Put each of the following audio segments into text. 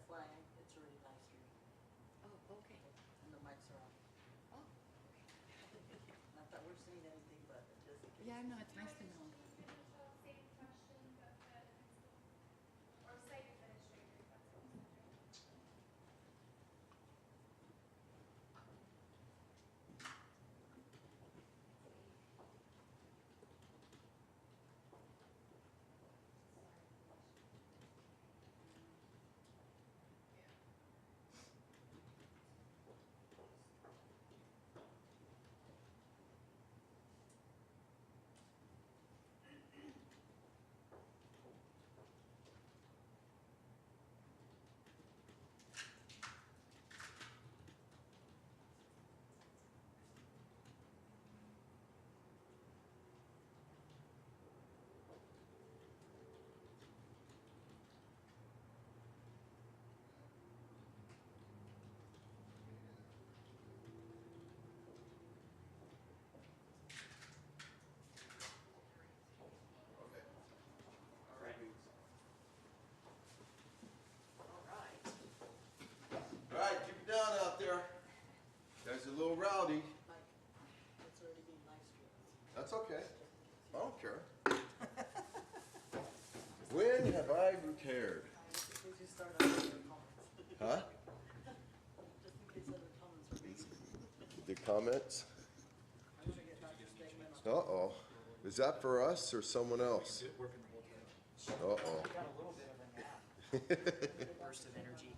FYI, it's already live streaming. Oh, okay. And the mics are on. Oh, Not that we're saying anything, but just in case. yeah, no, it's nice to know. Same questions of the or site administrator, that's what I'm saying. All right, keep it down out there. You guys are a little rowdy. Like, it's already being live streamed. That's okay. I don't care. When have I repaired? Just in case you start out with your comments. Huh? Just in case other comments are made. The comments? I'm gonna get Dr. Stegman on. Uh-oh. Is that for us or someone else? Uh-oh. Got a little bit of a nap. Burst of energy.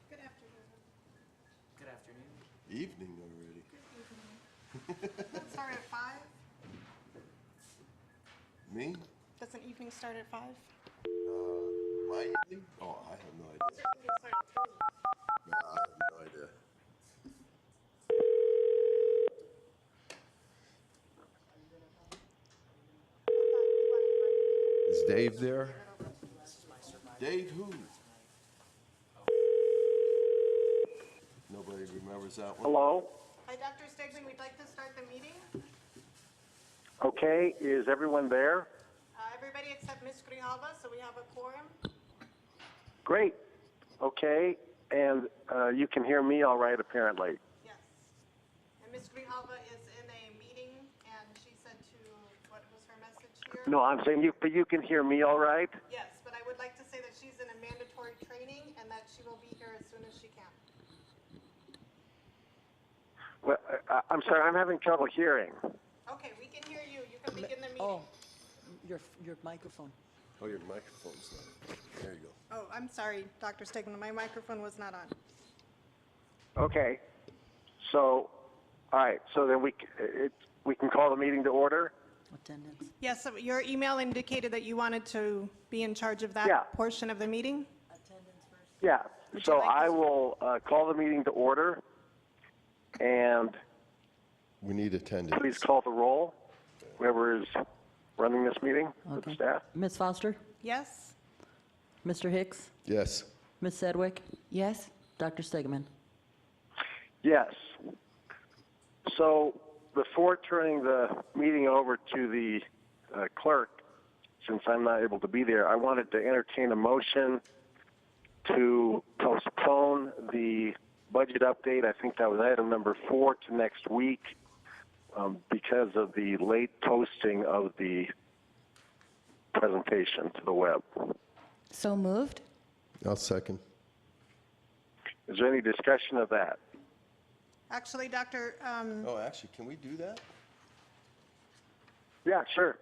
Good afternoon. Good afternoon. Evening already. Let's start at 5. Me? Doesn't evening start at 5? My evening? Oh, I have no idea. No, I have no idea. Is Dave there? Dave who? Nobody remembers that one? Hello? Hi, Dr. Stegman. We'd like to start the meeting. Okay, is everyone there? Everybody except Ms. Grijalva, so we have a quorum. Great. Okay, and you can hear me all right, apparently. Yes. And Ms. Grijalva is in a meeting, and she said to, what was her message here? No, I'm saying but you can hear me all right? Yes, but I would like to say that she's in a mandatory training and that she will be here as soon as she can. Well, I'm sorry, I'm having trouble hearing. Okay, we can hear you. You can begin the meeting. Oh, your microphone. Oh, your microphone's not. There you go. Oh, I'm sorry, Dr. Stegman. My microphone was not on. Okay. So, all right, so then we can call the meeting to order? Attendance. Yes, so your email indicated that you wanted to be in charge of that Yeah. portion of the meeting. Attendance first. Yeah. Would So you like I to- will call the meeting to order, and We need attendance. please call the roll, whoever is running this meeting, with Okay. the staff. Ms. Foster? Yes? Mr. Hicks? Yes. Ms. Sedgwick? Yes? Dr. Stegman? Yes. So before turning the meeting over to the clerk, since I'm not able to be there, I wanted to entertain a motion to postpone the budget update. I think that was item number 4 to next week because of the late posting of the presentation to the web. So moved? I'll second. Is there any discussion of that? Actually, Dr. Oh, actually, can we do that? Yeah, sure.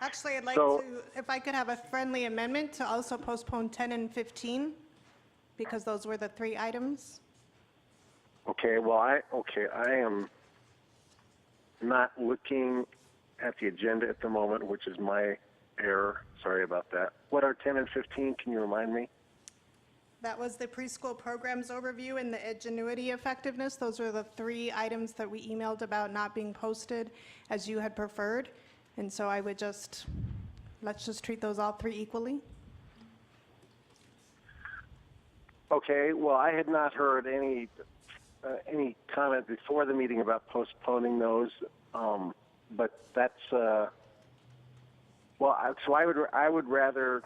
Actually, I'd like So- to, if I could have a friendly amendment to also postpone 10 and 15, because those were the 3 items. Okay, well, I am not looking at the agenda at the moment, which is my error. Sorry about that. What are 10 and 15? Can you remind me? That was the preschool programs overview and the Edgenuity effectiveness. Those are the 3 items that we emailed about not being posted as you had preferred. And so I would let's just treat those all 3 equally. Okay, well, I had not heard any comment before the meeting about postponing those, but that's so I would rather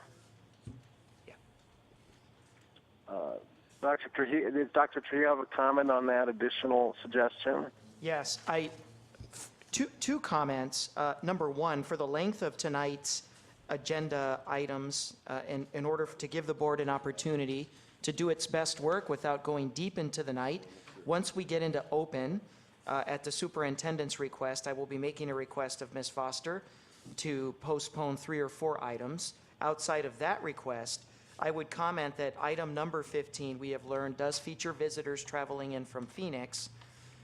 Dr. Trujillo, did Dr. Trujillo have a comment on that additional suggestion? Yes, two comments. Number one, for the length of tonight's agenda items, in order to give the board an opportunity to do its best work without going deep into the night, once we get into open, at the superintendent's request, I will be making a request of Ms. Foster to postpone 3 or 4 items. Outside of that request, I would comment that item number 15, we have learned, does feature visitors traveling in from Phoenix.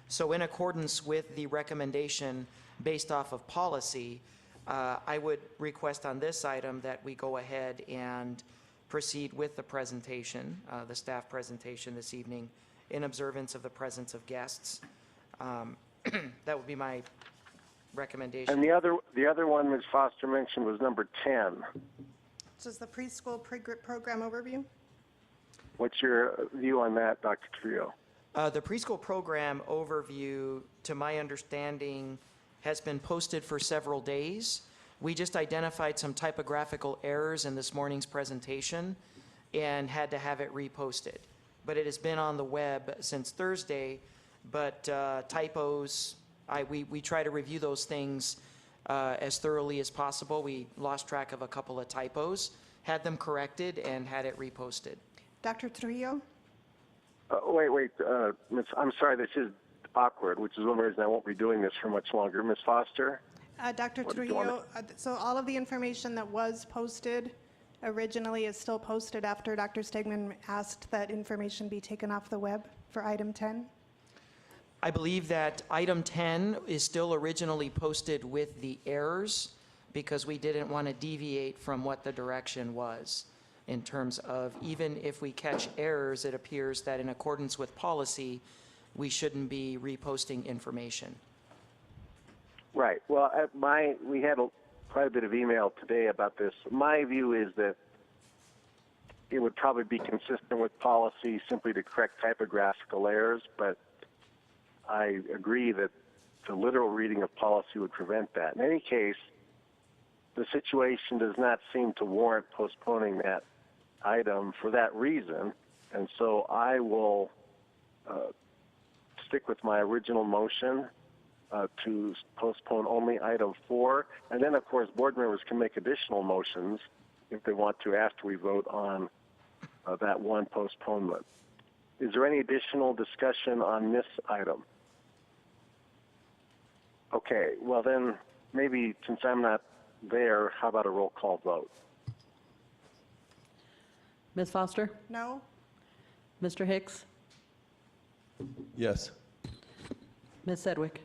So in accordance with the recommendation based off of policy, I would request on this item that we go ahead and proceed with the presentation, the staff presentation this evening, in observance of the presence of guests. That would be my recommendation. And the other one Ms. Foster mentioned was number 10. This is the preschool program overview. What's your view on that, Dr. Trujillo? The preschool program overview, to my understanding, has been posted for several days. We just identified some typographical errors in this morning's presentation and had to have it reposted. But it has been on the web since Thursday, but typos, we try to review those things as thoroughly as possible. We lost track of a couple of typos, had them corrected, and had it reposted. Dr. Trujillo? Wait, I'm sorry, this is awkward, which is one reason I won't be doing this for much longer. Ms. Foster? Dr. What did you want Trujillo, so all of the information that was posted originally is still posted after Dr. Stegman asked that information be taken off the web for item 10? I believe that item 10 is still originally posted with the errors because we didn't want to deviate from what the direction was. In terms of, even if we catch errors, it appears that in accordance with policy, we shouldn't be reposting information. Right. Well, we had quite a bit of email today about this. My view is that it would probably be consistent with policy simply to correct typographical errors, but I agree that the literal reading of policy would prevent that. In any case, the situation does not seem to warrant postponing that item for that reason, and so I will stick with my original motion to postpone only item 4, and then of course board members can make additional motions if they want to after we vote on that one postponement. Is there any additional discussion on this item? Okay, well then maybe since I'm not there, how about a roll call vote? Ms. Foster? No? Mr. Hicks? Yes. Ms. Sedgwick?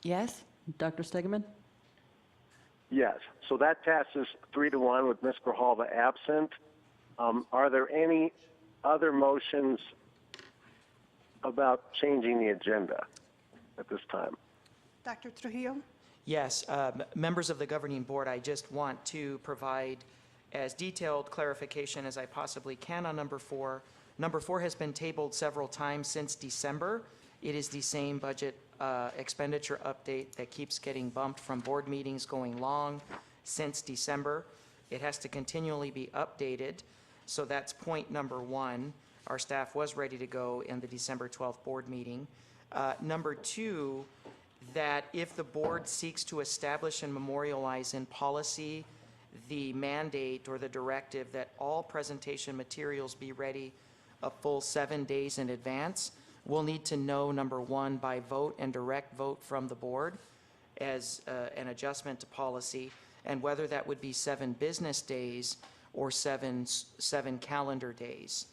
Yes? Dr. Stegeman? Yes. So that passes 3-1 with Ms. Grijalva absent. Are there any other motions about changing the agenda at this time? Dr. Trujillo? Yes, members of the governing board, I just want to provide as detailed clarification as I possibly can on number 4. Number 4 has been tabled several times since December. It is the same budget expenditure update that keeps getting bumped from board meetings going long since December. It has to continually be updated. So that's point number 1. Our staff was ready to go in the December 12th board meeting. Number 2, that if the board seeks to establish and memorialize in policy the mandate or the directive that all presentation materials be ready a full 7 days in advance, we'll need to know, number 1, by vote and direct vote from the board as an adjustment to policy, and whether that would be 7 business days or 7 calendar days.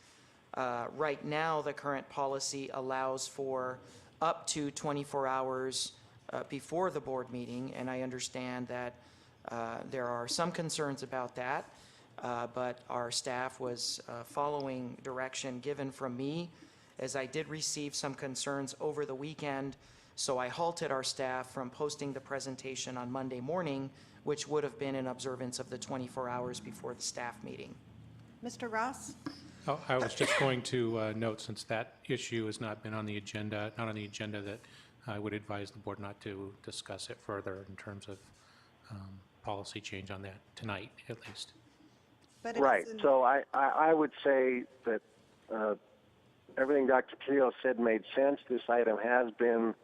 Right now, the current policy allows for up to 24 hours before the board meeting, and I understand that there are some concerns about that, but our staff was following direction given from me, as I did receive some concerns over the weekend, so I halted our staff from posting the presentation on Monday morning, which would have been in observance of the 24 hours before the staff meeting. Mr. Ross? Oh, I was just going to note, since that issue has not been on the agenda, that I would advise the board not to discuss it further in terms of policy change on that tonight, at least. But it Right. isn't- So I would say that everything Dr. Trio said made sense. This item has been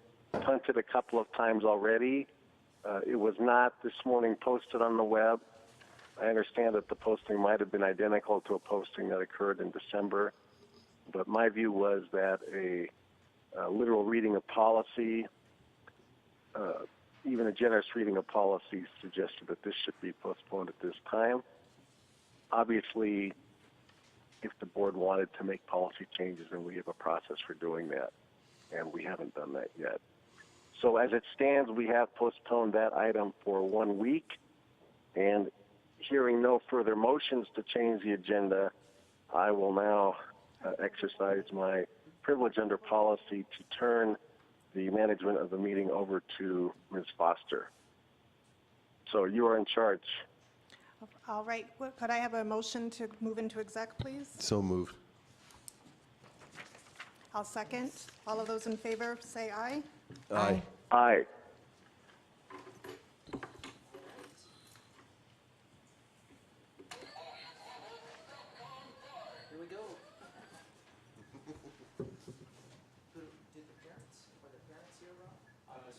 punted a couple of times already. It was not this morning posted on the web. I understand that the posting might have been identical to a posting that occurred in December, but my view was that a literal reading of policy, even a generous reading of policy, suggested that this should be postponed at this time. Obviously, if the board wanted to make policy changes, then we have a process for doing that, and we haven't done that yet. So as it stands, we have postponed that item for 1 week, and hearing no further motions to change the agenda, I will now exercise my privilege under policy to turn the management of the meeting over to Ms. Foster. So you are in charge. All right, could I have a motion to move into exec, please? So moved. I'll second. All of those in favor, say aye. Aye. Aye. Here we go. Did the parents, were the parents here, Rob? Okay.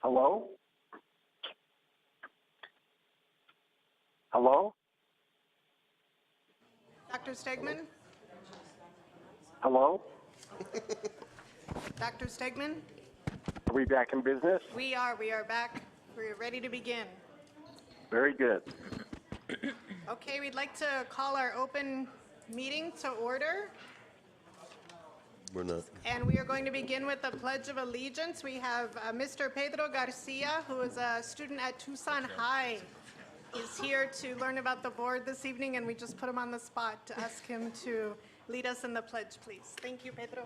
Hello? Hello? Dr. Stegman? Hello? Dr. Stegman? Are we back in business? We are back. We're ready to begin. Very good. Okay, we'd like to call our open meeting to order. We're not. And we are going to begin with the Pledge of Allegiance. We have Mr. Pedro Garcia, who is a student at Tucson High. He's here to learn about the board this evening, and we just put him on the spot to ask him to lead us in the pledge, please. Thank you, Pedro.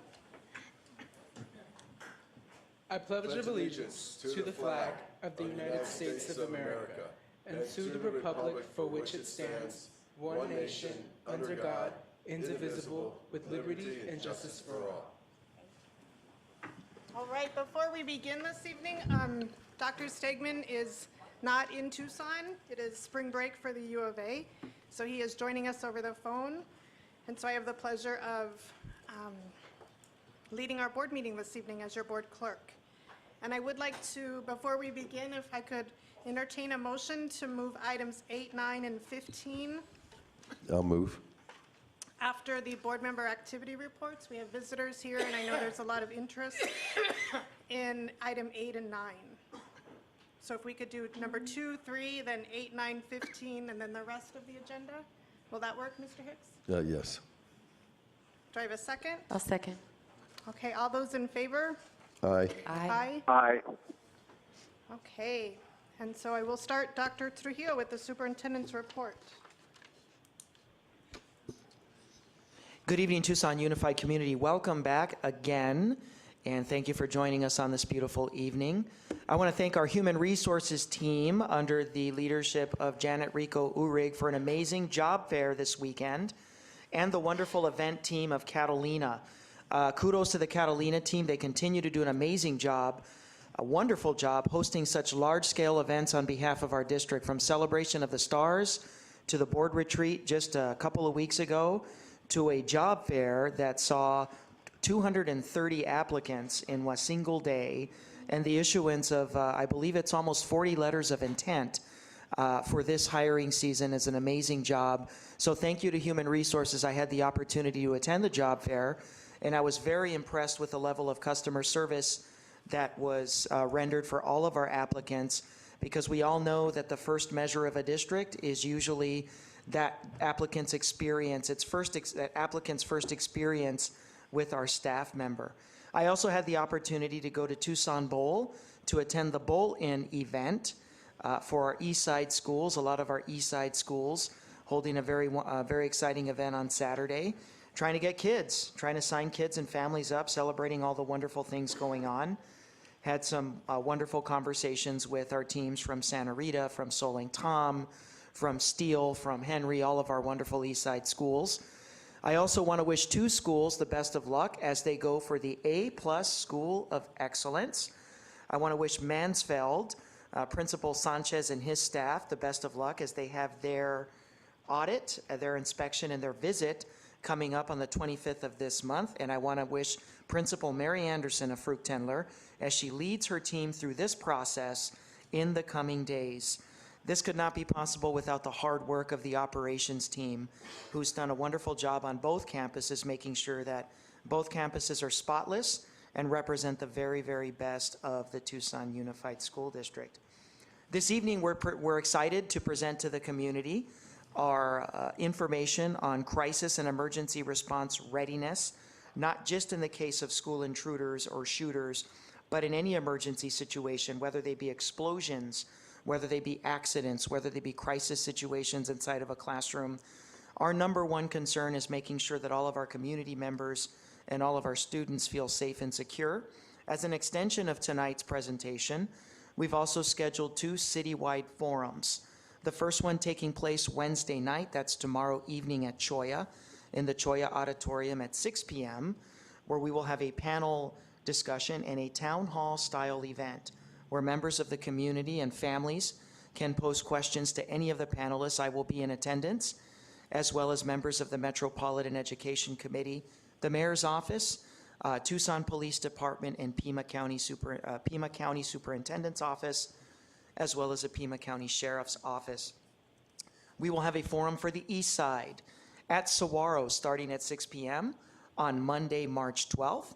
I pledge allegiance to the flag of the United States of America and to the republic for which it stands, one nation, under God, indivisible, with liberty and justice for all. All right, before we begin this evening, Dr. Stegman is not in Tucson. It is spring break for the U of A, so he is joining us over the phone. And so I have the pleasure of leading our board meeting this evening as your board clerk. And I would like to, before we begin, if I could entertain a motion to move items 8, 9, and 15 I'll move. after the board member activity reports. We have visitors here, and I know there's a lot of interest in item 8 and 9. So if we could do number 2, 3, then 8, 9, 15, and then the rest of the agenda? Will that work, Mr. Hicks? Yes. Do I have a second? I'll second. Okay, all those in favor? Aye. Aye. Aye. Okay, and so I will start Dr. Trujillo with the superintendent's report. Good evening, Tucson Unified Community. Welcome back again, and thank you for joining us on this beautiful evening. I want to thank our Human Resources team under the leadership of Janet Rico Uhrig for an amazing job fair this weekend, and the wonderful event team of Catalina. Kudos to the Catalina team. They continue to do an amazing job, a wonderful job, hosting such large-scale events on behalf of our district, from Celebration of the Stars to the board retreat just a couple of weeks ago, to a job fair that saw 230 applicants in a single day, and the issuance of, I believe it's almost 40 letters of intent for this hiring season. Is an amazing job. So thank you to Human Resources. I had the opportunity to attend the job fair, and I was very impressed with the level of customer service that was rendered for all of our applicants, because we all know that the first measure of a district is usually that applicant's experience, that applicant's first experience with our staff member. I also had the opportunity to go to Tucson Bowl to attend the Bowl-In event for our East Side schools, a lot of our East Side schools holding a very exciting event on Saturday, trying to get kids, trying to sign kids and families up, celebrating all the wonderful things going on. Had some wonderful conversations with our teams from Santa Rita, from Soling Tom, from Steele, from Henry, all of our wonderful East Side schools. I also want to wish 2 schools the best of luck as they go for the A+ School of Excellence. I want to wish Mansfeld, Principal Sanchez and his staff, the best of luck as they have their audit, their inspection, and their visit coming up on the 25th of this month. And I want to wish Principal Mary Anderson of Fruchtendler as she leads her team through this process in the coming days. This could not be possible without the hard work of the operations team, who's done a wonderful job on both campuses, making sure that both campuses are spotless and represent the very, very best of the Tucson Unified School District. This evening, we're excited to present to the community our information on crisis and emergency response readiness, not just in the case of school intruders or shooters, but in any emergency situation, whether they be explosions, whether they be accidents, whether they be crisis situations inside of a classroom. Our number one concern is making sure that all of our community members and all of our students feel safe and secure. As an extension of tonight's presentation, we've also scheduled 2 citywide forums. The first one taking place Wednesday night, that's tomorrow evening at Choya, in the Choya Auditorium at 6 p.m., where we will have a panel discussion and a town hall style event where members of the community and families can pose questions to any of the panelists. I will be in attendance, as well as members of the Metropolitan Education Committee, the Mayor's Office, Tucson Police Department, and Pima County Superintendent's Office, as well as the Pima County Sheriff's Office. We will have a forum for the East Side at Saguaro starting at 6 p.m. on Monday, March 12th.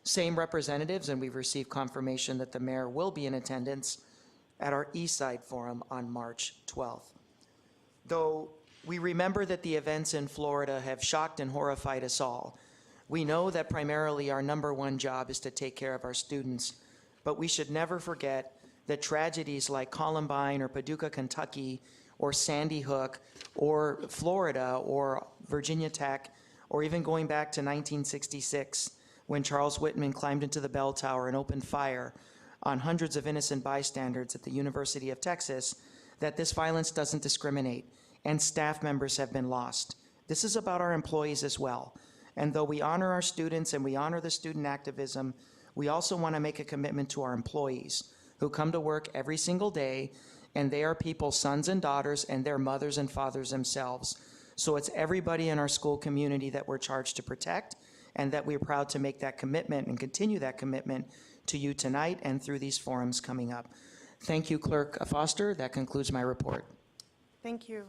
Same representatives, and we've received confirmation that the mayor will be in attendance at our East Side Forum on March 12th. Though we remember that the events in Florida have shocked and horrified us all, we know that primarily our number one job is to take care of our students, but we should never forget that tragedies like Columbine or Paducah, Kentucky, or Sandy Hook, or Florida, or Virginia Tech, or even going back to 1966, when Charles Whitman climbed into the bell tower and opened fire on hundreds of innocent bystanders at the University of Texas, that this violence doesn't discriminate, and staff members have been lost. This is about our employees as well. And though we honor our students and we honor the student activism, we also want to make a commitment to our employees who come to work every single day, and they are people's sons and daughters and their mothers and fathers themselves. So it's everybody in our school community that we're charged to protect, and that we're proud to make that commitment and continue that commitment to you tonight and through these forums coming up. Thank you, Clerk Foster. That concludes my report. Thank you.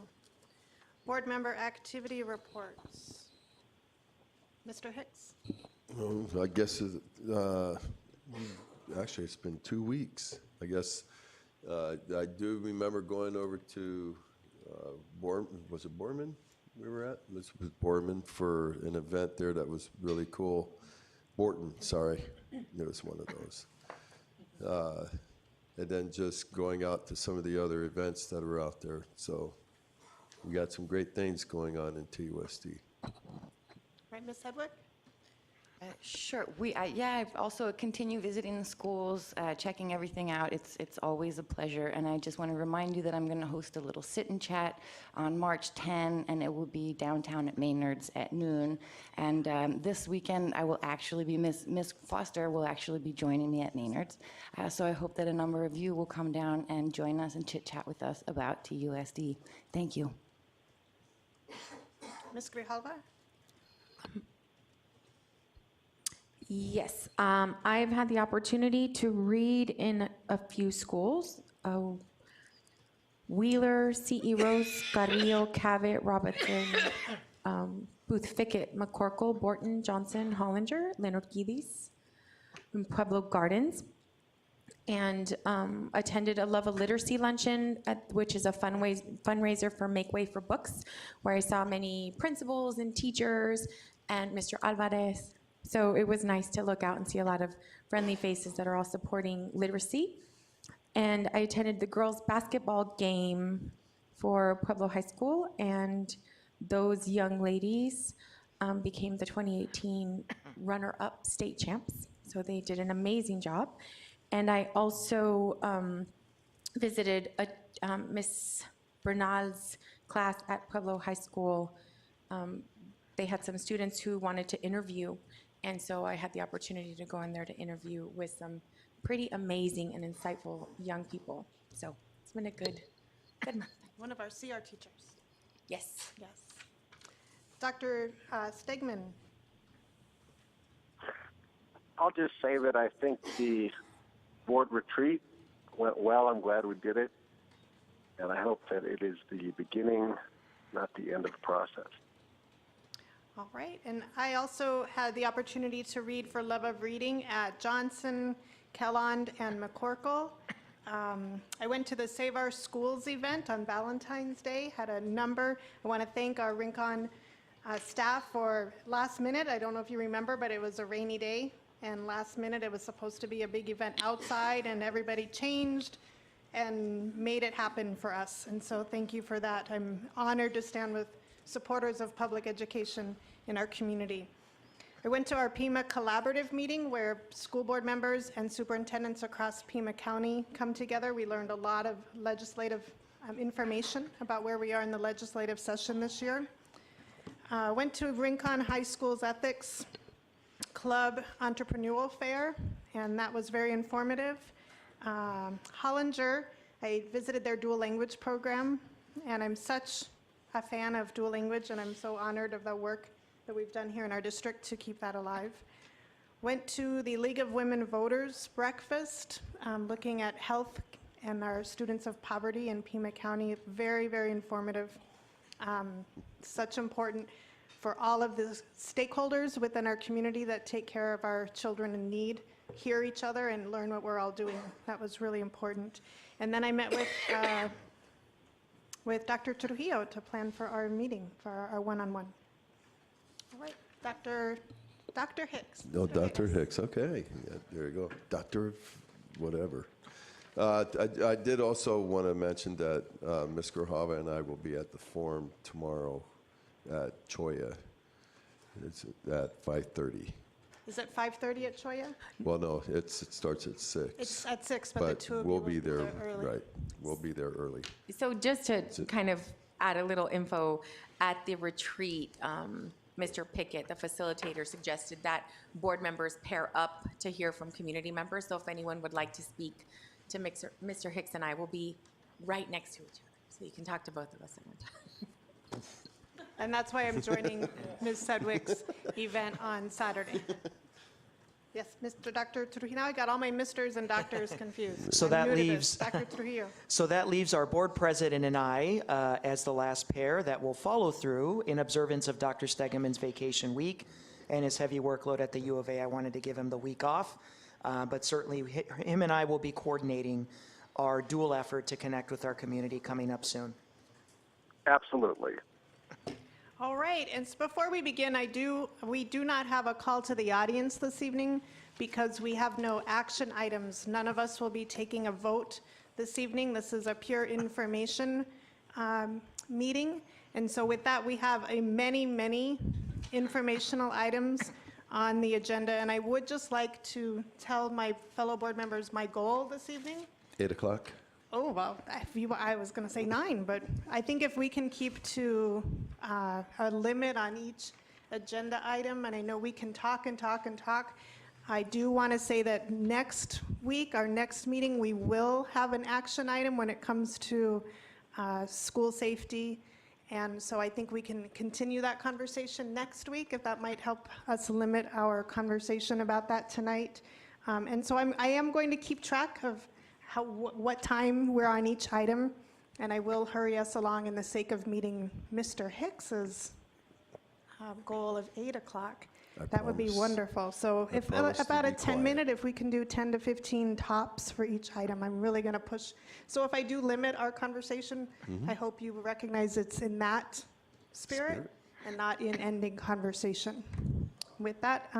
Board member activity reports. Mr. Hicks? Well, I guess, actually, it's been 2 weeks. I guess I do remember going over to, was it Borman we were at? Elizabeth Borman for an event there that was really cool. Borton, sorry. It was one of those. And then just going out to some of the other events that are out there. So we got some great things going on in TUSD. Right, Ms. Hedwig? Sure. I've also continue visiting the schools, checking everything out. It's always a pleasure. And I just want to remind you that I'm going to host a little sit and chat on March 10, and it will be downtown at Maynard's at noon. And this weekend, I will actually be, Ms. Foster will actually be joining me at Maynard's. So I hope that a number of you will come down and join us and chit chat with us about TUSD. Thank you. Ms. Grijalva? Yes, I've had the opportunity to read in a few schools. Wheeler, C.E. Rose, Carrillo, Cavett, Robertson, Booth, Fickett, McCorkle, Borton, Johnson, Hollinger, Leonard Guides, and Pueblo Gardens, and attended a Love of Literacy luncheon, which is a fundraiser for Make Way for Books, where I saw many principals and teachers and Mr. Alvarez. So it was nice to look out and see a lot of friendly faces that are all supporting literacy. And I attended the girls' basketball game for Pueblo High School, and those young ladies became the 2018 runner-up state champs. So they did an amazing job. And I also visited Miss Bernal's class at Pueblo High School. They had some students who wanted to interview, and so I had the opportunity to go in there to interview with some pretty amazing and insightful young people. So it's been a good month. One of our CR teachers. Yes. Yes. Dr. Stegman? I'll just say that I think the board retreat went well. I'm glad we did it. And I hope that it is the beginning, not the end of the process. All right, and I also had the opportunity to read for Love of Reading at Johnson, Kelland, and McCorkle. I went to the Save Our Schools event on Valentine's Day, had a number. I want to thank our Rincon staff for last minute. I don't know if you remember, but it was a rainy day, and last minute it was supposed to be a big event outside, and everybody changed and made it happen for us. And so thank you for that. I'm honored to stand with supporters of public education in our community. I went to our Pima collaborative meeting where school board members and superintendents across Pima County come together. We learned a lot of legislative information about where we are in the legislative session this year. Went to Rincon High School's Ethics Club Entrepreneurial Fair, and that was very informative. Hollinger, I visited their dual language program, and I'm such a fan of dual language, and I'm so honored of the work that we've done here in our district to keep that alive. Went to the League of Women Voters breakfast, looking at health and our students of poverty in Pima County. Very, very informative. Such important for all of the stakeholders within our community that take care of our children in need, hear each other and learn what we're all doing. That was really important. And then I met with Dr. Trujillo to plan for our meeting, for our one-on-one. All right, Dr. Hicks. No, Dr. Hicks, okay. Yeah, there you go. Dr. whatever. I did also want to mention that Ms. Grijalva and I will be at the forum tomorrow at Choya. It's at 5:30. Is it 5:30 at Choya? Well, no, it starts at 6. It's at 6, but the two of you we'll will be there, early. right. We'll be there early. So just to kind of add a little info, at the retreat, Mr. Pickett, the facilitator, suggested that board members pair up to hear from community members. So if anyone would like to speak to Mr. Hicks and I, will be right next to each other. So you can talk to both of us at one time. And that's why I'm joining Ms. Sedgwick's event on Saturday. Yes, Mr. Dr. Trujillo. Now I got all my misters and doctors confused. So I'm that new to this. leaves- Dr. Trujillo. So that leaves our board president and I as the last pair that will follow through in observance of Dr. Stegeman's vacation week and his heavy workload at the U of A. I wanted to give him the week off, but certainly him and I will be coordinating our dual effort to connect with our community coming up soon. Absolutely. All right, and before we begin, we do not have a call to the audience this evening because we have no action items. None of us will be taking a vote this evening. This is a pure information meeting. And so with that, we have many informational items on the agenda. And I would just like to tell my fellow board members my goal this evening. 8 o'clock? Oh, well, I was going to say 9, but I think if we can keep to a limit on each agenda item, and I know we can talk and talk and talk, I do want to say that next week, our next meeting, we will have an action item when it comes to school safety. And so I think we can continue that conversation next week, if that might help us limit our conversation about that tonight. And so I am going to keep track of what time we're on each item, and I will hurry us along in the sake of meeting Mr. Hicks's goal of 8 o'clock. That would be promise. wonderful. So I if promise to about a be 10-minute, if we can do 10 to 15 tops for each item, I'm really going to push. So if I do limit our conversation, I hope you recognize it's in that spirit and not in ending conversation. With that,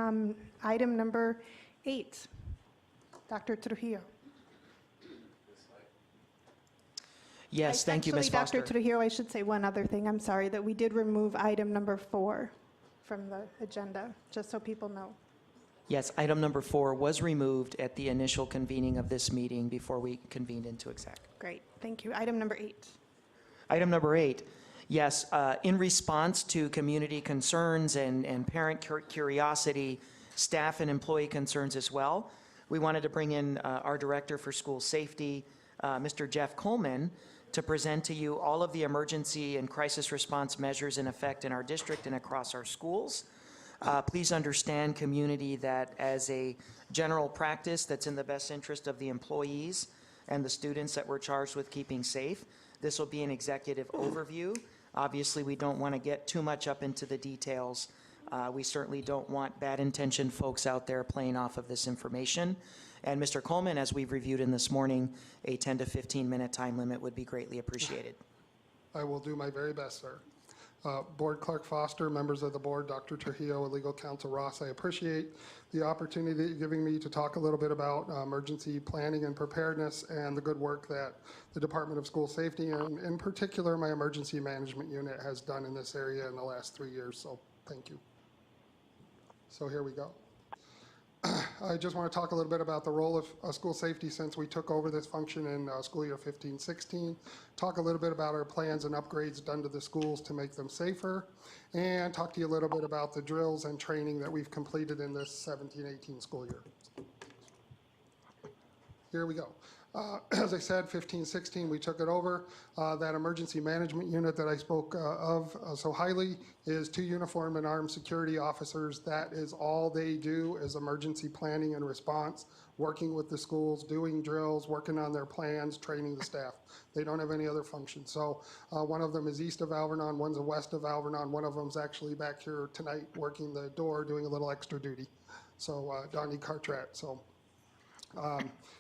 item number 8, Dr. Trujillo. Yes, thank you, Ms. Actually, Foster. Dr. Trujillo, I should say one other thing. I'm sorry that we did remove item number 4 from the agenda, just so people know. Yes, item number 4 was removed at the initial convening of this meeting before we convened into exec. Great, thank you. Item number 8. Item number 8, yes, in response to community concerns and parent curiosity, staff and employee concerns as well, we wanted to bring in our Director for School Safety, Mr. Jeff Coleman, to present to you all of the emergency and crisis response measures in effect in our district and across our schools. Please understand, community, that as a general practice that's in the best interest of the employees and the students that we're charged with keeping safe, this will be an executive overview. Obviously, we don't want to get too much up into the details. We certainly don't want bad-intentioned folks out there playing off of this information. And Mr. Coleman, as we've reviewed in this morning, a 10 to 15-minute time limit would be greatly appreciated. I will do my very best, sir. Board Clerk Foster, members of the board, Dr. Trujillo, Legal Counsel Ross, I appreciate the opportunity that you're giving me to talk a little bit about emergency planning and preparedness and the good work that the Department of School Safety and in particular my emergency management unit has done in this area in the last 3 years, so thank you. So here we go. I just want to talk a little bit about the role of school safety since we took over this function in school year 15-16. Talk a little bit about our plans and upgrades done to the schools to make them safer, and talk to you a little bit about the drills and training that we've completed in this 17-18 school year. Here we go. As I said, 15-16, we took it over. That emergency management unit that I spoke of so highly is 2 uniformed and armed security officers. That is all they do is emergency planning and response, working with the schools, doing drills, working on their plans, training the staff. They don't have any other function. So one of them is east of Alvernon, one's west of Alvernon. One of them's actually back here tonight working the door, doing a little extra duty. So Donnie Cartrat. So.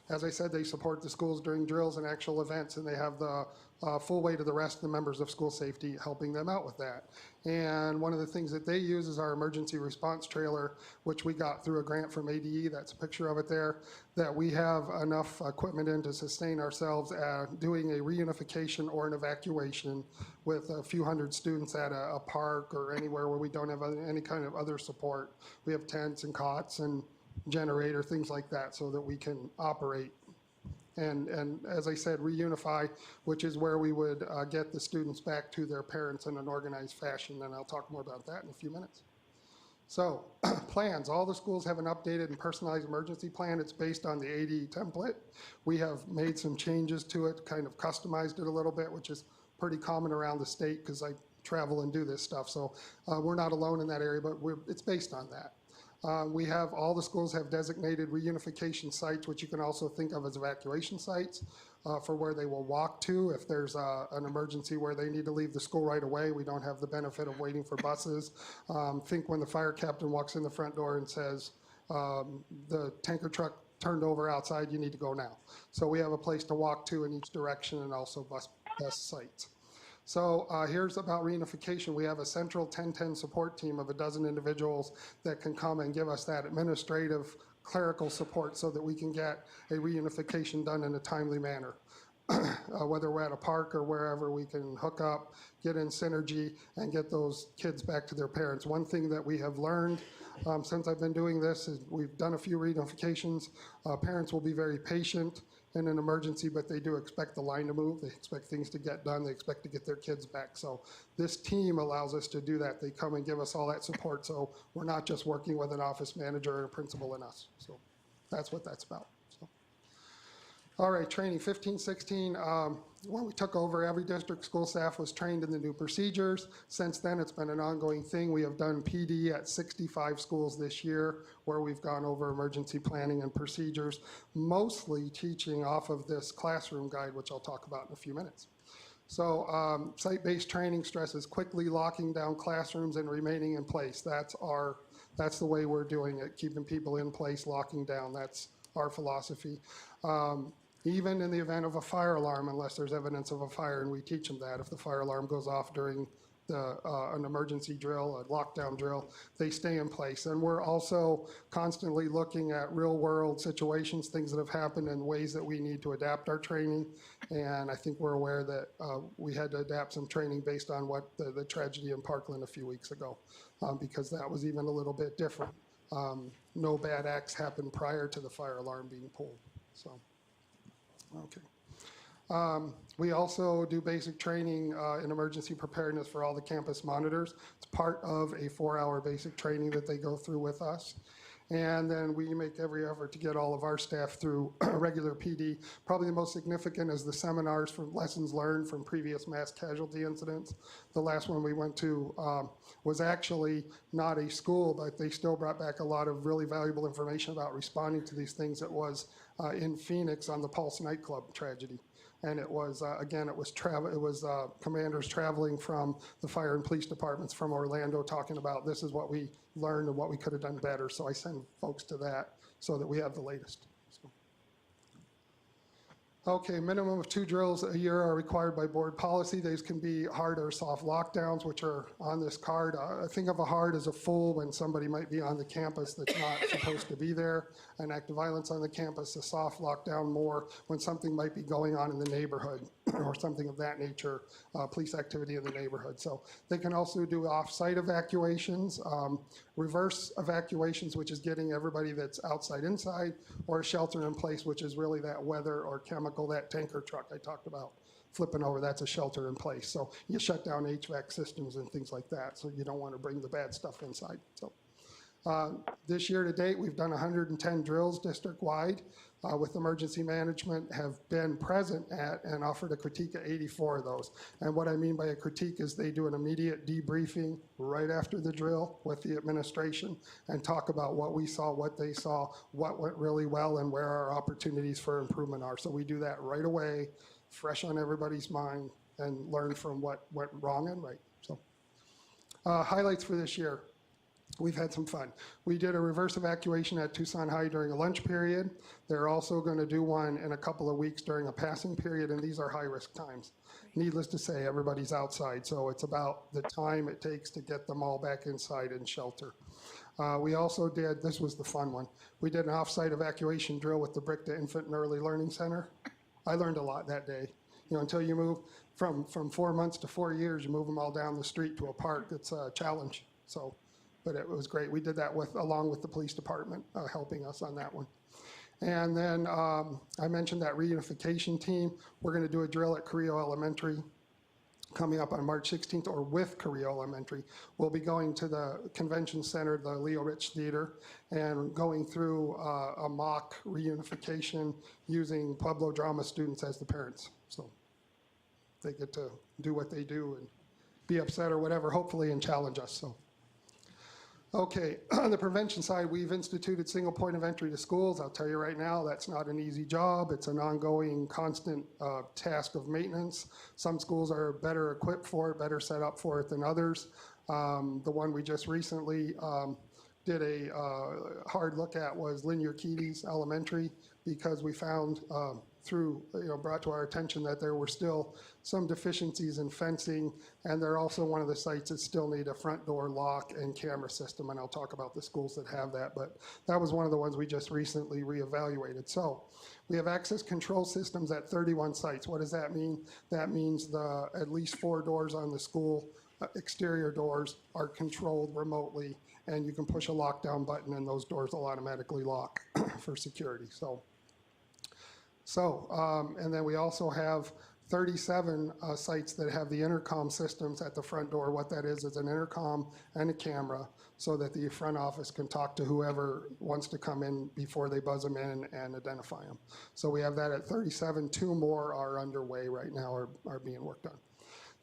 As I said, they support the schools during drills and actual events, and they have the full weight of the rest of the members of school safety helping them out with that. And one of the things that they use is our emergency response trailer, which we got through a grant from ADE, that's a picture of it there, that we have enough equipment in to sustain ourselves doing a reunification or an evacuation with a few hundred students at a park or anywhere where we don't have any kind of other support. We have tents and cots and generator, things like that, so that we can operate. And as I said, reunify, which is where we would get the students back to their parents in an organized fashion, and I'll talk more about that in a few minutes. So, plans. All the schools have an updated and personalized emergency plan. It's based on the ADE template. We have made some changes to it, kind of customized it a little bit, which is pretty common around the state because I travel and do this stuff. So we're not alone in that area, but it's based on that. We have, all the schools have designated reunification sites, which you can also think of as evacuation sites, for where they will walk to if there's an emergency where they need to leave the school right away. We don't have the benefit of waiting for buses. Think when the fire captain walks in the front door and says, the tanker truck turned over outside, you need to go now. So we have a place to walk to in each direction, and also bus sites. So here's about reunification. We have a central 1010 support team of a dozen individuals that can come and give us that administrative clerical support so that we can get a reunification done in a timely manner. Whether we're at a park or wherever, we can hook up, get in synergy, and get those kids back to their parents. One thing that we have learned since I've been doing this is we've done a few reunifications. Parents will be very patient in an emergency, but they do expect the line to move. They expect things to get done. They expect to get their kids back. So this team allows us to do that. They come and give us all that support, so we're not just working with an office manager or a principal and us. So that's what that's about. So. All right, training 15-16. When we took over, every district school staff was trained in the new procedures. Since then, it's been an ongoing thing. We have done PD at 65 schools this year, where we've gone over emergency planning and procedures, mostly teaching off of this classroom guide, which I'll talk about in a few minutes. So site-based training stresses quickly locking down classrooms and remaining in place. That's the way we're doing it, keeping people in place, locking down. That's our philosophy. Even in the event of a fire alarm, unless there's evidence of a fire, and we teach them that. If the fire alarm goes off during an emergency drill, a lockdown drill, they stay in place. And we're also constantly looking at real-world situations, things that have happened, and ways that we need to adapt our training. And I think we're aware that we had to adapt some training based on what the tragedy in Parkland a few weeks ago, because that was even a little bit different. No bad acts happened prior to the fire alarm being pulled. So. Okay. We also do basic training in emergency preparedness for all the campus monitors. It's part of a 4-hour basic training that they go through with us. And then we make every effort to get all of our staff through regular PD. Probably the most significant is the seminars from lessons learned from previous mass casualty incidents. The last one we went to was actually not a school, but they still brought back a lot of really valuable information about responding to these things. It was in Phoenix on the Pulse nightclub tragedy. And it was, again, it was commanders traveling from the fire and police departments from Orlando talking about this is what we learned and what we could have done better. So I send folks to that so that we have the latest. So. Okay, minimum of 2 drills a year are required by board policy. These can be hard or soft lockdowns, which are on this card. Think of a hard as a full when somebody might be on the campus that's not supposed to be there. An act of violence on the campus, a soft lockdown more when something might be going on in the neighborhood or something of that nature, police activity in the neighborhood. So they can also do off-site evacuations, reverse evacuations, which is getting everybody that's outside inside, or shelter in place, which is really that weather or chemical, that tanker truck I talked about flipping over, that's a shelter in place. So you shut down HVAC systems and things like that, so you don't want to bring the bad stuff inside. So this year to date, we've done 110 drills district-wide with emergency management, have been present at and offered a critique at 84 of those. And what I mean by a critique is they do an immediate debriefing right after the drill with the administration and talk about what we saw, what they saw, what went really well, and where our opportunities for improvement are. So we do that right away, fresh on everybody's mind, and learn from what went wrong and right. So highlights for this year. We've had some fun. We did a reverse evacuation at Tucson High during a lunch period. They're also going to do one in a couple of weeks during a passing period, and these are high-risk times. Needless to say, everybody's outside, so it's about the time it takes to get them all back inside and shelter. We also did, this was the fun one, we did an off-site evacuation drill with the Brickta Infant and Early Learning Center. I learned a lot that day. You know, until you move from 4 months to 4 years, you move them all down the street to a park. It's a challenge. So. But it was great. We did that along with the police department helping us on that one. And then I mentioned that reunification team. We're going to do a drill at Carrillo Elementary coming up on March 16th, or with Carrillo Elementary. We'll be going to the convention center, the Leo Rich Theater, and going through a mock reunification using Pueblo drama students as the parents. So they get to do what they do and be upset or whatever, hopefully, and challenge us. So. Okay, on the prevention side, we've instituted single point of entry to schools. I'll tell you right now, that's not an easy job. It's an ongoing, constant task of maintenance. Some schools are better equipped for it, better set up for it than others. The one we just recently did a hard look at was Linear Keys Elementary, because we found through, brought to our attention that there were still some deficiencies in fencing, and they're also one of the sites that still need a front door lock and camera system, and I'll talk about the schools that have that, but that was one of the ones we just recently reevaluated. So we have access control systems at 31 sites. What does that mean? That means at least 4 doors on the school exterior doors are controlled remotely, and you can push a lockdown button and those doors will automatically lock for security. And then we also have 37 sites that have the intercom systems at the front door. What that is an intercom and a camera, so that the front office can talk to whoever wants to come in before they buzz them in and identify them. So we have that at 37. 2 more are underway right now, are being worked on.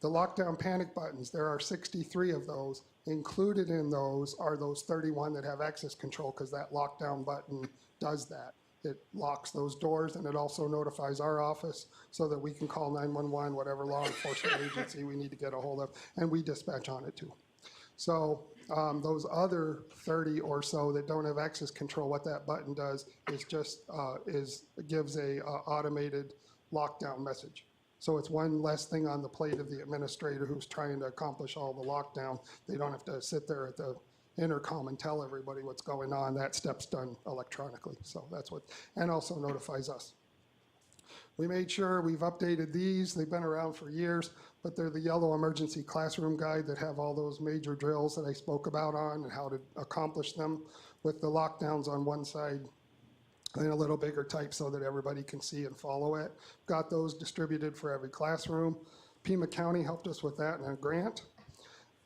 The lockdown panic buttons, there are 63 of those. Included in those are those 31 that have access control, because that lockdown button does that. It locks those doors, and it also notifies our office so that we can call 911, whatever law enforcement agency we need to get a hold of, and we dispatch on it too. So those other 30 or so that don't have access control, what that button does is just gives a automated lockdown message. So it's one less thing on the plate of the administrator who's trying to accomplish all the lockdown. They don't have to sit there at the intercom and tell everybody what's going on. That step's done electronically. So that's what, and also notifies us. We made sure we've updated these. They've been around for years, but they're the yellow emergency classroom guide that have all those major drills that I spoke about on and how to accomplish them, with the lockdowns on one side in a little bigger type so that everybody can see and follow it. Got those distributed for every classroom. Pima County helped us with that in a grant.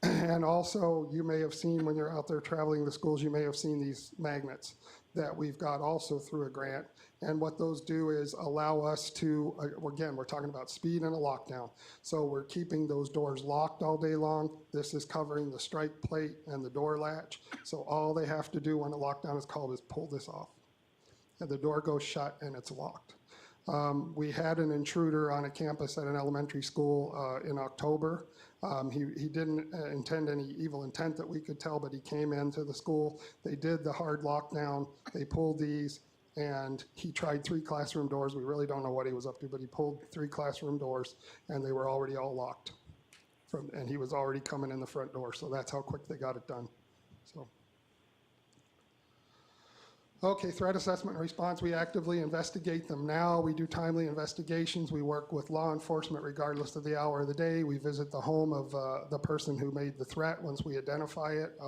And also, you may have seen when you're out there traveling the schools, you may have seen these magnets that we've got also through a grant. And what those do is allow us to, again, we're talking about speed and a lockdown. So we're keeping those doors locked all day long. This is covering the strike plate and the door latch. So all they have to do when a lockdown is called is pull this off. And the door goes shut and it's locked. We had an intruder on a campus at an elementary school in October. He didn't intend any evil intent that we could tell, but he came into the school. They did the hard lockdown. They pulled these, and he tried 3 classroom doors. We really don't know what he was up to, but he pulled 3 classroom doors, and they were already all locked. And he was already coming in the front door, so that's how quick they got it done. So. Okay, threat assessment and response, we actively investigate them now. We do timely investigations. We work with law enforcement regardless of the hour of the day. We visit the home of the person who made the threat once we identify it.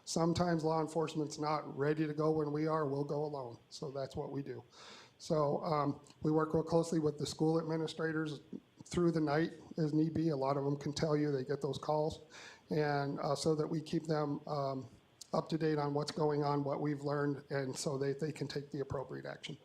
Sometimes law enforcement's not ready to go when we are. We'll go alone. So that's what we do. So we work real closely with the school administrators through the night as need be. A lot of them can tell you they get those calls. And so that we keep them up to date on what's going on, what we've learned, and so they can take the appropriate action.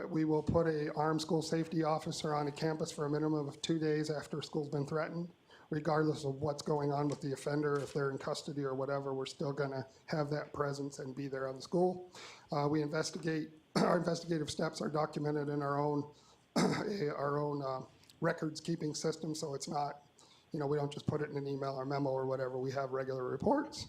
We will put a armed school safety officer on a campus for a minimum of 2 days after school's been threatened. Regardless of what's going on with the offender, if they're in custody or whatever, we're still gonna have that presence and be there on the school. We investigate, our investigative steps are documented in our own records keeping system, so it's not, we don't just put it in an email or memo or whatever. We have regular reports.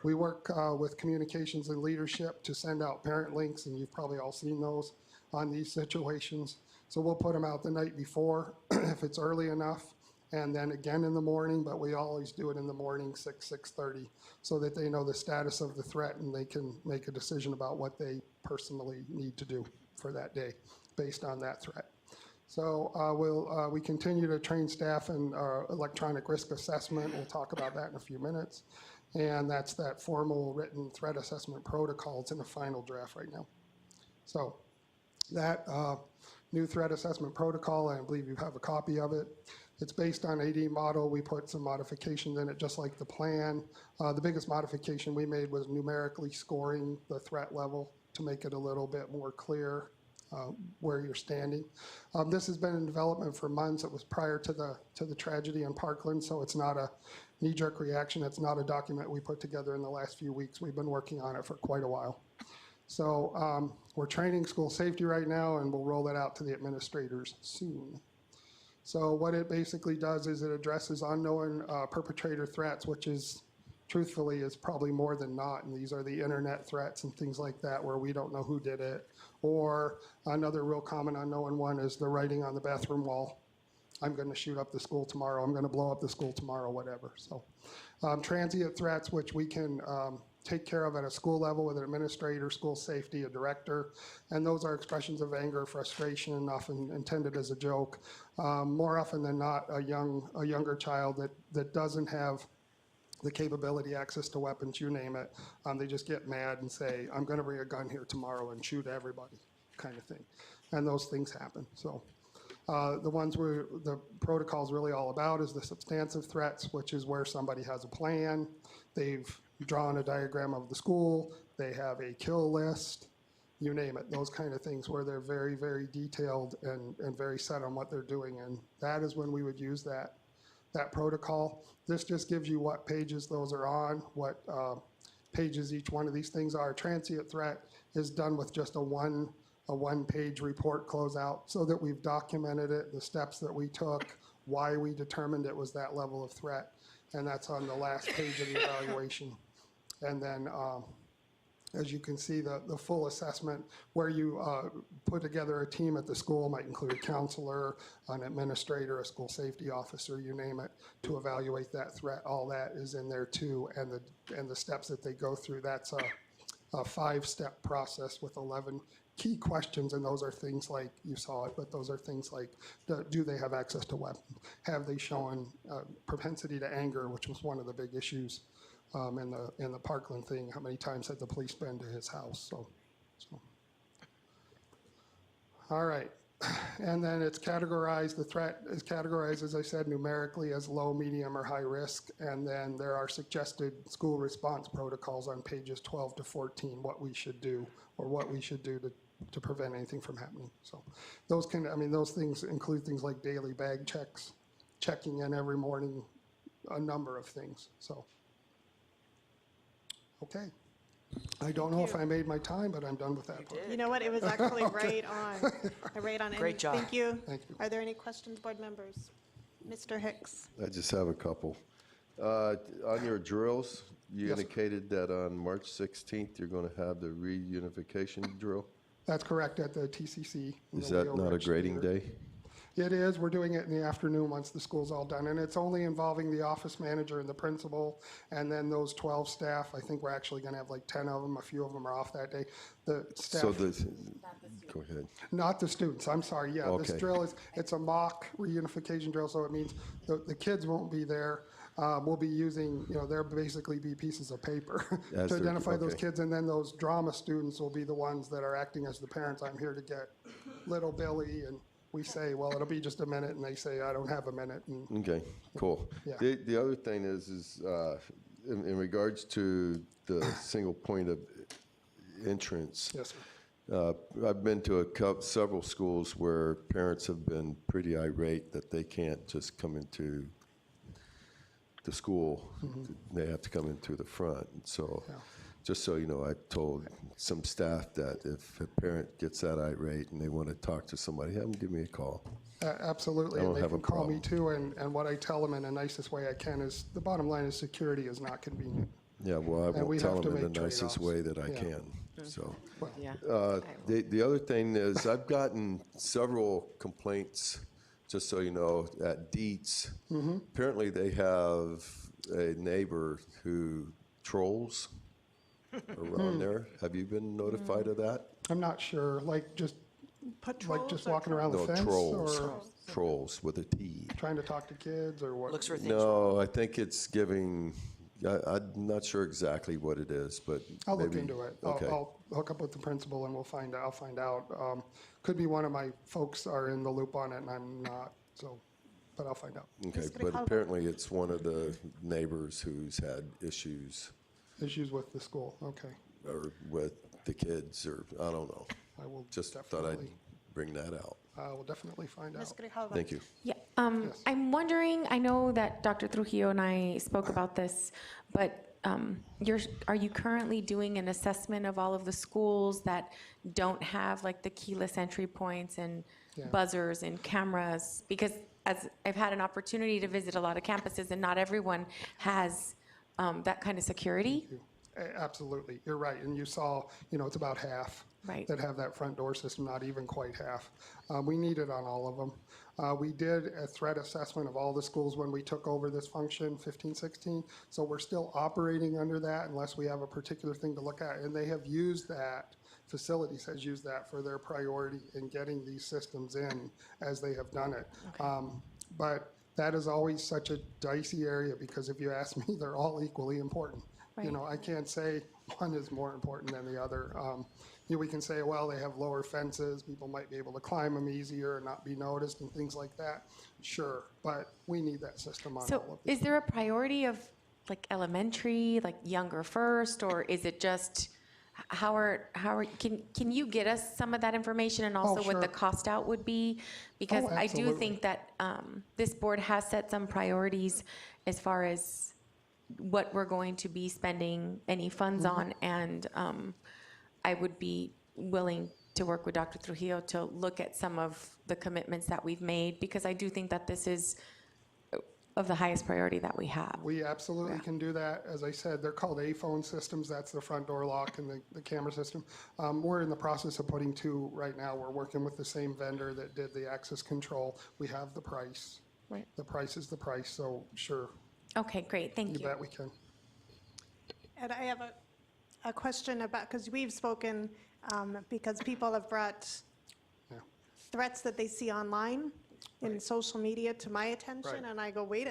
We work with communications and leadership to send out parent links, and you've probably all seen those on these situations. So we'll put them out the night before if it's early enough, and then again in the morning, but we always do it in the morning, 6:30, so that they know the status of the threat and they can make a decision about what they personally need to do for that day based on that threat. So we continue to train staff in our electronic risk assessment. We'll talk about that in a few minutes. And that's that formal written threat assessment protocol. It's in the final draft right now. So that new threat assessment protocol, I believe you have a copy of it. It's based on AD model. We put some modifications in it, just like the plan. The biggest modification we made was numerically scoring the threat level to make it a little bit more clear where you're standing. This has been in development for months. It was prior to the tragedy in Parkland, so it's not knee-jerk reaction. It's not a document we put together in the last few weeks. We've been working on it for quite a while. So we're training school safety right now, and we'll roll that out to the administrators soon. So what it basically does is it addresses unknown perpetrator threats, which is, truthfully, is probably more than not. And these are the internet threats and things like that where we don't know who did it. Or another real common unknown one is the writing on the bathroom wall. I'm going to shoot up the school tomorrow. I'm going to blow up the school tomorrow, whatever. So transient threats, which we can take care of at a school level with an administrator, school safety, a director. And those are expressions of anger, frustration, often intended as a joke. More often than not, a younger child that doesn't have the capability, access to weapons, you name it. They just get mad and say, I'm going to bring a gun here tomorrow and shoot everybody, kind of thing. And those things happen. So the ones where the protocol is really all about is the substantive threats, which is where somebody has a plan. They've drawn a diagram of the school. They have a kill list, you name it. Those kind of things where they're very, very detailed and very set on what they're doing. And that is when we would use that protocol. This just gives you what pages those are on, what pages each one of these things are. Transient threat is done with just a one-page report closeout so that we've documented it, the steps that we took, why we determined it was that level of threat, and that's on the last page of the evaluation. And then, as you can see, the full assessment where you put together a team at the school might include a counselor, an administrator, a school safety officer, you name it, to evaluate that threat. All that is in there too, and the steps that they go through. That's a 5-step process with 11 key questions, and those are things like, you saw it, but those are things like, do they have access to weapons? Have they shown propensity to anger, which was one of the big issues in the Parkland thing? How many times had the police been to his house? So. All right. And then it's categorized, the threat is categorized, as I said, numerically as low, medium, or high risk. And then there are suggested school response protocols on pages 12 to 14, what we should do or what we should do to prevent anything from happening. So those those things include things like daily bag checks, checking in every morning, a number of things. So. Okay. I don't know if I made my time, but I'm done with that part. You know what? It was actually right on. Right on. Great job. Thank you. Thank you. Are there any questions, board members? Mr. Hicks. I just have a couple. On your drills, you Yes, sir. indicated that on March 16th, you're going to have the reunification drill. That's correct, at the TCC. in Is the that Leo not a Rich grading Theater. day? It is. We're doing it in the afternoon once the school's all done. And it's only involving the office manager and the principal, and then those 12 staff. I think we're actually going to have like 10 of them. A few of them are off that day. The staff. So go ahead. Not the students, I'm sorry, yeah. This Okay. drill it's a mock reunification drill, so it means the kids won't be there. We'll be using, there'll basically be pieces of paper As to they're- identify those okay. kids, and then those drama students will be the ones that are acting as the parents. I'm here to get little Billy, and we say, well, it'll be just a minute, and they say, I don't have a minute. And Okay, cool. Yeah. The other thing is in regards to the single point of entrance. yes, sir. I've been to several schools where parents have been pretty irate that they can't just come into the school. They have to come in through the front. So Yeah. just so you know, I told some staff that if a parent gets that irate and they want to talk to somebody, have them give me a call. Absolutely, I and don't they have a can call me problem. too, and what I tell them in the nicest way I can is, the bottom line is security is not convenient. Yeah, well, I And we won't tell have to them in make the nicest trade-offs. way that I Yeah. can, so. Yeah. The other thing is, I've gotten several complaints, just so you know, at Dietz. Apparently, they have a neighbor who trolls around there. Have you been notified of that? I'm not sure, like just Patrols or walking around the No, fence, trolls. or Trolls with a T. trying to talk to kids, or what? Looks for things. No, I think it's giving, I'm not sure exactly what it is, but I'll look maybe- into it. Okay. I'll hook up with the principal and I'll find out. Could be one of my folks are in the loop on it and I'm not, so, but I'll find out. Okay, Ms. but Grijalva. apparently it's one of the neighbors who's had issues Issues with the school, okay. or with the kids, or I don't know. I will Just thought I'd definitely. bring that out. We'll definitely find Ms. out. Grijalva? Thank you. Yeah, Yes. I'm wondering, I know that Dr. Trujillo and I spoke about this, but are you currently doing an assessment of all of the schools that don't have like the keyless entry points and Yeah. buzzers and cameras? Because as I've had an opportunity to visit a lot of campuses, and not everyone has that kind of security. Absolutely, you're right, and you saw, it's about half Right. that have that front door system, not even quite half. We need it on all of them. We did a threat assessment of all the schools when we took over this function, 15, 16, so we're still operating under that unless we have a particular thing to look at, and they have used that, facilities has used that for their priority in getting these systems in as they have done it. But that is always such a dicey area, because if you ask me, they're all equally important. Right. I can't say one is more important than the other. We can say, well, they have lower fences, people might be able to climb them easier and not be noticed and things like that. Sure, but we need that system on all So of these. is there a priority of like elementary, like younger first, or is it just, can you get us some of that information, and also what the sure. cost out would be? Because I do absolutely. think that this board has set some priorities as far as what we're going to be spending any funds on, and I would be willing to work with Dr. Trujillo to look at some of the commitments that we've made, because I do think that this is of the highest priority that we have. We absolutely can do that. As I said, they're called A-phone systems. That's the front door lock and the camera system. We're in the process of putting two right now. We're working with the same vendor that did the access control. We have the price. Right. The price is the price, so sure, Okay, great, thank you you. bet we can. And I have a question about, because we've spoken, because people have brought Yeah. threats that they see online in social media to my attention, Right. and I go, wait,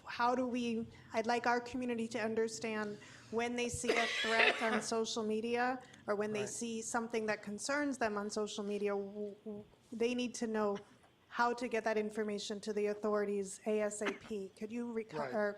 how do we, I'd like our community to understand when they see a threat on social media, or when they Right. see something that concerns them on social media, they need to know how to get that information to the authorities ASAP. Could you Right.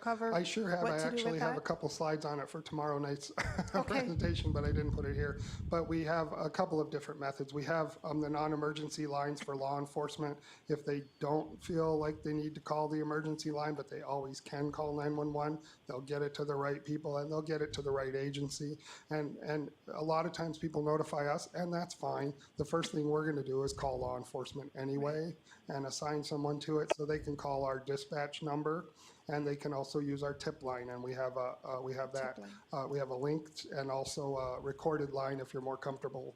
cover I sure have. what I to do actually with have a that? couple slides on it for tomorrow night's Okay. presentation, but I didn't put it here. But we have a couple of different methods. We have the non-emergency lines for law enforcement. If they don't feel like they need to call the emergency line, but they always can call 911, they'll get it to the right people and they'll get it to the right agency. And a lot of times people notify us, and that's fine. The first thing we're going to do is call law enforcement anyway and assign someone to it, so they can call our dispatch number, and they can also use our tip line, and we have that. We have a linked and also a recorded line if you're more comfortable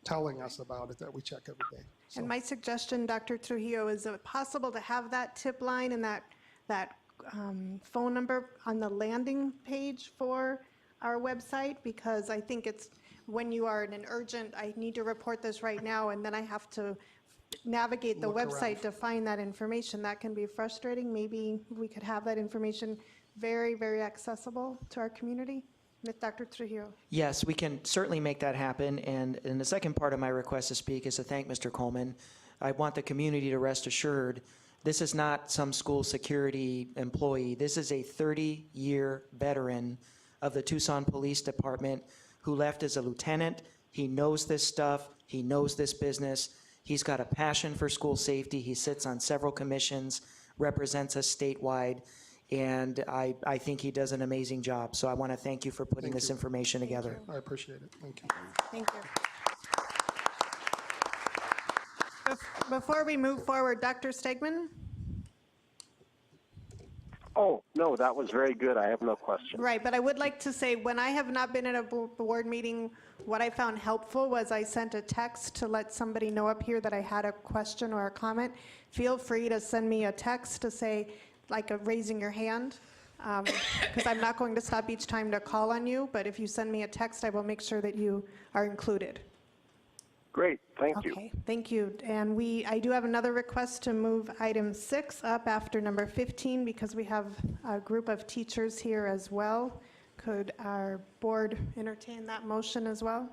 telling us about it, that we check every day. So, And my suggestion, Dr. Trujillo, is it possible to have that tip line and that phone number on the landing page for our website? Because I think it's, when you are in an urgent, I need to report this right now, and then I have to navigate the Look around. website to find that information. That can be frustrating. Maybe we could have that information very, very accessible to our community. With Dr. Trujillo. Yes, we can certainly make that happen. And the second part of my request to speak is to thank Mr. Coleman. I want the community to rest assured, this is not some school security employee. This is a 30-year veteran of the Tucson Police Department who left as a lieutenant. He knows this stuff. He knows this business. He's got a passion for school safety. He sits on several commissions, represents us statewide, and I think he does an amazing job. So I want to thank you for putting Thank this you. information together. I appreciate it. Thank you. Thank you. Before we move forward, Dr. Stegman? Oh, no, that was very good. I have no question. Right, but I would like to say, when I have not been at a board meeting, what I found helpful was I sent a text to let somebody know up here that I had a question or a comment. Feel free to send me a text to say, like raising your hand, because I'm not going to stop each time to call on you, but if you send me a text, I will make sure that you are included. Great, thank you. Okay, thank you. And I do have another request to move item 6 up after number 15, because we have a group of teachers here as well. Could our board entertain that motion as well?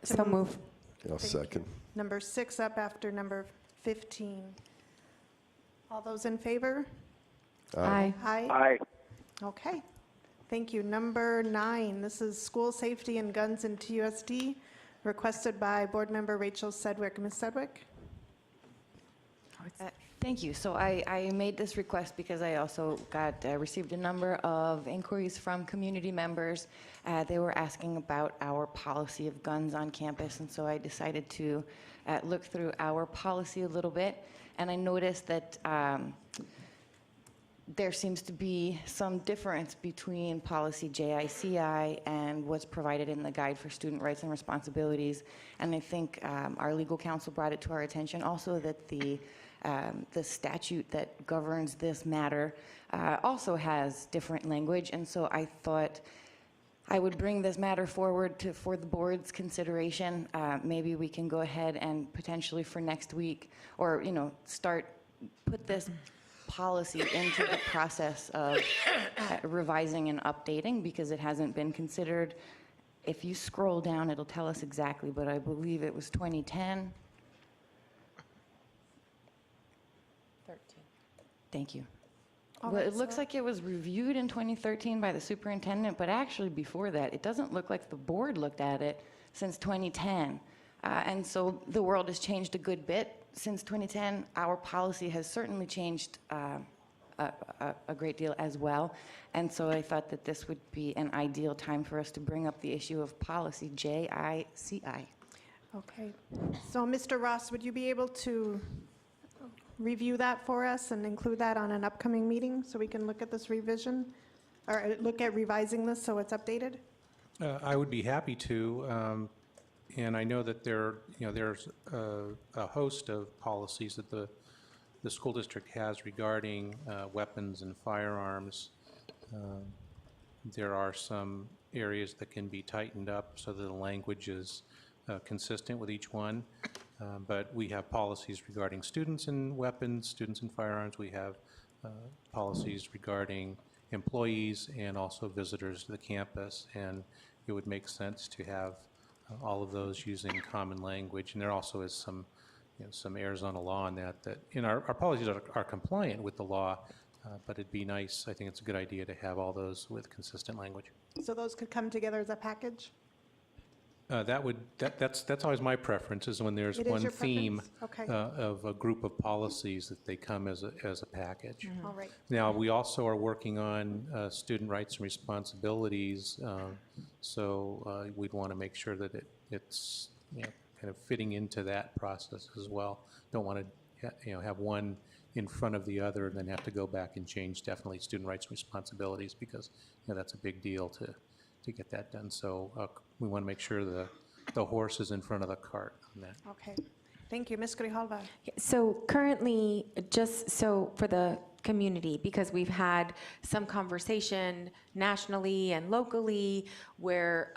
So move. I'll second. Number 6 up after number 15. All those in favor? Aye. Aye. Aye. Okay, thank you. Number 9, this is school safety and guns in TUSD, requested by Board Member Rachel Sedgwick. Ms. Sedgwick? Thank you. So I made this request because I also received a number of inquiries from community members. They were asking about our policy of guns on campus, and so I decided to look through our policy a little bit, and I noticed that there seems to be some difference between policy JICI and what's provided in the Guide for Student Rights and Responsibilities, and I think our legal counsel brought it to our attention also that the statute that governs this matter also has different language, and so I thought I would bring this matter forward for the board's consideration. Maybe we can go ahead and potentially for next week, or put this policy into the process of revising and updating because it hasn't been considered. If you scroll down, it'll tell us exactly, but I believe it was 2010. 13. Thank you. All Well, right, it looks like it was reviewed in 2013 by the superintendent, but actually before that, it doesn't look like the board looked at it since 2010. And so the world has changed a good bit since 2010. Our policy has certainly changed a great deal as well. And so I thought that this would be an ideal time for us to bring up the issue of policy JICI. Okay. So, Mr. Ross, would you be able to review that for us and include that on an upcoming meeting so we can look at this revision, or look at revising this so it's updated? I would be happy to, and I know that there's a host of policies that the school district has regarding weapons and firearms. There are some areas that can be tightened up so that the language is consistent with each one. But we have policies regarding students and weapons, students and firearms. We have policies regarding employees and also visitors to the campus, and it would make sense to have all of those using common language. And there also is some Arizona law in that in our policies are compliant with the law, but it'd be nice, I think it's a good idea to have all those with consistent language. So those could come together as a package? That's always my preference, is when there's It is one your theme preference? Okay. of a group of policies that they come as a package. All right. Now, we also are working on student rights and responsibilities, so we'd want to make sure that it's kind of fitting into that process as well. Don't want to have one in front of the other and then have to go back and change definitely student rights and responsibilities, because that's a big deal to get that done. So we want to make sure the horse is in front of the cart on that. Okay. Thank you. Ms. Grijalva? So currently, just so for the community, because we've had some conversation nationally and locally where,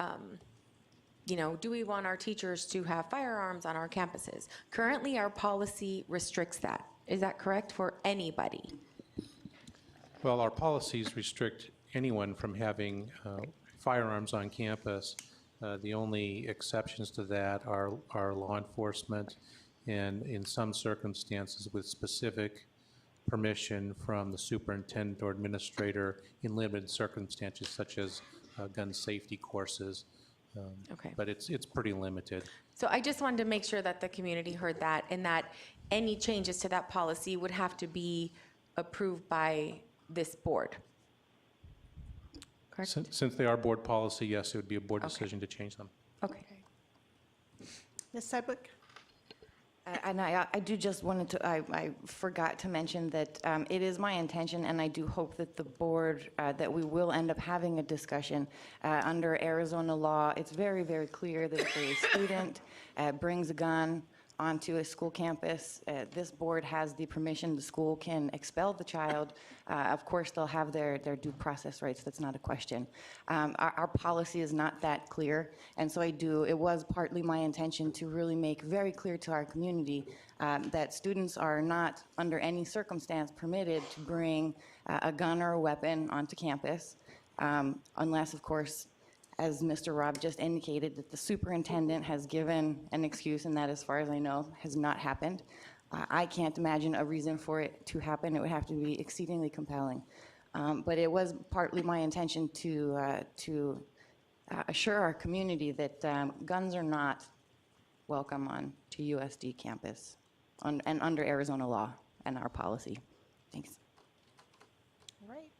do we want our teachers to have firearms on our campuses? Currently, our policy restricts that. Is that correct for anybody? Well, our policies restrict anyone from having firearms on campus. The only exceptions to that are law enforcement, and in some circumstances with specific permission from the superintendent or administrator in limited circumstances, such as gun safety courses. Okay. But it's pretty limited. So I just wanted to make sure that the community heard that, and that any changes to that policy would have to be approved by this board. Correct? Since they are board policy, yes, it would be a board Okay. decision to change them. Okay. Ms. Sedgwick? And I do just wanted to, I forgot to mention that it is my intention, and I do hope that the board, that we will end up having a discussion. Under Arizona law, it's very, very clear that if a student brings a gun onto a school campus, this board has the permission, the school can expel the child. Of course, they'll have their due process rights, that's not a question. Our policy is not that clear, and so it was partly my intention to really make very clear to our community that students are not under any circumstance permitted to bring a gun or a weapon onto campus, unless, of course, as Mr. Robb just indicated, that the superintendent has given an excuse, and that, as far as I know, has not happened. I can't imagine a reason for it to happen. It would have to be exceedingly compelling. But it was partly my intention to assure our community that guns are not welcome on TUSD campus and under Arizona law and our policy. Thanks. All right.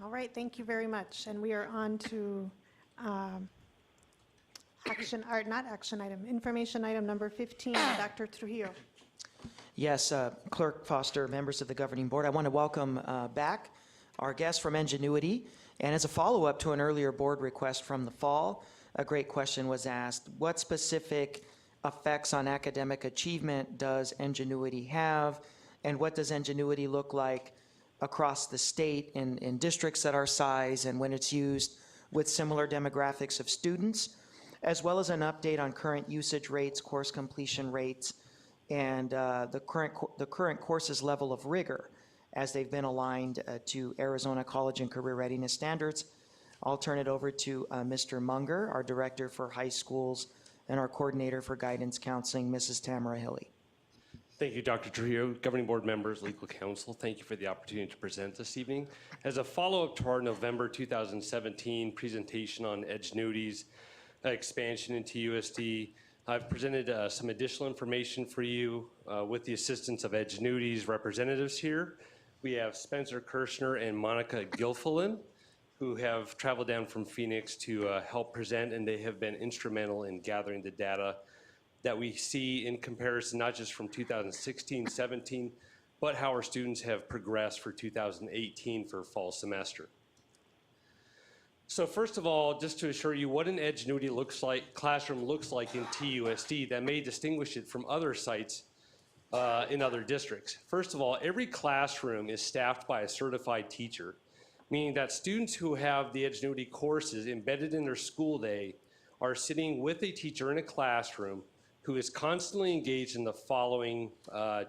All right, thank you very much. And we are on to information item number 15, Dr. Trujillo. Yes, Clerk Foster, members of the governing board, I want to welcome back our guest from Ingenuity. And as a follow-up to an earlier board request from the fall, a great question was asked: what specific effects on academic achievement does Ingenuity have? And what does Ingenuity look like across the state in districts that are size and when it's used with similar demographics of students, as well as an update on current usage rates, course completion rates, and the current course's level of rigor as they've been aligned to Arizona College and Career Readiness Standards. I'll turn it over to Mr. Munger, our Director for High Schools, and our Coordinator for Guidance Counseling, Mrs. Tamara Hilly. Thank you, Dr. Trujillo. Governing board members, legal counsel, thank you for the opportunity to present this evening. As a follow-up to our November 2017 presentation on Edgenuity's expansion into TUSD, I've presented some additional information for you with the assistance of Edgenuity's representatives here. We have Spencer Kirshner and Monica Gilfillan, who have traveled down from Phoenix to help present, and they have been instrumental in gathering the data that we see in comparison, not just from 2016-17, but how our students have progressed for 2018 for fall semester. So first of all, just to assure you what an Edgenuity classroom looks like in TUSD that may distinguish it from other sites in other districts. First of all, every classroom is staffed by a certified teacher, meaning that students who have the Edgenuity courses embedded in their school day are sitting with a teacher in a classroom who is constantly engaged in the following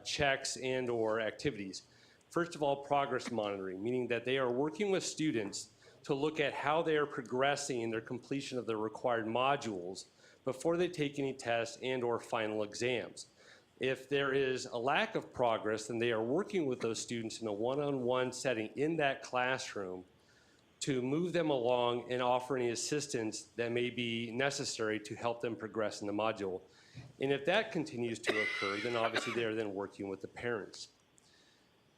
checks and or activities. First of all, progress monitoring, meaning that they are working with students to look at how they are progressing in their completion of the required modules before they take any tests and or final exams. If there is a lack of progress, then they are working with those students in a one-on-one setting in that classroom to move them along and offer any assistance that may be necessary to help them progress in the module. And if that continues to occur, then obviously they are then working with the parents.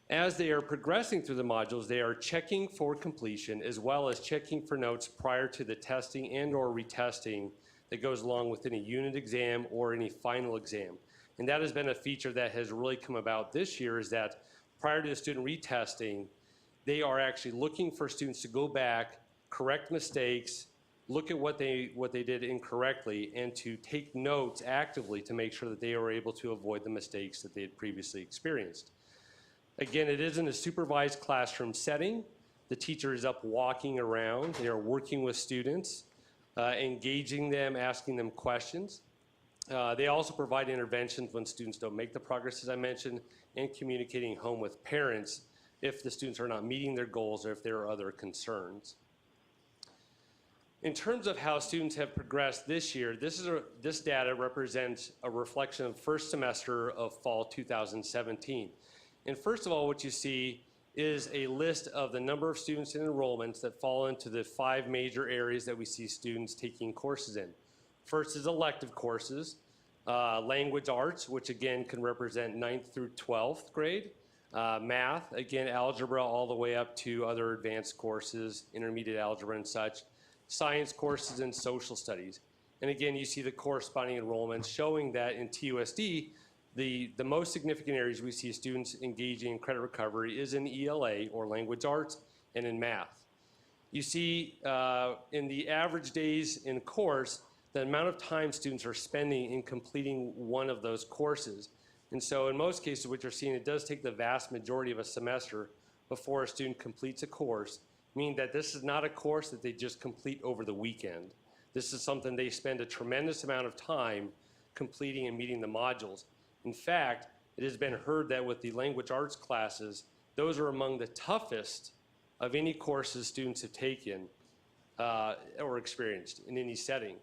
As they are progressing through the modules, they are checking for completion as well as checking for notes prior to the testing and or retesting that goes along with any unit exam or any final exam. And that has been a feature that has really come about this year, is that prior to the student retesting, they are actually looking for students to go back, correct mistakes, look at what they did incorrectly, and to take notes actively to make sure that they are able to avoid the mistakes that they had previously experienced. Again, it is in a supervised classroom setting. The teacher is up walking around. They are working with students, engaging them, asking them questions. They also provide interventions when students don't make the progress, as I mentioned, and communicating home with parents if the students are not meeting their goals or if there are other concerns. In terms of how students have progressed this year, this data represents a reflection of first semester of fall 2017. And first of all, what you see is a list of the number of students and enrollments that fall into the 5 major areas that we see students taking courses in. First is elective courses, language arts, which again can represent 9th through 12th grade, math, again, algebra all the way up to other advanced courses, intermediate algebra and such, science courses and social studies. And again, you see the corresponding enrollments showing that in TUSD, the most significant areas we see students engaging in credit recovery is in ELA, or language arts, and in math. You see in the average days in course, the amount of time students are spending in completing one of those courses. And so in most cases, what you're seeing, it does take the vast majority of a semester before a student completes a course, meaning that this is not a course that they just complete over the weekend. This is something they spend a tremendous amount of time completing and meeting the modules. In fact, it has been heard that with the language arts classes, those are among the toughest of any courses students have taken or experienced in any setting.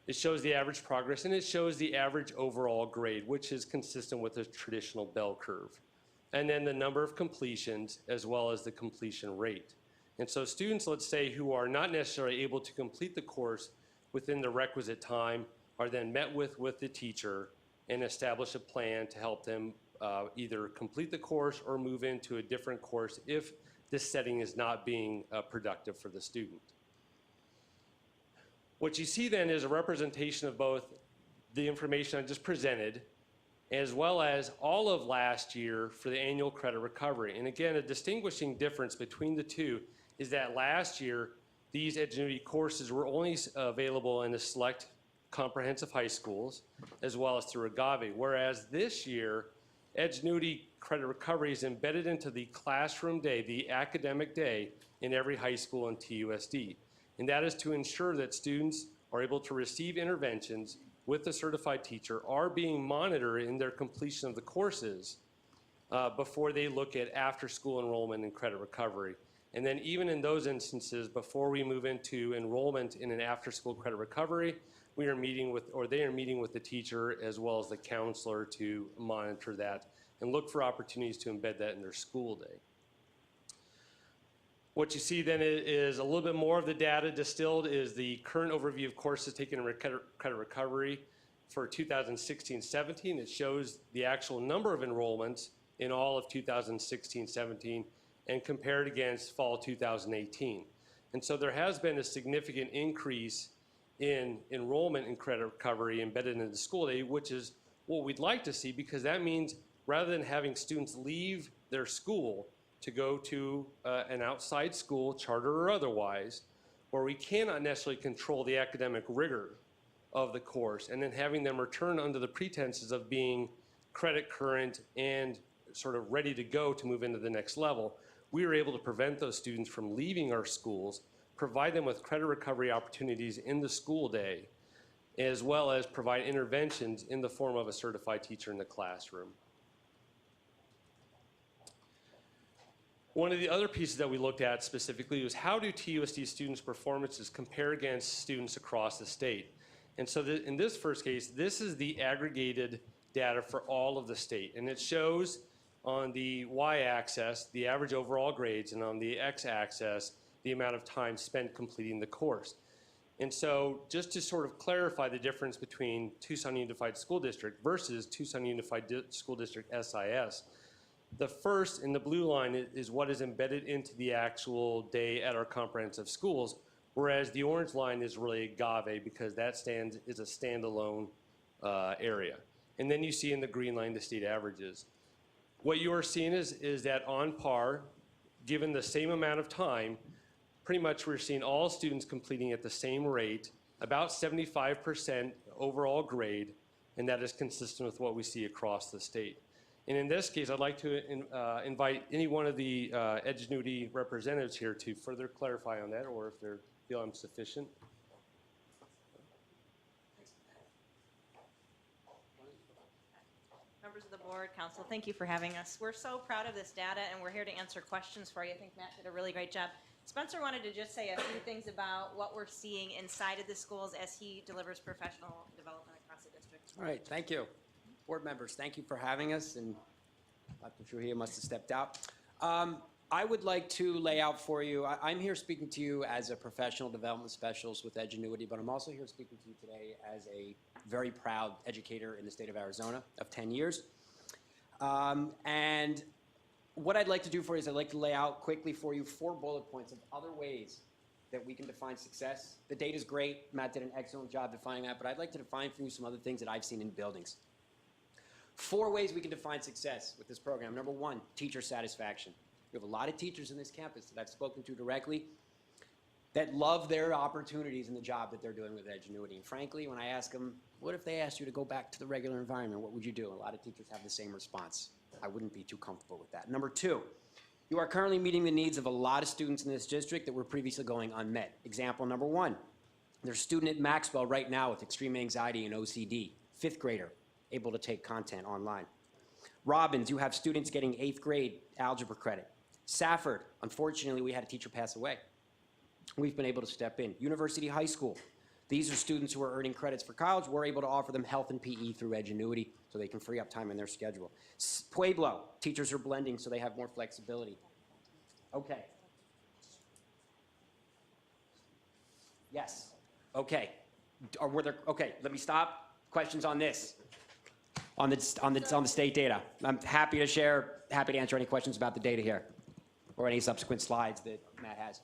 It shows the average progress, and it shows the average overall grade, which is consistent with a traditional bell curve. And then the number of completions, as well as the completion rate. And so students, let's say, who are not necessarily able to complete the course within the requisite time, are then met with the teacher and establish a plan to help them either complete the course or move into a different course if this setting is not being productive for the student. What you see then is a representation of both the information I just presented as well as all of last year for the annual credit recovery. And again, a distinguishing difference between the two is that last year, these Edgenuity courses were only available in the select comprehensive high schools, as well as through Agave, whereas this year, Edgenuity credit recovery is embedded into the classroom day, the academic day, in every high school in TUSD. And that is to ensure that students are able to receive interventions with a certified teacher, are being monitored in their completion of the courses before they look at after-school enrollment and credit recovery. And then even in those instances, before we move into enrollment in an after-school credit recovery, we are meeting with, or they are meeting with the teacher as well as the counselor to monitor that and look for opportunities to embed that in their school day. What you see then is a little bit more of the data distilled is the current overview of courses taken in credit recovery for 2016-17. It shows the actual number of enrollments in all of 2016-17 and compared against fall 2018. And so there has been a significant increase in enrollment in credit recovery embedded in the school day, which is what we'd like to see, because that means rather than having students leave their school to go to an outside school, charter or otherwise, where we cannot necessarily control the academic rigor of the course, and then having them return under the pretenses of being credit current and sort of ready to go to move into the next level, we are able to prevent those students from leaving our schools, provide them with credit recovery opportunities in the school day, as well as provide interventions in the form of a certified teacher in the classroom. One of the other pieces that we looked at specifically was how do TUSD students' performances compare against students across the state? And so in this first case, this is the aggregated data for all of the state. And it shows on the y-axis the average overall grades, and on the x-axis the amount of time spent completing the course. And so just to sort of clarify the difference between Tucson Unified School District versus Tucson Unified School District SIS, the first in the blue line is what is embedded into the actual day at our comprehensive schools, whereas the orange line is really Agave because that is a standalone area. And then you see in the green line the state averages. What you are seeing is that on par, given the same amount of time, pretty much we're seeing all students completing at the same rate, about 75% overall grade, and that is consistent with what we see across the state. And in this case, I'd like to invite any one of the Edgenuity representatives here to further clarify on that, or if they feel I'm sufficient. Members of the board, council, thank you for having us. We're so proud of this data, and we're here to answer questions for you. I think Matt did a really great job. Spencer wanted to just say a few things about what we're seeing inside of the schools as he delivers professional development across the district. All right, thank you. Board members, thank you for having us, and Dr. Trujillo must have stepped out. I would like to lay out for you, I'm here speaking to you as a professional development specialist with Edgenuity, but I'm also here speaking to you today as a very proud educator in the state of Arizona of 10 years. And what I'd like to do for you is I'd like to lay out quickly for you 4 bullet points of other ways that we can define success. The data's great. Matt did an excellent job defining that, but I'd like to define for you some other things that I've seen in buildings. 4 ways we can define success with this program. Number 1, teacher satisfaction. We have a lot of teachers in this campus that I've spoken to directly that love their opportunities in the job that they're doing with Edgenuity. And frankly, when I ask them, what if they asked you to go back to the regular environment, what would you do? A lot of teachers have the same response. I wouldn't be too comfortable with that. Number 2, you are currently meeting the needs of a lot of students in this district that were previously going unmet. Example number 1, there's a student at Maxwell right now with extreme anxiety and OCD, 5th grader, able to take content online. Robbins, you have students getting 8th grade algebra credit. Safford, unfortunately, we had a teacher pass away. We've been able to step in. University High School, these are students who are earning credits for college. We're able to offer them health and PE through Edgenuity so they can free up time in their schedule. Pueblo, teachers are blending so they have more flexibility. Okay. Yes. Okay. or were there, okay, let me stop. Questions on this? On the state data? I'm happy to share, happy to answer any questions about the data here, or any subsequent slides that Matt has.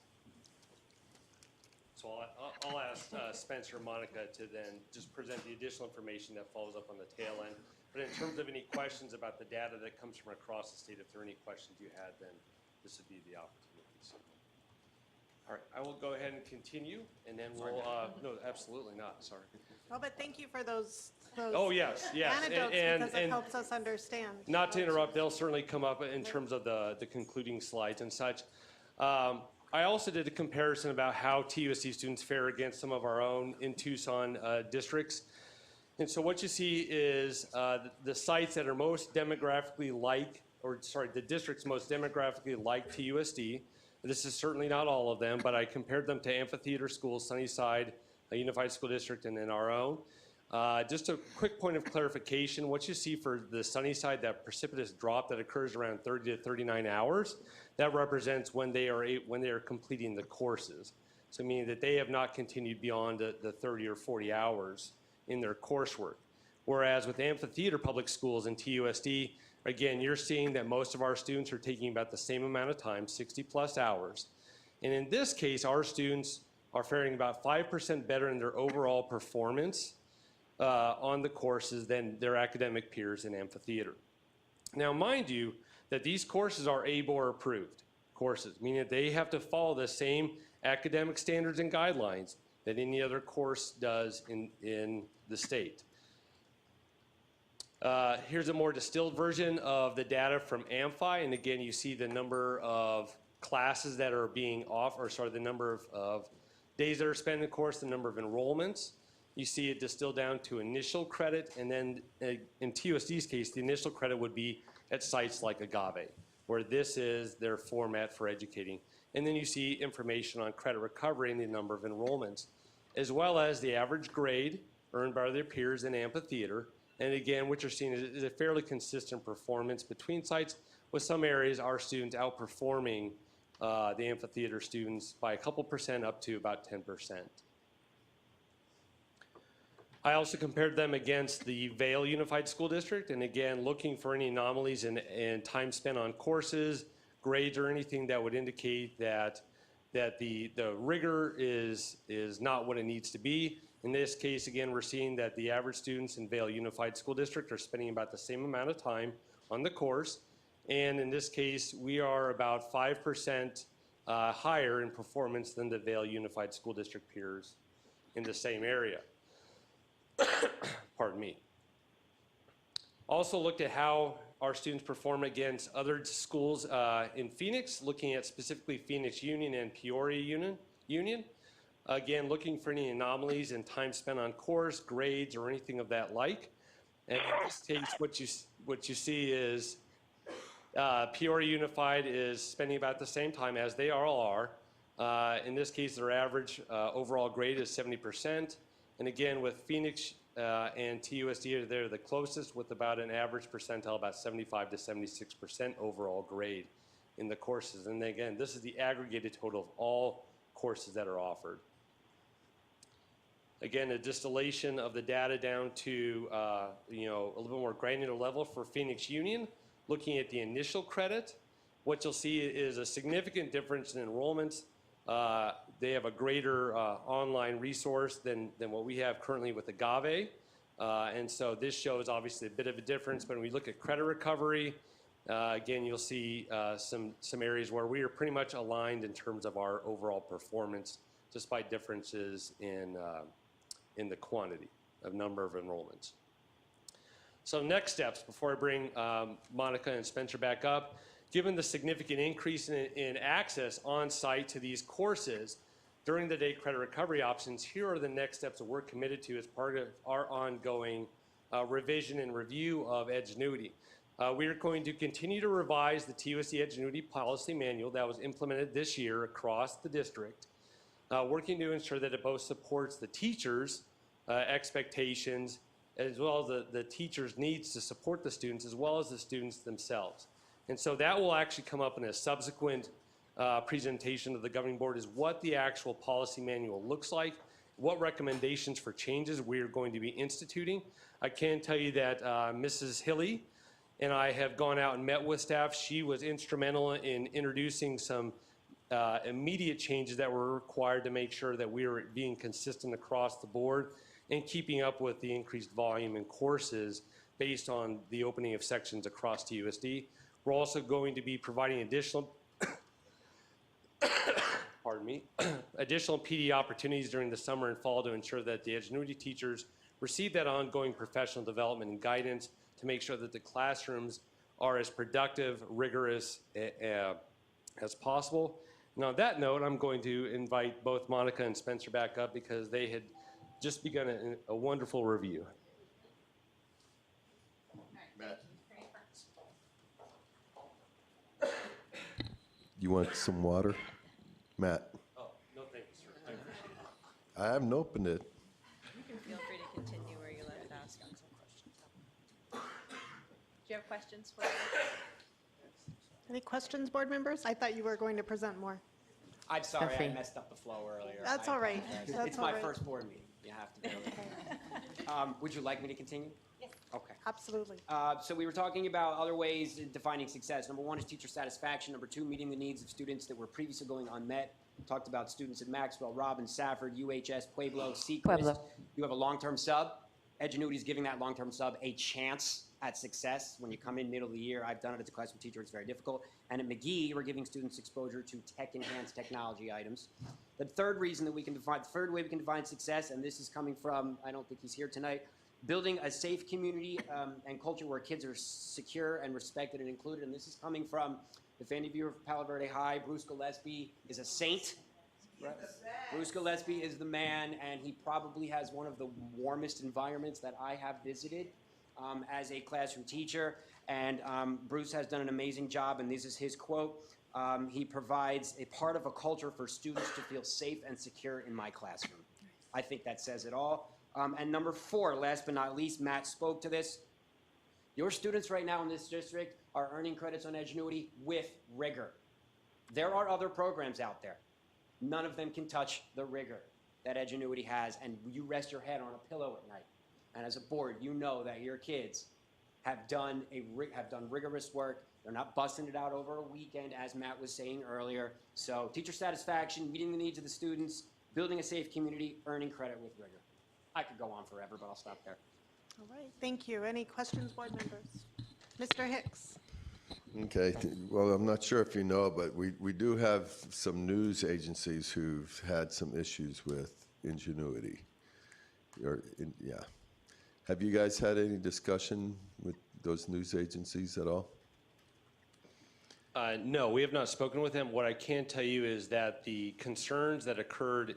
So I'll ask Spencer or Monica to then just present the additional information that follows up on the tail end. But in terms of any questions about the data that comes from across the state, if there are any questions you had, then this would be the opportunity. So, all right, I will go ahead and continue, and then we'll, no, absolutely not, sorry. Well, but thank you for those Oh, yes, yes. anecdotes, And- because it and- helps us understand. Not to interrupt, they'll certainly come up in terms of the concluding slides and such. I also did a comparison about how TUSD students fare against some of our own in Tucson districts. And so what you see is the sites that are most demographically like, or sorry, the districts most demographically like TUSD. This is certainly not all of them, but I compared them to amphitheater schools, Sunnyside, a unified school district, and then our own. Just a quick point of clarification, what you see for the Sunnyside, that precipitous drop that occurs around 30 to 39 hours, that represents when they are completing the courses. So meaning that they have not continued beyond the 30 or 40 hours in their coursework. Whereas with amphitheater public schools and TUSD, again, you're seeing that most of our students are taking about the same amount of time, 60 plus hours. And in this case, our students are faring about 5% better in their overall performance on the courses than their academic peers in amphitheater. Now, mind you, that these courses are ABOR approved courses, meaning that they have to follow the same academic standards and guidelines that any other course does in the state. Here's a more distilled version of the data from Amphi, and again, you see the number of classes that are being offered, or sorry, the number of days that are spent in the course, the number of enrollments. You see it distilled down to initial credit, and then in TUSD's case, the initial credit would be at sites like Agave, where this is their format for educating. And then you see information on credit recovery and the number of enrollments, as well as the average grade earned by their peers in amphitheater. And again, what you're seeing is a fairly consistent performance between sites, with some areas our students outperforming the amphitheater students by a couple percent up to about 10%. I also compared them against the Vail Unified School District, and again, looking for any anomalies in time spent on courses, grades, or anything that would indicate that the rigor is not what it needs to be. In this case, again, we're seeing that the average students in Vail Unified School District are spending about the same amount of time on the course, and in this case, we are about 5% higher in performance than the Vail Unified School District peers in the same area. Pardon me. Also looked at how our students perform against other schools in Phoenix, looking at specifically Phoenix Union and Peoria Union. Again, looking for any anomalies in time spent on course, grades, or anything of that like. And in this case, what you see is Peoria Unified is spending about the same time as they all are. In this case, their average overall grade is 70%. And again, with Phoenix and TUSD, they're the closest, with about an average percentile, about 75 to 76% overall grade in the courses. And again, this is the aggregated total of all courses that are offered. Again, a distillation of the data down to a little bit more granular level for Phoenix Union, looking at the initial credit. What you'll see is a significant difference in enrollments. They have a greater online resource than what we have currently with Agave. And so this shows obviously a bit of a difference. But when we look at credit recovery, again, you'll see some areas where we are pretty much aligned in terms of our overall performance, despite differences in the quantity of number of enrollments. So next steps, before I bring Monica and Spencer back up, given the significant increase in access on site to these courses during the day credit recovery options, here are the next steps that we're committed to as part of our ongoing revision and review of Edgenuity. We are going to continue to revise the TUSD Edgenuity policy manual that was implemented this year across the district, working to ensure that it both supports the teachers' expectations as well as the teachers' needs to support the students, as well as the students themselves. And so that will actually come up in a subsequent presentation of the governing board, is what the actual policy manual looks like what recommendations for changes we are going to be instituting. I can tell you that Mrs. Hilly and I have gone out and met with staff. She was instrumental in introducing some immediate changes that were required to make sure that we were being consistent across the board and keeping up with the increased volume in courses based on the opening of sections across TUSD. We're also going to be providing additional pardon me, additional PD opportunities during the summer and fall to ensure that the Edgenuity teachers receive that ongoing professional development and guidance to make sure that the classrooms are as productive, rigorous as possible. And on that note, I'm going to invite both Monica and Spencer back up because they had just begun a wonderful review. Matt. You want some water? Matt. Oh, no thanks, sir. I appreciate it. I haven't opened it. You can feel free to continue where you left off. Some questions. Do you have questions for us? Any questions, board members? I thought you were going to present more. I'm sorry, I Sophie. messed up the flow earlier. That's I all right. apologize. That's It's all my right. first board meeting. You have to bear with me. Would you like me to continue? Yes. Okay. Absolutely. So we were talking about other ways in defining success. Number one is teacher satisfaction. Number two, meeting the needs of students that were previously going unmet. Talked about students at Maxwell, Robbins, Safford, UHS, Pueblo, Sechrist. Pueblo. You have a long-term sub. Edgenuity is giving that long-term sub a chance at success. When you come in middle of the year, I've done it as a classroom teacher, it's very difficult. And at McGee, we're giving students exposure to tech-enhanced technology items. The third way we can define success, and this is coming from, I don't think he's here tonight, building a safe community and culture where kids are secure and respected and included. And this is coming from, if any of you are from Palo Verde High, Bruce Gillespie is a saint. Right? Bruce Gillespie is the man, and he probably has one of the warmest environments that I have visited as a classroom teacher. And Bruce has done an amazing job, and this is his quote. He provides a part of a culture for students to feel safe and secure in my classroom. I think that says it all. And number four, last but not least, Matt spoke to this. Your students right now in this district are earning credits on Edgenuity with rigor. There are other programs out there. None of them can touch the rigor that Edgenuity has, and you rest your head on a pillow at night. And as a board, you know that your kids have done rigorous work. They're not busting it out over a weekend, as Matt was saying earlier. So teacher satisfaction, meeting the needs of the students, building a safe community, earning credit with rigor. I could go on forever, but I'll stop there. All right, thank you. Any questions, board members? Mr. Hicks? Okay, well, I'm not sure if you know, but we do have some news agencies who've had some issues with Ingenuity. Yeah. Have you guys had any discussion with those news agencies at all? No, we have not spoken with them. What I can tell you is that the concerns that occurred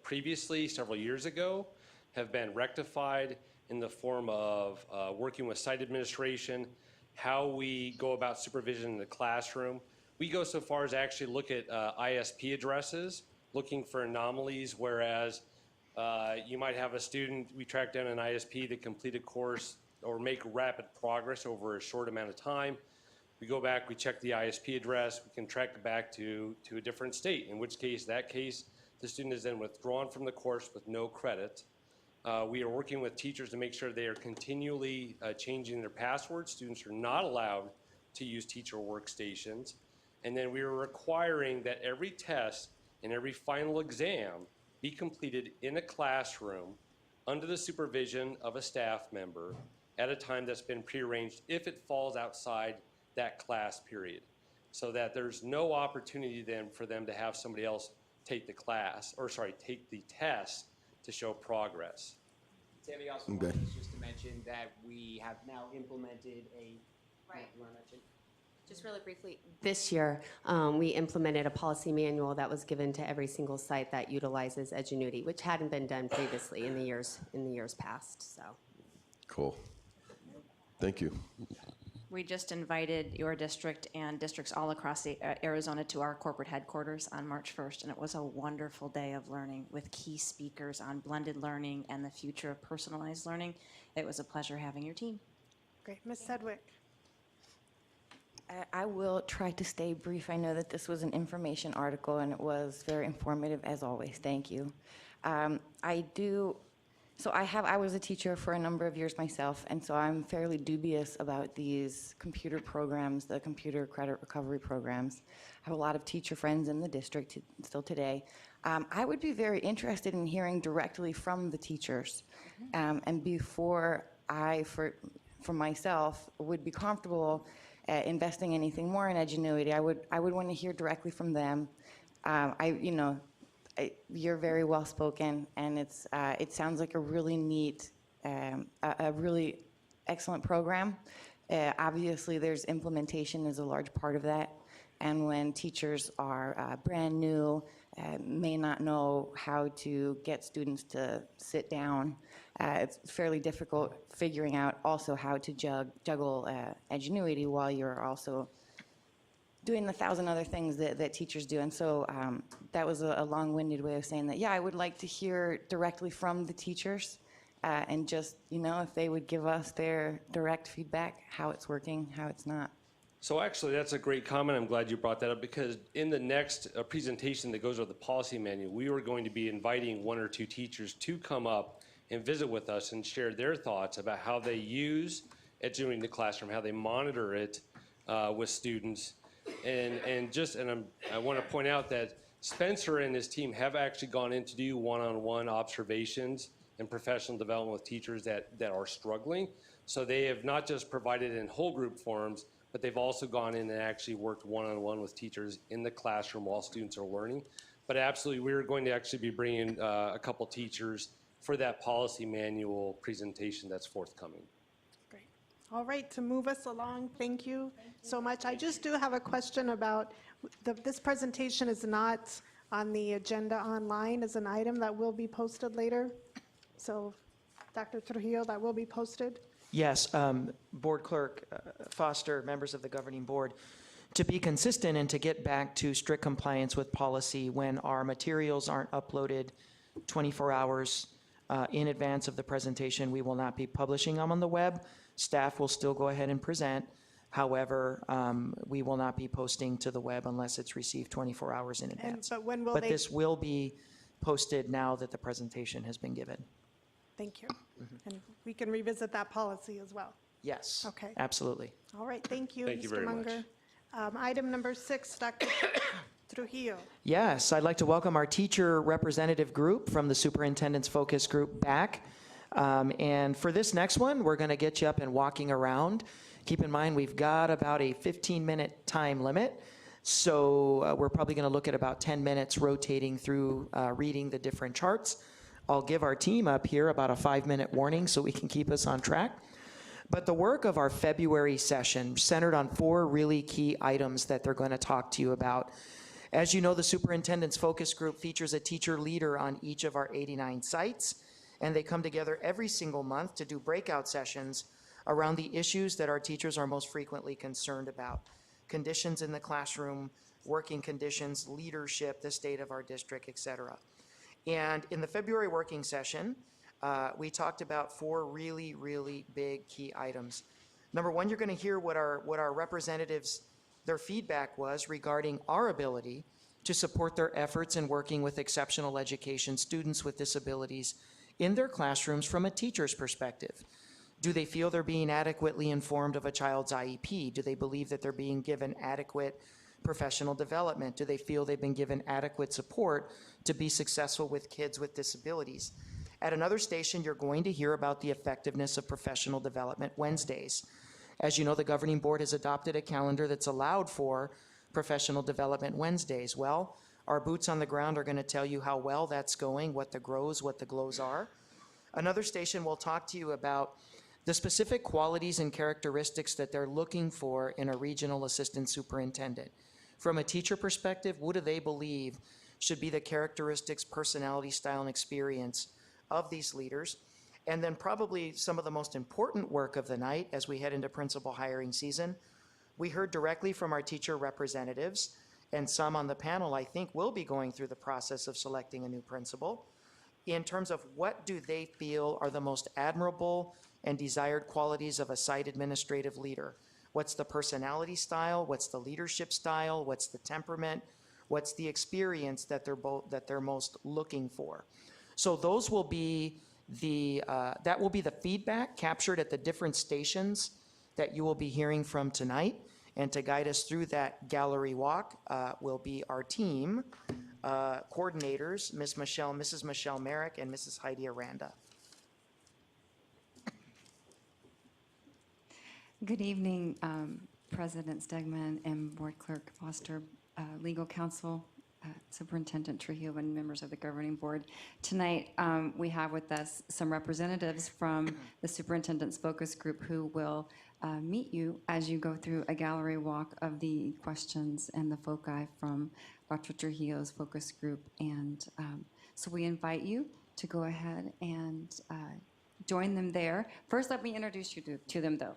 previously, several years ago, have been rectified in the form of working with site administration, how we go about supervision in the classroom. We go so far as actually look at ISP addresses, looking for anomalies, whereas you might have a student, we track down an ISP that complete a course or make rapid progress over a short amount of time. We go back, we check the ISP address, we can track it back to a different state, in which case, the student is then withdrawn from the course with no credit. We are working with teachers to make sure they are continually changing their passwords. Students are not allowed to use teacher workstations. And then we are requiring that every test and every final exam be completed in a classroom under the supervision of a staff member at a time that's been prearranged if it falls outside that class period, so that there's no opportunity then for them to have somebody else take the test to show progress. Tammy also Okay. wanted just to mention that we have now implemented a, Right. you want to mention? Just really briefly, this year, we implemented a policy manual that was given to every single site that utilizes Edgenuity, which hadn't been done previously in the years past, so. Cool. Thank you. We just invited your district and districts all across Arizona to our corporate headquarters on March 1st, and it was a wonderful day of learning with key speakers on blended learning and the future of personalized learning. It was a pleasure having your team. Great. Ms. Sedgwick? I will try to stay brief. I know that this was an information article, and it was very informative, as always. Thank you. I was a teacher for a number of years myself, and so I'm fairly dubious about these computer programs, the computer credit recovery programs. I have a lot of teacher friends in the district still today. I would be very interested in hearing directly from the teachers, and before for myself, would be comfortable investing anything more in Edgenuity, I would want to hear directly from them. You're very well spoken, and it sounds like a really neat, a really excellent program. Obviously, there's implementation is a large part of that, and when teachers are brand new, may not know how to get students to sit down, it's fairly difficult figuring out also how to juggle Edgenuity while you're also doing the 1,000 other things that teachers do. And so that was a long-winded way of saying that, yeah, I would like to hear directly from the teachers and just, if they would give us their direct feedback, how it's working, how it's not. So actually, that's a great comment. I'm glad you brought that up, because in the next presentation that goes with the policy manual, we were going to be inviting 1 or 2 teachers to come up and visit with us and share their thoughts about how they use Edgenuity in the classroom, how they monitor it with students. I want to point out that Spencer and his team have actually gone in to do one-on-one observations and professional development with teachers that are struggling. So they have not just provided in whole group forums, but they've also gone in and actually worked one-on-one with teachers in the classroom while students are learning. But absolutely, we're going to actually be bringing a couple teachers for that policy manual presentation that's forthcoming. Great. All right, to move us along, thank you so much. I just do have a question about, this presentation is not on the agenda online as an item that will be posted later. So, Dr. Trujillo, that will be posted? Yes, Board Clerk Foster, members of the governing board, to be consistent and to get back to strict compliance with policy, when our materials aren't uploaded 24 hours in advance of the presentation, we will not be publishing them on the web. Staff will still go ahead and present. However, we will not be posting to the web unless it's received 24 hours in advance. But when will But they? this will be posted now that the presentation has been given. Thank you. And we can revisit that policy as well. Yes. Okay. Absolutely. All right, thank you, Thank you Mr. very Munger. Item number 6, Dr. Trujillo. Yes, I'd like to welcome our teacher representative group from the superintendent's focus group back. And for this next one, we're going to get you up and walking around. Keep in mind, we've got about a 15-minute time limit. So we're probably going to look at about 10 minutes rotating through reading the different charts. I'll give our team up here about a 5-minute warning so we can keep us on track. But the work of our February session centered on 4 really key items that they're going to talk to you about. As you know, the superintendent's focus group features a teacher leader on each of our 89 sites, and they come together every single month to do breakout sessions around the issues that our teachers are most frequently concerned about. Conditions in the classroom, working conditions, leadership, the state of our district, et cetera. And in the February working session, we talked about 4 really, really big key items. Number 1, you're going to hear what our representatives, their feedback was regarding our ability to support their efforts in working with exceptional education students with disabilities in their classrooms from a teacher's perspective. Do they feel they're being adequately informed of a child's IEP? Do they believe that they're being given adequate professional development? Do they feel they've been given adequate support to be successful with kids with disabilities? At another station, you're going to hear about the effectiveness of professional development Wednesdays. As you know, the governing board has adopted a calendar that's allowed for professional development Wednesdays. Well, our boots on the ground are going to tell you how well that's going, what the grows, what the glows are. Another station will talk to you about the specific qualities and characteristics that they're looking for in a regional assistant superintendent. From a teacher perspective, what do they believe should be the characteristics, personality, style, and experience of these leaders? And then probably some of the most important work of the night as we head into principal hiring season, we heard directly from our teacher representatives, and some on the panel I think will be going through the process of selecting a new principal, in terms of what do they feel are the most admirable and desired qualities of a site administrative leader. What's the personality style? What's the leadership style? What's the temperament? What's the experience that they're most looking for? So those will be that will be the feedback captured at the different stations that you will be hearing from tonight. And to guide us through that gallery walk will be our team coordinators, Mrs. Michelle Merrick and Mrs. Heidi Aranda. Good evening, President Stegman and Board Clerk Foster, Legal Counsel, Superintendent Trujillo, and members of the Governing Board. Tonight, we have with us some representatives from the Superintendent's Focus Group who will meet you as you go through a gallery walk of the questions and the foci from Dr. Trujillo's focus group. And so we invite you to go ahead and join them there. First, let me introduce you to them, though.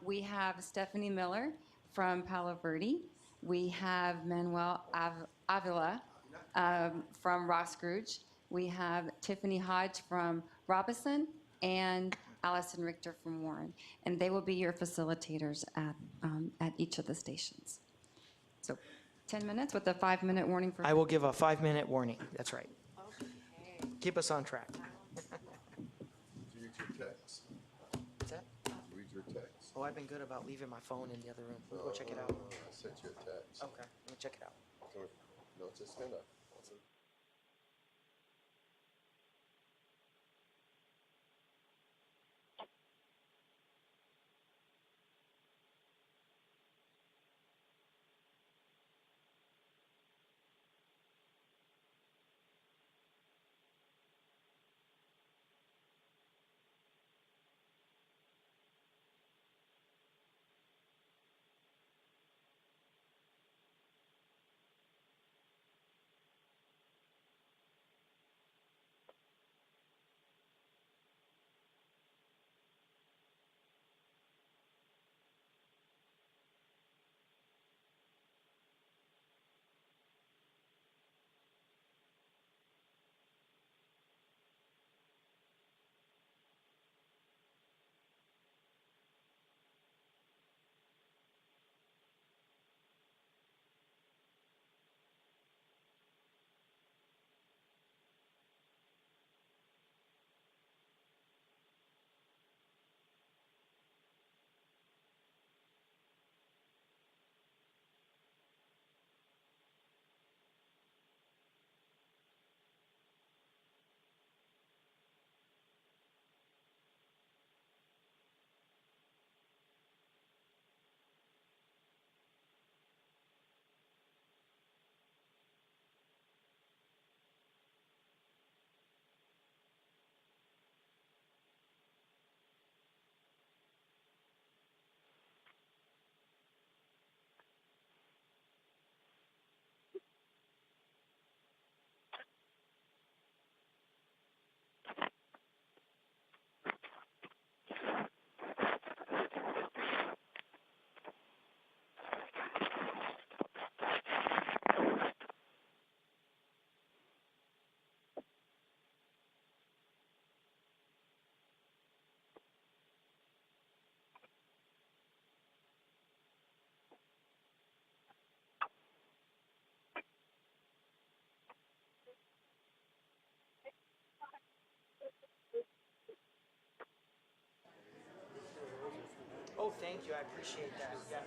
We have Stephanie Miller from Palo Verde. We have Manuel Avila from Rock Scrooge. We have Tiffany Hodge from Robinson and Allison Richter from Warren. And they will be your facilitators at each of the stations. So 10 minutes with a 5-minute warning for... I will give a 5-minute warning. That's right. Okay. Keep us on track. Read your text. What's that? Read your text. Oh, I've been good about leaving my phone in the other room. Go check it out. I sent you a text. Okay, let me check it out. No, just stand up. Oh, thank you. I appreciate that. Yeah.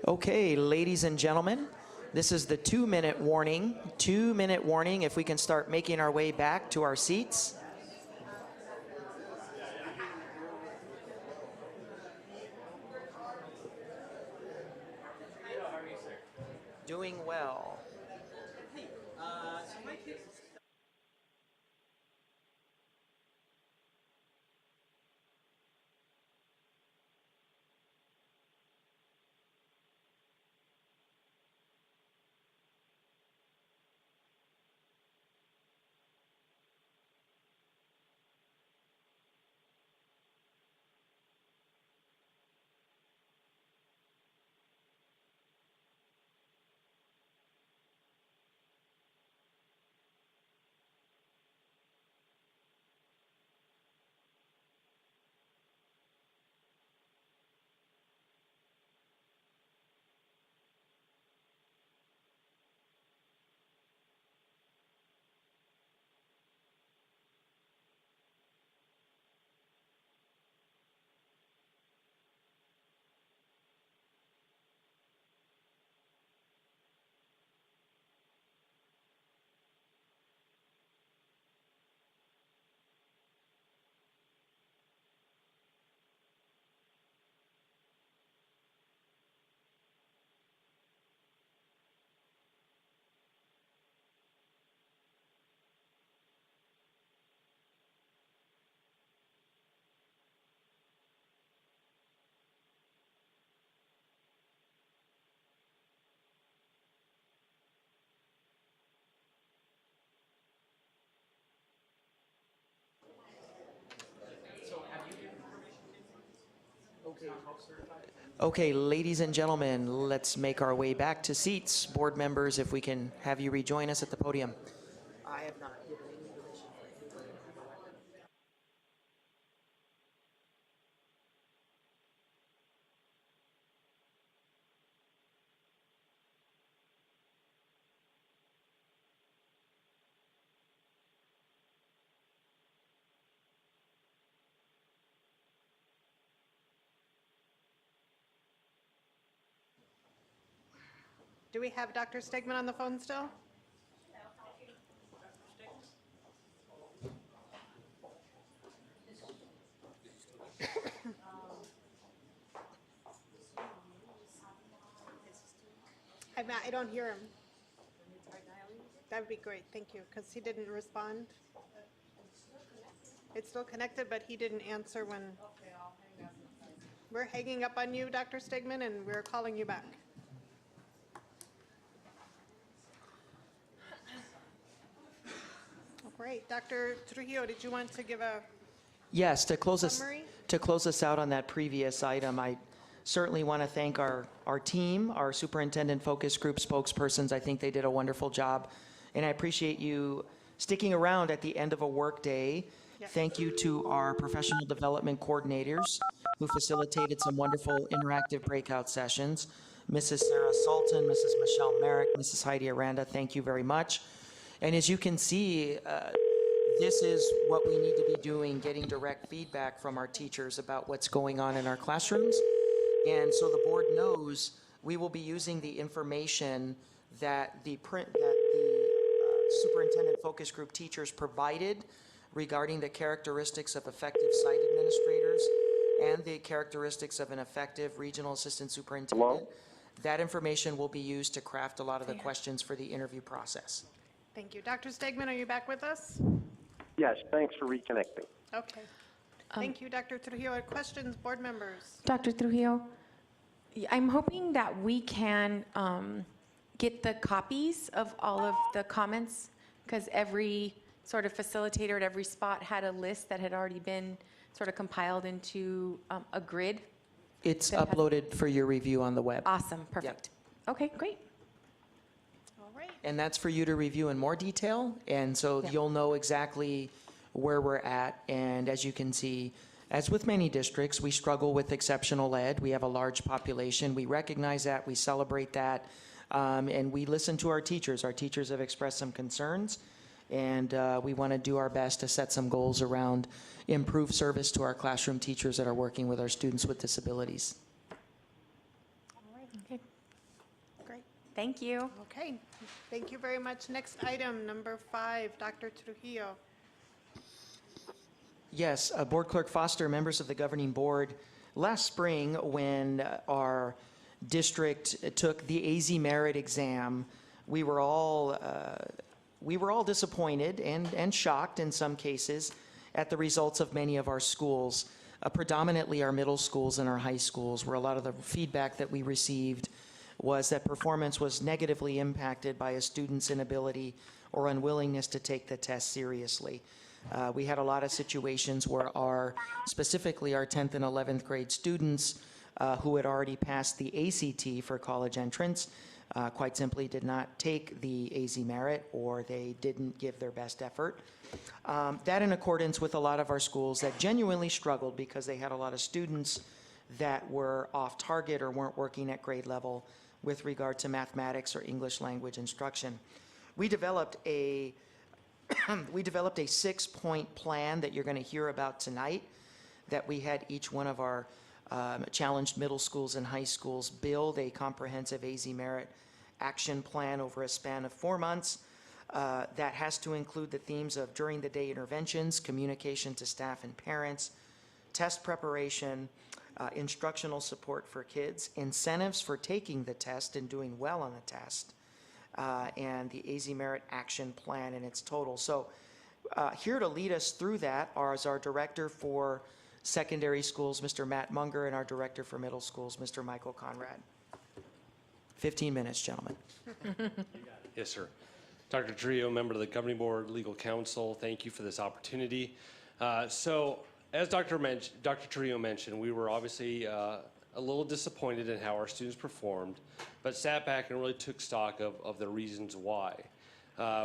Okay, ladies and gentlemen, this is the 2-minute warning. 2-minute warning if we can start making our way back to our seats. Doing well. Okay, ladies and gentlemen, let's make our way back to seats. Board members, if we can have you rejoin us at the podium. I have not given any permission for anybody to go out. Do we have Dr. Stegman on the phone still? I don't hear him. That would be great, thank you, because he didn't respond. It's still connected, but he didn't answer when. We're hanging up on you, Dr. Stegman, and we're calling you back. Great. Dr. Trujillo, did you want to give a Yes, to close summary? us out on that previous item, I certainly want to thank our team, our superintendent focus group spokespersons. I think they did a wonderful job, and I appreciate you sticking around at the end of a work day. Yes. Thank you to our professional development coordinators who facilitated some wonderful interactive breakout sessions. Mrs. Sarah Sultan, Mrs. Michelle Merrick, Mrs. Heidi Aranda, thank you very much. And as you can see, this is what we need to be doing, getting direct feedback from our teachers about what's going on in our classrooms. And so the board knows we will be using the information that the superintendent focus group teachers provided regarding the characteristics of effective site administrators and the characteristics of an effective regional assistant superintendent. Hello? That information will be used to craft a lot of the questions for the interview process. Thank you. Dr. Stegman, are you back with us? Yes, thanks for reconnecting. Okay. Thank you, Dr. Trujillo. Questions, board members? Dr. Trujillo, I'm hoping that we can get the copies of all of the comments, because every sort of facilitator at every spot had a list that had already been sort of compiled into a grid. It's that has- uploaded for your review on the web. Awesome, perfect. Okay, great. All right. And that's for you to review in more detail, and so Yeah. you'll know exactly where we're at. And as you can see, as with many districts, we struggle with exceptional ed. We have a large population. We recognize that, we celebrate that, and we listen to our teachers. Our teachers have expressed some concerns, and we want to do our best to set some goals around improved service to our classroom teachers that are working with our students with disabilities. All right. Okay, Thank you. Okay, thank you very much. Next item, number 5, Dr. Trujillo. Yes, Board Clerk Foster, members of the governing board, last spring when our district took the AZ Merit exam, we were all disappointed and shocked in some cases at the results of many of our schools, predominantly our middle schools and our high schools, where a lot of the feedback that we received was that performance was negatively impacted by a student's inability or unwillingness to take the test seriously. We had a lot of situations where specifically our 10th and 11th grade students who had already passed the ACT for college entrance quite simply did not take the AZ Merit, or they didn't give their best effort. That in accordance with a lot of our schools that genuinely struggled because they had a lot of students that were off target or weren't working at grade level with regard to mathematics or English language instruction. We developed a 6-point plan that you're going to hear about tonight, that we had each one of our challenged middle schools and high schools build a comprehensive AZ Merit action plan over a span of 4 months that has to include the themes of during the day interventions, communication to staff and parents, test preparation, instructional support for kids, incentives for taking the test and doing well on the test, and the AZ Merit action plan in its total. So here to lead us through that is our director for secondary schools, Mr. Matt Munger, and our director for middle schools, Mr. Michael Conrad. 15 minutes, gentlemen. Yes, sir. Dr. Trio, member of the governing board, legal counsel, thank you for this opportunity. So as Dr. Trio mentioned, we were obviously a little disappointed in how our students performed, but sat back and really took stock of the reasons why.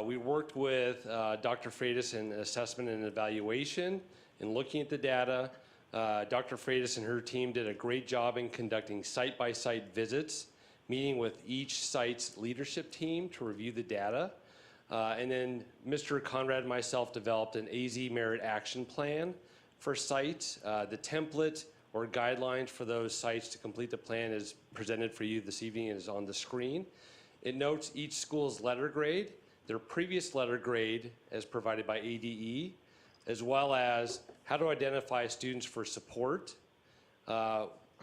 We worked with Dr. Freitas in assessment and evaluation and looking at the data. Dr. Freitas and her team did a great job in conducting site-by-site visits, meeting with each site's leadership team to review the data. And then Mr. Conrad and myself developed an AZ Merit action plan for sites. The template or guidelines for those sites to complete the plan is presented for you this evening and is on the screen. It notes each school's letter grade, their previous letter grade as provided by ADE, as well as how to identify students for support,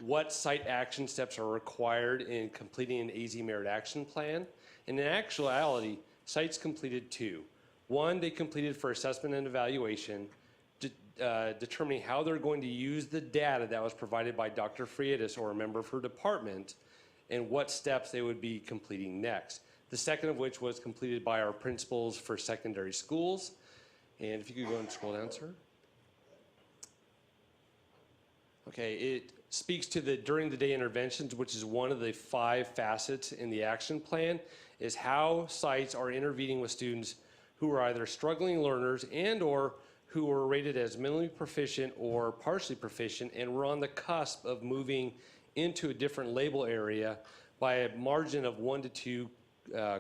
what site action steps are required in completing an AZ Merit action plan. And in actuality, sites completed 2. One, they completed for assessment and evaluation, determining how they're going to use the data that was provided by Dr. Freitas or a member of her department, and what steps they would be completing next. The second of which was completed by our principals for secondary schools. And if you could go and scroll down, sir. Okay, it speaks to the during the day interventions, which is one of the 5 facets in the action plan, is how sites are intervening with students who are either struggling learners and or who are rated as minimally proficient or partially proficient, and we're on the cusp of moving into a different label area by a margin of 1 to 2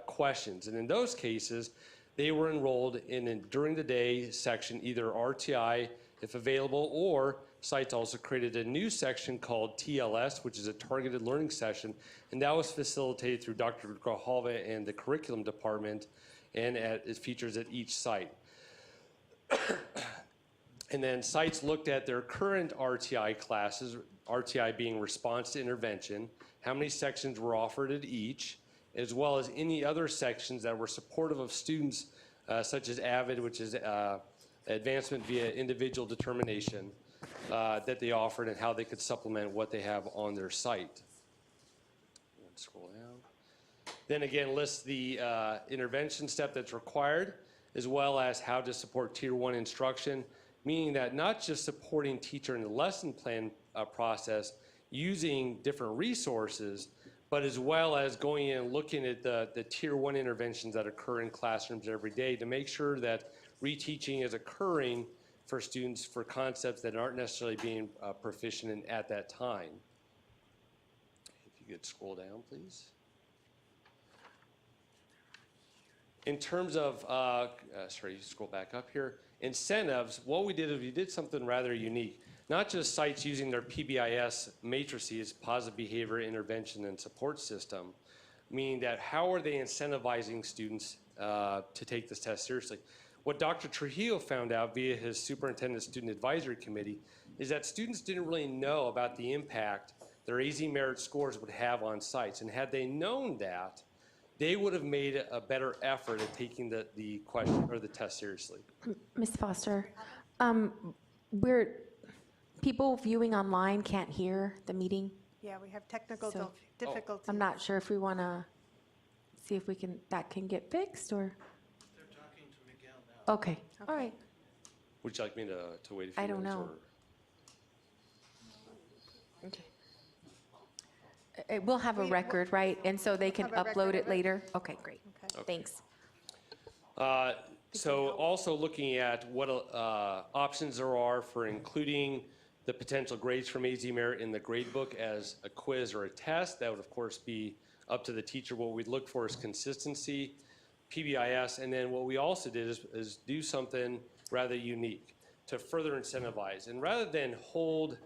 questions. And in those cases, they were enrolled in a during the day section, either RTI if available, or sites also created a new section called TLS, which is a targeted learning session, and that was facilitated through Dr. Grijalva and the curriculum department, and it features at each site. And then sites looked at their current RTI classes, RTI being response to intervention, how many sections were offered at each, as well as any other sections that were supportive of students, such as AVID, which is advancement via individual determination, that they offered, and how they could supplement what they have on their site. Let's scroll down. Then again, lists the intervention step that's required, as well as how to support Tier 1 instruction, meaning that not just supporting teacher in the lesson plan process using different resources, but as well as going in and looking at the Tier 1 interventions that occur in classrooms every day to make sure that reteaching is occurring for students for concepts that aren't necessarily being proficient in at that time. If you could scroll down, please. In terms of, sorry, you scroll back up here, incentives, what we did is we did something rather unique. Not just sites using their PBIS matrices, positive behavior intervention and support system, meaning that how are they incentivizing students to take this test seriously? What Dr. Trujillo found out via his Superintendent Student Advisory Committee is that students didn't really know about the impact their AZ Merit scores would have on sites. And had they known that, they would have made a better effort at taking the question or the test seriously. Ms. Foster, people viewing online can't hear the meeting. Yeah, we have technical So- difficulties. I'm not sure if we want to see if that can get fixed, or? They're talking to Miguel now. Okay, all right. Would you like me to wait a few I don't minutes? know. Or? Okay. We'll have a record, right? And so they can Have a record upload of it it? later? Okay, great. Okay. Thanks. So also looking at what options there are for including the potential grades from AZ Merit in the grade book as a quiz or a test. That would, of course, be up to the teacher. What we'd look for is consistency, PBIS, and then what we also did is do something rather unique to further incentivize. And rather than hold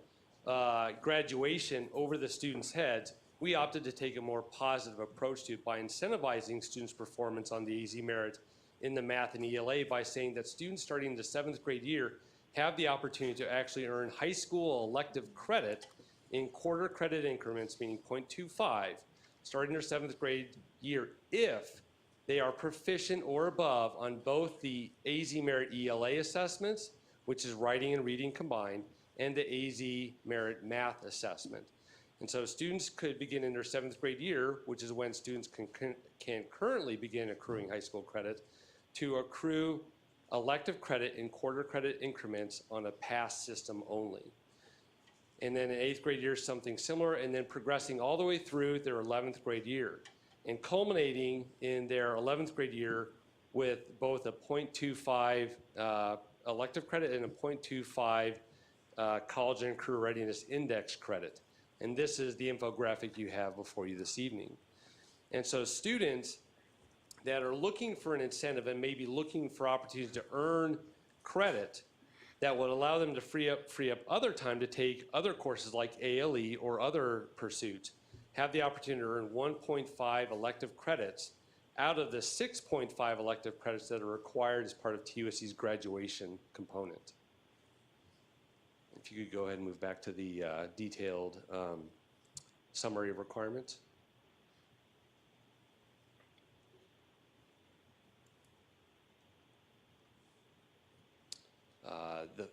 graduation over the students' heads, we opted to take a more positive approach to it by incentivizing students' performance on the AZ Merit in the math and ELA by saying that students starting the 7th grade year have the opportunity to actually earn high school elective credit in quarter credit increments, meaning 0.25, starting their 7th grade year if they are proficient or above on both the AZ Merit ELA assessments, which is writing and reading combined, and the AZ Merit math assessment. And so students could begin in their 7th grade year, which is when students can currently begin accruing high school credit, to accrue elective credit in quarter credit increments on a pass system only. And then in 8th grade year, something similar, and then progressing all the way through their 11th grade year, and culminating in their 11th grade year with both a 0.25 elective credit and a 0.25 college and career readiness index credit. And this is the infographic you have before you this evening. And so students that are looking for an incentive and maybe looking for opportunities to earn credit that would allow them to free up other time to take other courses like ALE or other pursuits, have the opportunity to earn 1.5 elective credits out of the 6.5 elective credits that are required as part of TUSD's graduation component. If you could go ahead and move back to the detailed summary of requirements.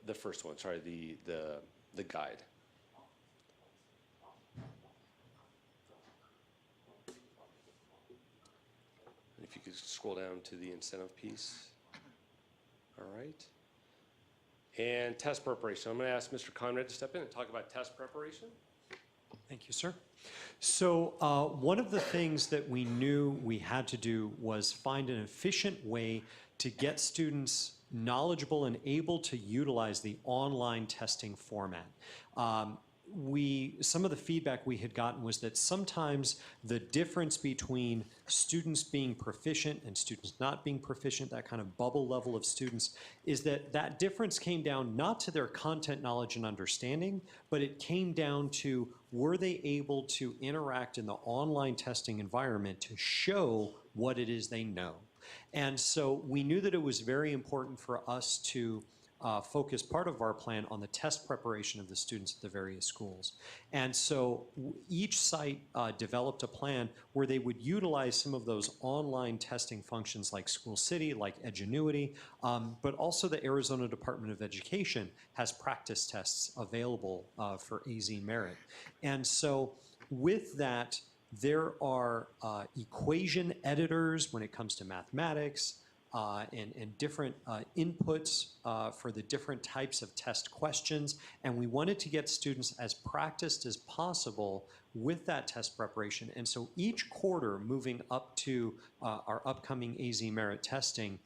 The first one, sorry, the guide. If you could scroll down to the incentive piece. All right. And test preparation. I'm going to ask Mr. Conrad to step in and talk about test preparation. Thank you, sir. So one of the things that we knew we had to do was find an efficient way to get students knowledgeable and able to utilize the online testing format. Some of the feedback we had gotten was that sometimes the difference between students being proficient and students not being proficient, that kind of bubble level of students, is that difference came down not to their content knowledge and understanding, but it came down to were they able to interact in the online testing environment to show what it is they know. And so we knew that it was very important for us to focus part of our plan on the test preparation of the students at the various schools. And so each site developed a plan where they would utilize some of those online testing functions like School City, like Edgenuity, but also the Arizona Department of Education has practice tests available for AZ Merit. And so with that, there are equation editors when it comes to mathematics, and different inputs for the different types of test questions. And we wanted to get students as practiced as possible with that test preparation. And so each quarter moving up to our upcoming AZ Merit testing,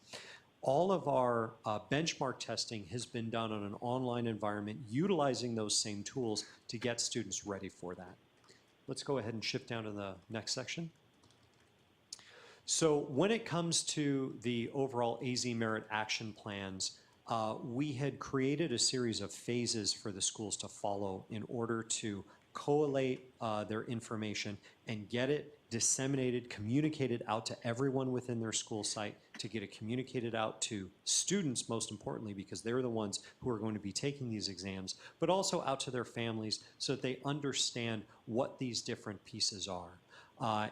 all of our benchmark testing has been done on an online environment utilizing those same tools to get students ready for that. Let's go ahead and shift down to the next section. So when it comes to the overall AZ Merit action plans, we had created a series of phases for the schools to follow in order to collate their information, and get it disseminated, communicated out to everyone within their school site, to get it communicated out to students, most importantly, because they're the ones who are going to be taking these exams, but also out to their families so that they understand what these different pieces are.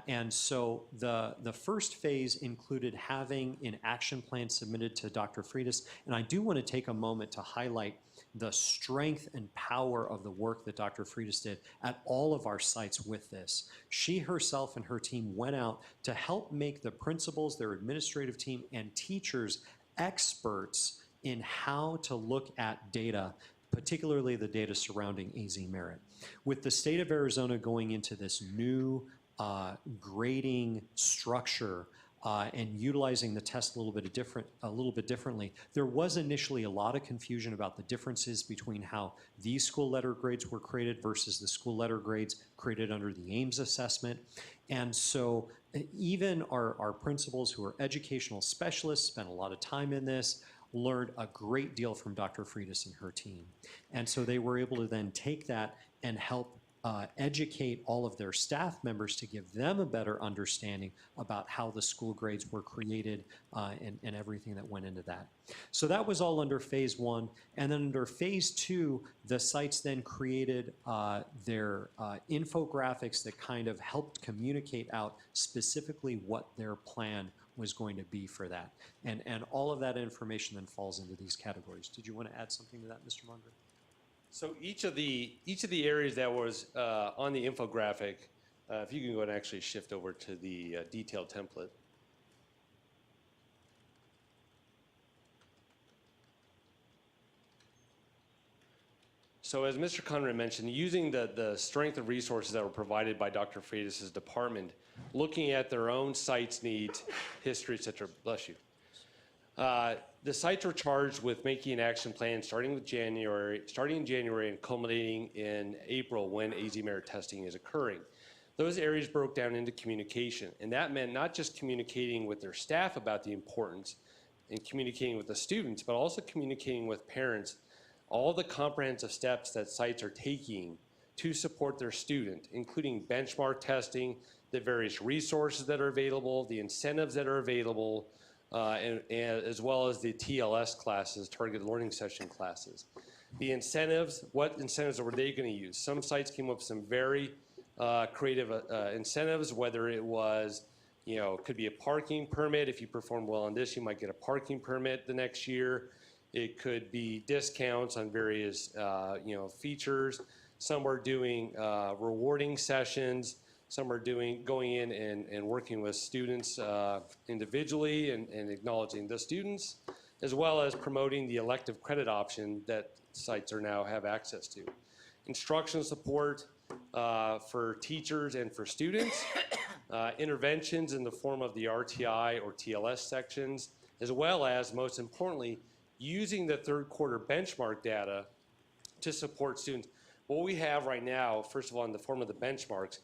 And so the first phase included having an action plan submitted to Dr. Freitas, and I do want to take a moment to highlight the strength and power of the work that Dr. Freitas did at all of our sites with this. She herself and her team went out to help make the principals, their administrative team, and teachers experts in how to look at data, particularly the data surrounding AZ Merit. With the state of Arizona going into this new grading structure and utilizing the test a little bit differently, there was initially a lot of confusion about the differences between how these school letter grades were created versus the school letter grades created under the Ames assessment. And so even our principals, who are educational specialists, spent a lot of time in this, learned a great deal from Dr. Freitas and her team. And so they were able to then take that and help educate all of their staff members to give them a better understanding about how the school grades were created and everything that went into that. So that was all under phase one. And then under phase two, the sites then created their infographics that kind of helped communicate out specifically what their plan was going to be for that. And all of that information then falls into these categories. Did you want to add something to that, Mr. Munger? So each of the areas that was on the infographic, if you can go and actually shift over to the detailed template. So as Mr. Conrad mentioned, using the strength of resources that were provided by Dr. Freitas' department, looking at their own sites' needs, history, et cetera, bless you. The sites were charged with making an action plan starting in January and culminating in April when AZ Merit testing is occurring. Those areas broke down into communication, and that meant not just communicating with their staff about the importance and communicating with the students, but also communicating with parents all the comprehensive steps that sites are taking to support their student, including benchmark testing, the various resources that are available, the incentives that are available, and as well as the TLS classes, targeted learning session classes. The incentives, what incentives were they going to use? Some sites came up with some very creative incentives, whether it was, could be a parking permit. If you perform well on this, you might get a parking permit the next year. It could be discounts on various, features. Some are doing rewarding sessions. Some are going in and working with students individually and acknowledging the students, as well as promoting the elective credit option that sites now have access to. Instructional support for teachers and for students, interventions in the form of the RTI or TLS sections, as well as, most importantly, using the third quarter benchmark data to support students. What we have right now, first of all, in the form of the benchmarks,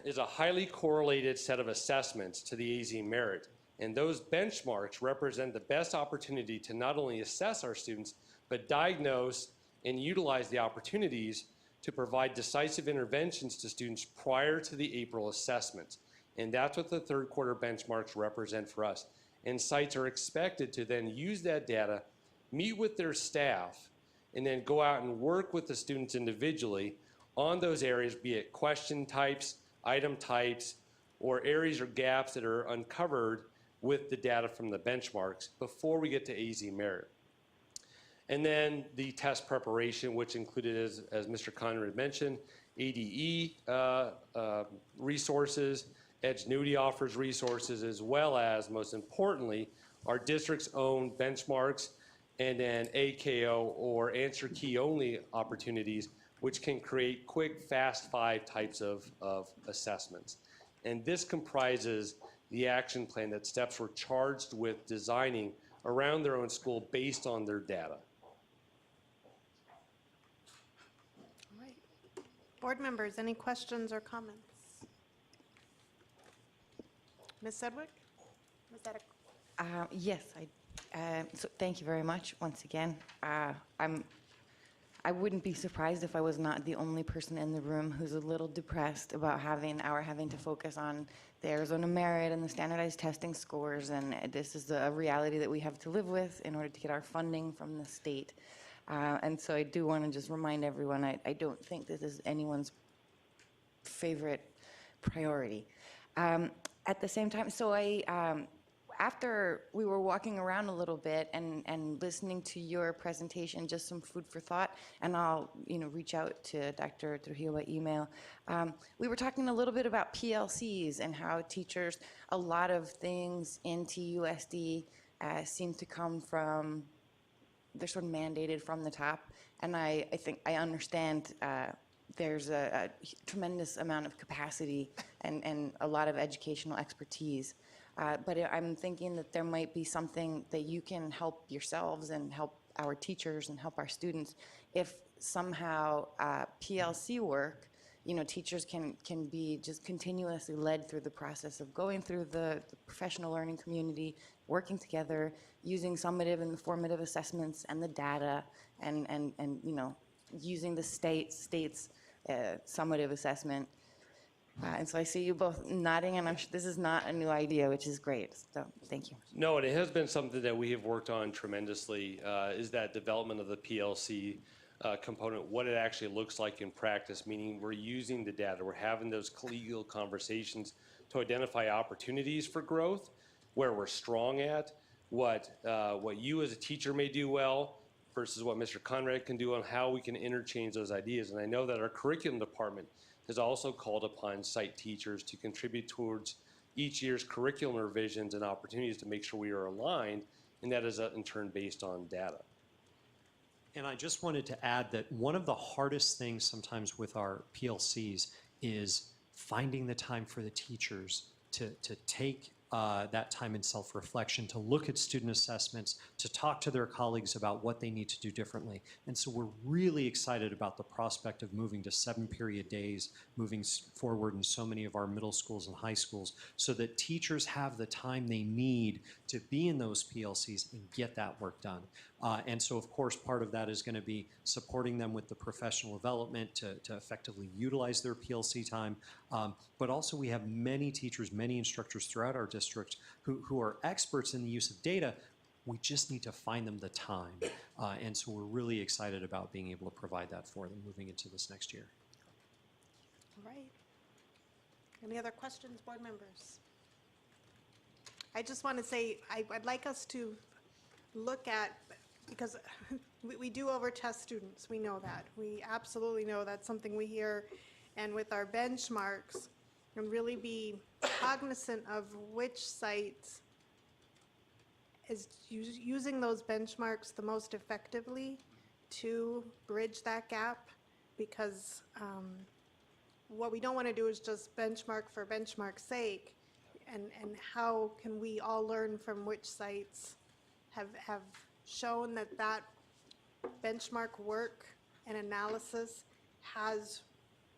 is a highly correlated set of assessments to the AZ Merit. And those benchmarks represent the best opportunity to not only assess our students, but diagnose and utilize the opportunities to provide decisive interventions to students prior to the April assessments. And that's what the third quarter benchmarks represent for us. And sites are expected to then use that data, meet with their staff, and then go out and work with the students individually on those areas, be it question types, item types, or areas or gaps that are uncovered with the data from the benchmarks before we get to AZ Merit. And then the test preparation, which included, as Mr. Conrad mentioned, ADE resources, Edgenuity offers resources, as well as, most importantly, our district's own benchmarks, and then AKO or answer key only opportunities, which can create quick, fast five types of assessments. And this comprises the action plan that steps were charged with designing around their own school based on their data. All right. Board members, any questions or comments? Ms. Sedgwick? Was that Yes, so thank you very much once again. I wouldn't be surprised if I was not the only person in the room who's a little depressed about having to focus on the Arizona merit and the standardized testing scores, and this is a reality that we have to live with in order to get our funding from the state. And so I do want to just remind everyone, I don't think this is anyone's favorite priority. At the same time, so after we were walking around a little bit and listening to your presentation, just some food for thought, and I'll reach out to Dr. Trujillo by email. We were talking a little bit about PLCs and how teachers, a lot of things in TUSD seem to come from, they're sort of mandated from the top, and I think I understand there's a tremendous amount of capacity and a lot of educational expertise. But I'm thinking that there might be something that you can help yourselves and help our teachers and help our students if somehow PLC work, teachers can be just continuously led through the process of going through the professional learning community, working together, using summative and formative assessments and the data, and using the state's summative assessment. And so I see you both nodding, and I'm sure this is not a new idea, which is great. So thank you. No, and it has been something that we have worked on tremendously, is that development of the PLC component, what it actually looks like in practice, meaning we're using the data, we're having those collegial conversations to identify opportunities for growth, where we're strong at, what you as a teacher may do well versus what Mr. Conrad can do, and how we can interchange those ideas. And I know that our curriculum department has also called upon site teachers to contribute towards each year's curriculum revisions and opportunities to make sure we are aligned, and that is in turn based on data. And I just wanted to add that one of the hardest things sometimes with our PLCs is finding the time for the teachers to take that time in self-reflection, to look at student assessments, to talk to their colleagues about what they need to do differently. And so we're really excited about the prospect of moving to 7-period days, moving forward in so many of our middle schools and high schools, so that teachers have the time they need to be in those PLCs and get that work done. And so, of course, part of that is going to be supporting them with the professional development to effectively utilize their PLC time. But also we have many teachers, many instructors throughout our district who are experts in the use of data. We just need to find them the time. And so we're really excited about being able to provide that for them moving into this next year. All right. Any other questions, board members? I just want to say, I'd like us to look at, because we do overtest students, we know that. We absolutely know that's something we hear. And with our benchmarks, and really be cognizant of which sites is using those benchmarks the most effectively to bridge that gap, because what we don't want to do is just benchmark for benchmark's sake, and how can we all learn from which sites have shown that benchmark work and analysis has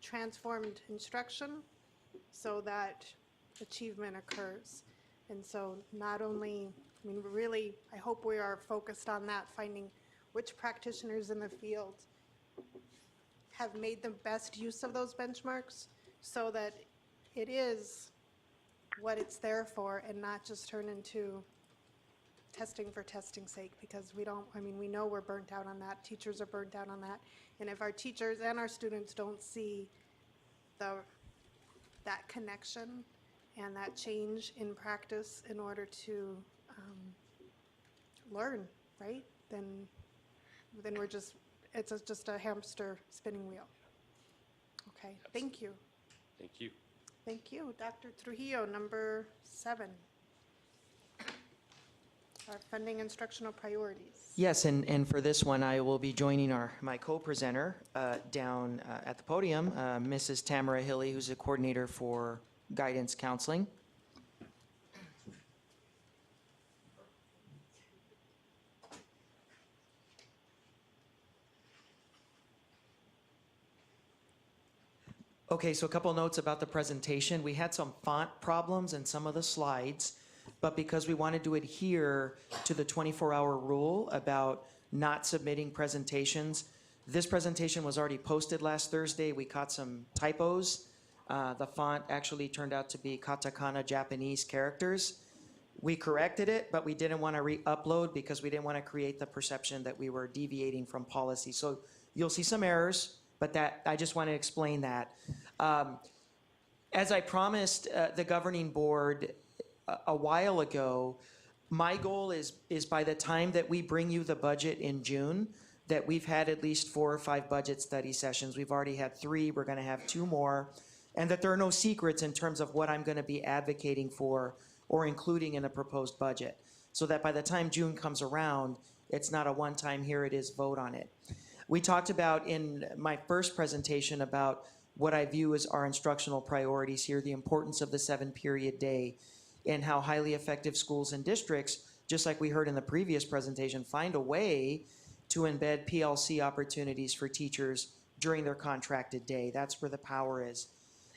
transformed instruction so that achievement occurs. And so not only, really, I hope we are focused on that, finding which practitioners in the field have made the best use of those benchmarks so that it is what it's there for and not just turn into testing for testing's sake, because we know we're burnt out on that. Teachers are burnt out on that. And if our teachers and our students don't see that connection and that change in practice in order to learn, right? Then it's just a hamster spinning wheel. Okay, thank you. Thank you. Thank you. Dr. Trujillo, number 7. Our funding instructional priorities. Yes, and for this one, I will be joining my co-presenter down at the podium, Mrs. Tamara Hilly, who's a coordinator for guidance counseling. Okay, so a couple notes about the presentation. We had some font problems in some of the slides, but because we wanted to adhere to the 24-hour rule about not submitting presentations This presentation was already posted last Thursday. We caught some typos. The font actually turned out to be katakana Japanese characters. We corrected it, but we didn't want to re-upload because we didn't want to create the perception that we were deviating from policy. So you'll see some errors, but that I just want to explain that. As I promised the governing board a while ago, my goal is by the time that we bring you the budget in June, that we've had at least 4 or 5 budget study sessions. We've already had 3, we're gonna have 2 more, and that there are no secrets in terms of what I'm gonna be advocating for or including in a proposed budget. So that by the time June comes around, it's not a one-time, here it is, vote on it. We talked about in my first presentation about what I view as our instructional priorities here, the importance of the 7-period day, and how highly effective schools and districts, just like we heard in the previous presentation, find a way to embed PLC opportunities for teachers during their contracted day. That's where the power is.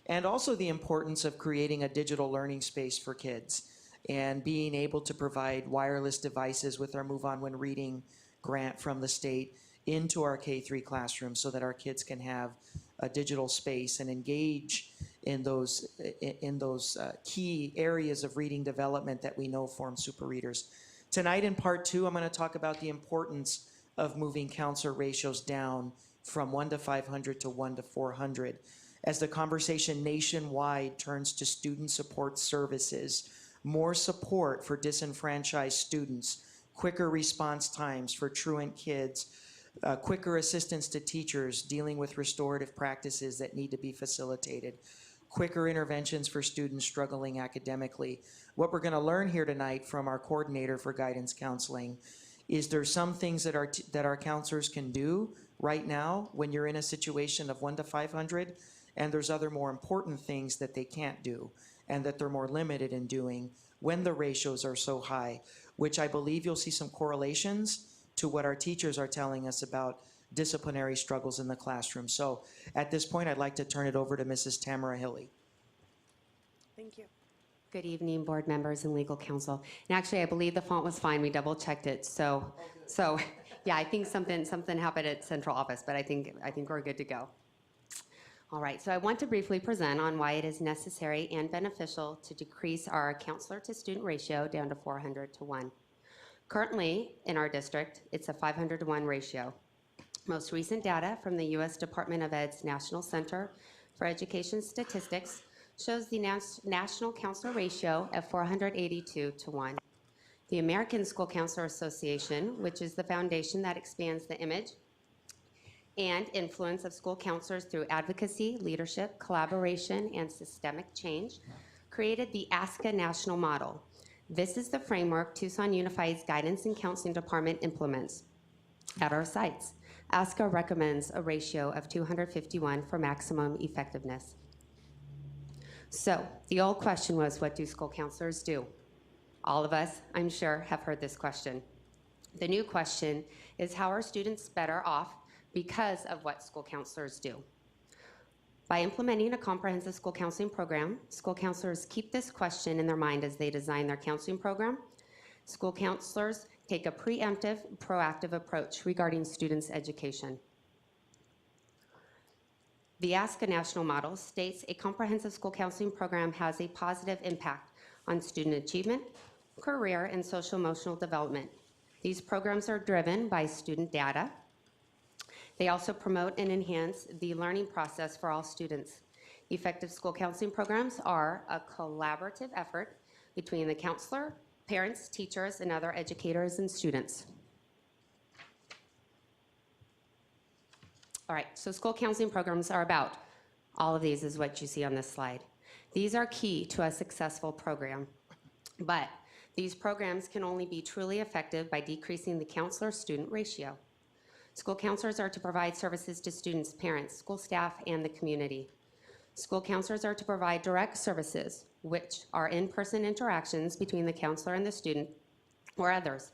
And also the importance of creating a digital learning space for kids and being able to provide wireless devices with our Move On When Reading grant from the state into our K-3 classrooms so that our kids can have a digital space and engage in those key areas of reading development that we know form super readers. Tonight in part 2, I'm going to talk about the importance of moving counselor ratios down from 1 to 500 to 1 to 400. As the conversation nationwide turns to student support services, more support for disenfranchised students, quicker response times for truant kids, quicker assistance to teachers dealing with restorative practices that need to be facilitated, quicker interventions for students struggling academically. What we're going to learn here tonight from our coordinator for guidance counseling is there's some things that our counselors can do right now when you're in a situation of 1 to 500, and there's other more important things that they can't do and that they're more limited in doing when the ratios are so high, which I believe you'll see some correlations to what our teachers are telling us about disciplinary struggles in the classroom. So at this point, I'd like to turn it over to Mrs. Tamara Hilly. Thank you. Good evening, board members and legal counsel. And actually, I believe the font was fine. We double checked it. So yeah, I think something happened at central office, but I think we're good to go. All right, so I want to briefly present on why it is necessary and beneficial to decrease our counselor to student ratio down to 400 to 1. Currently, in our district, it's a 500 to 1 ratio. Most recent data from the U.S. Department of Ed's National Center for Education Statistics shows the national counselor ratio at 482 to 1. The American School Counselor Association, which is the foundation that expands the image and influence of school counselors through advocacy, leadership, collaboration, and systemic change, created the ASCA national model. This is the framework Tucson Unified's Guidance and Counseling Department implements at our sites. ASCA recommends a ratio of 251 for maximum effectiveness. So the old question was, what do school counselors do? All of us, I'm sure, have heard this question. The new question is, how are students better off because of what school counselors do? By implementing a comprehensive school counseling program, school counselors keep this question in their mind as they design their counseling program. School counselors take a preemptive, proactive approach regarding students' education. The ASCA national model states a comprehensive school counseling program has a positive impact on student achievement, career, and social-emotional development. These programs are driven by student data. They also promote and enhance the learning process for all students. Effective school counseling programs are a collaborative effort between the counselor, parents, teachers, and other educators and students. All right, so school counseling programs are about all of these is what you see on this slide. These are key to a successful program, but these programs can only be truly effective by decreasing the counselor-student ratio. School counselors are to provide services to students, parents, school staff, and the community. School counselors are to provide direct services, which are in-person interactions between the counselor and the student or others.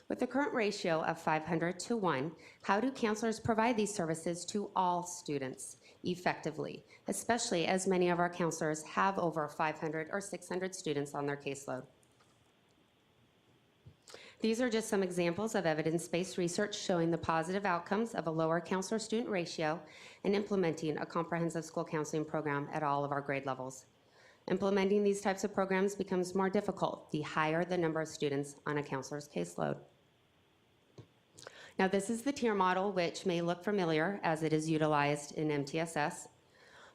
With the current ratio of 500 to 1, how do counselors provide these services to all students effectively, especially as many of our counselors have over 500 or 600 students on their caseload? These are just some examples of evidence-based research showing the positive outcomes of a lower counselor-student ratio and implementing a comprehensive school counseling program at all of our grade levels. Implementing these types of programs becomes more difficult the higher the number of students on a counselor's caseload. Now, this is the tier model, which may look familiar as it is utilized in MTSS.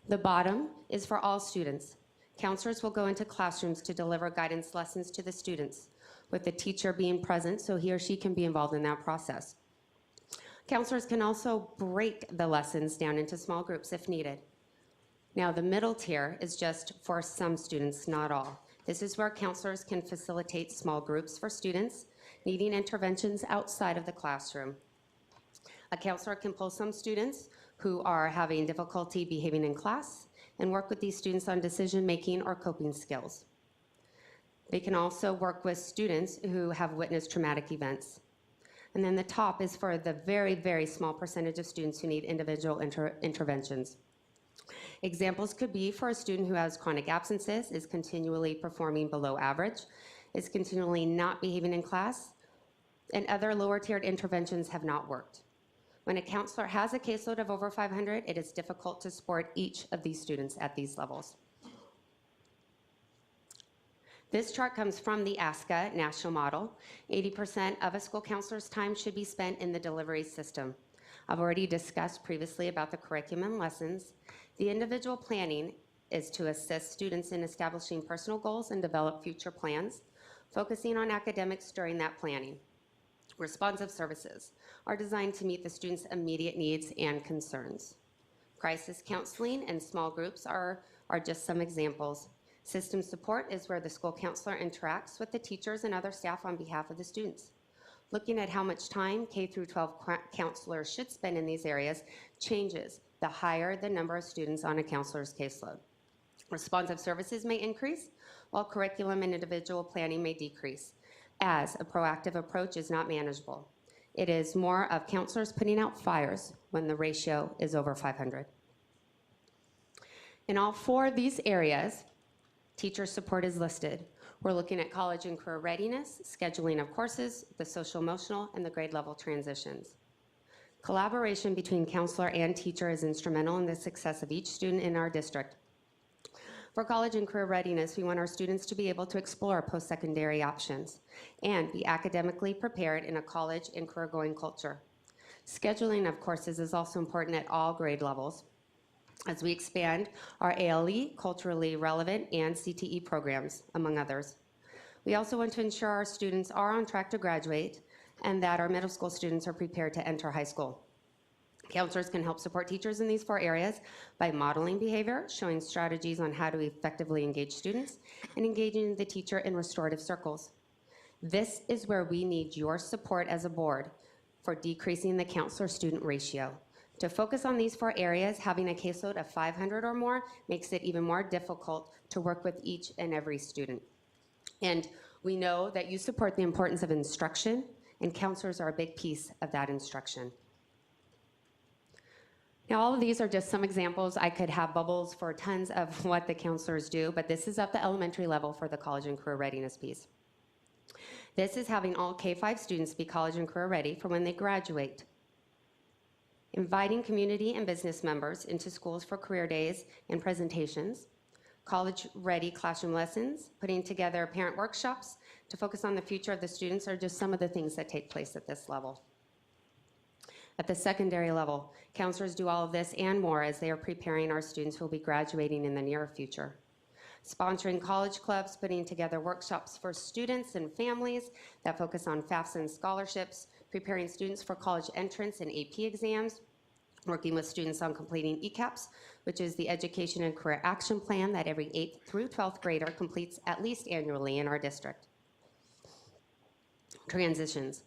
The bottom is for all students. Counselors will go into classrooms to deliver guidance lessons to the students, with the teacher being present so he or she can be involved in that process. Counselors can also break the lessons down into small groups if needed. Now, the middle tier is just for some students, not all. This is where counselors can facilitate small groups for students needing interventions outside of the classroom. A counselor can pull some students who are having difficulty behaving in class and work with these students on decision-making or coping skills. They can also work with students who have witnessed traumatic events. And then the top is for the very, very small percentage of students who need individual interventions. Examples could be for a student who has chronic absences, is continually performing below average, is continually not behaving in class, and other lower tiered interventions have not worked. When a counselor has a caseload of over 500, it is difficult to support each of these students at these levels. This chart comes from the ASCA national model. 80% of a school counselor's time should be spent in the delivery system. I've already discussed previously about the curriculum and lessons. The individual planning is to assist students in establishing personal goals and develop future plans, focusing on academics during that planning. Responsive services are designed to meet the students' immediate needs and concerns. Crisis counseling and small groups are just some examples. System support is where the school counselor interacts with the teachers and other staff on behalf of the students. Looking at how much time K through 12 counselors should spend in these areas changes the higher the number of students on a counselor's caseload. Responsive services may increase, while curriculum and individual planning may decrease, as a proactive approach is not manageable. It is more of counselors putting out fires when the ratio is over 500. In all four of these areas, teacher support is listed. We're looking at college and career readiness, scheduling of courses, the social emotional, and the grade level transitions. Collaboration between counselor and teacher is instrumental in the success of each student in our district. For college and career readiness, we want our students to be able to explore post-secondary options and be academically prepared in a college and career-going culture. Scheduling of courses is also important at all grade levels as we expand our ALE, culturally relevant, and CTE programs, among others. We also want to ensure our students are on track to graduate and that our middle school students are prepared to enter high school. Counselors can help support teachers in these four areas by modeling behavior, showing strategies on how to effectively engage students, and engaging the teacher in restorative circles. This is where we need your support as a board for decreasing the counselor-student ratio. To focus on these four areas, having a caseload of 500 or more makes it even more difficult to work with each and every student. And we know that you support the importance of instruction, and counselors are a big piece of that instruction. Now, all of these are just some examples. I could have bubbles for tons of what the counselors do, but this is at the elementary level for the college and career readiness piece. This is having all K-5 students be college and career ready for when they graduate. Inviting community and business members into schools for career days and presentations, college-ready classroom lessons, putting together parent workshops to focus on the future of the students are just some of the things that take place at this level. At the secondary level, counselors do all of this and more as they are preparing our students who will be graduating in the near future. Sponsoring college clubs, putting together workshops for students and families that focus on FAFSA and scholarships, preparing students for college entrance and AP exams, working with students on completing ECAPS, which is the Education and Career Action Plan that every 8th through 12th grader completes at least annually in our district. Transitions.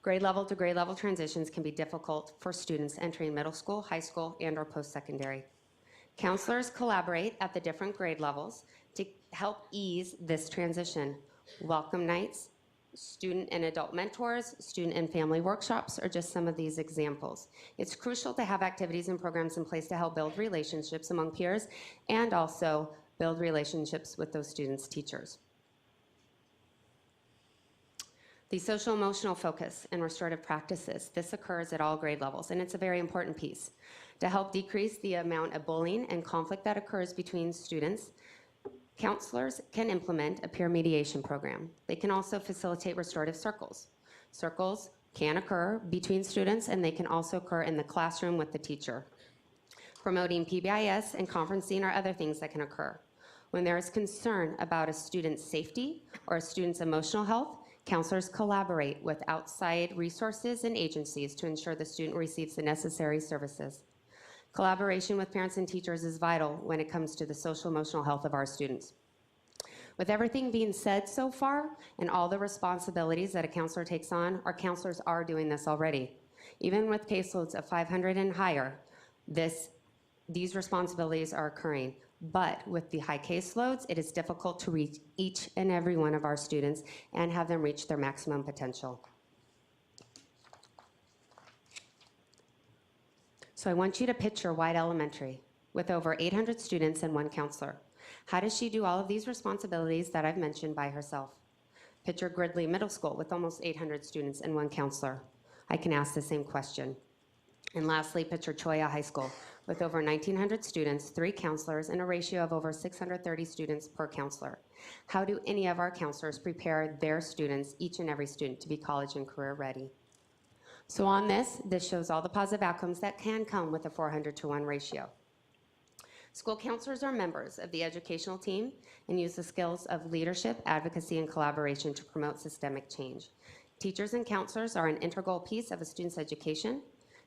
Grade level to grade level transitions can be difficult for students entering middle school, high school, and or post-secondary. Counselors collaborate at the different grade levels to help ease this transition. Welcome nights, student and adult mentors, student and family workshops are just some of these examples. It's crucial to have activities and programs in place to help build relationships among peers and also build relationships with those students' teachers. The social emotional focus and restorative practices, this occurs at all grade levels, and it's a very important piece. To help decrease the amount of bullying and conflict that occurs between students, counselors can implement a peer mediation program. They can also facilitate restorative circles. Circles can occur between students, and they can also occur in the classroom with the teacher. Promoting PBIS and conferencing are other things that can occur. When there is concern about a student's safety or a student's emotional health, counselors collaborate with outside resources and agencies to ensure the student receives the necessary services. Collaboration with parents and teachers is vital when it comes to the social emotional health of our students. With everything being said so far and all the responsibilities that a counselor takes on, our counselors are doing this already. Even with caseloads of 500 and higher, these responsibilities are occurring. But with the high caseloads, it is difficult to reach each and every one of our students and have them reach their maximum potential. So I want you to picture White Elementary with over 800 students and one counselor. How does she do all of these responsibilities that I've mentioned by herself? Picture Gridley Middle School with almost 800 students and one counselor. I can ask the same question. And lastly, picture Choya High School with over 1,900 students, 3 counselors, and a ratio of over 630 students per counselor. How do any of our counselors prepare their students, each and every student, to be college and career ready? So on this shows all the positive outcomes that can come with a 400-to-1 ratio. School counselors are members of the educational team and use the skills of leadership, advocacy, and collaboration to promote systemic change. Teachers and counselors are an integral piece of a student's education.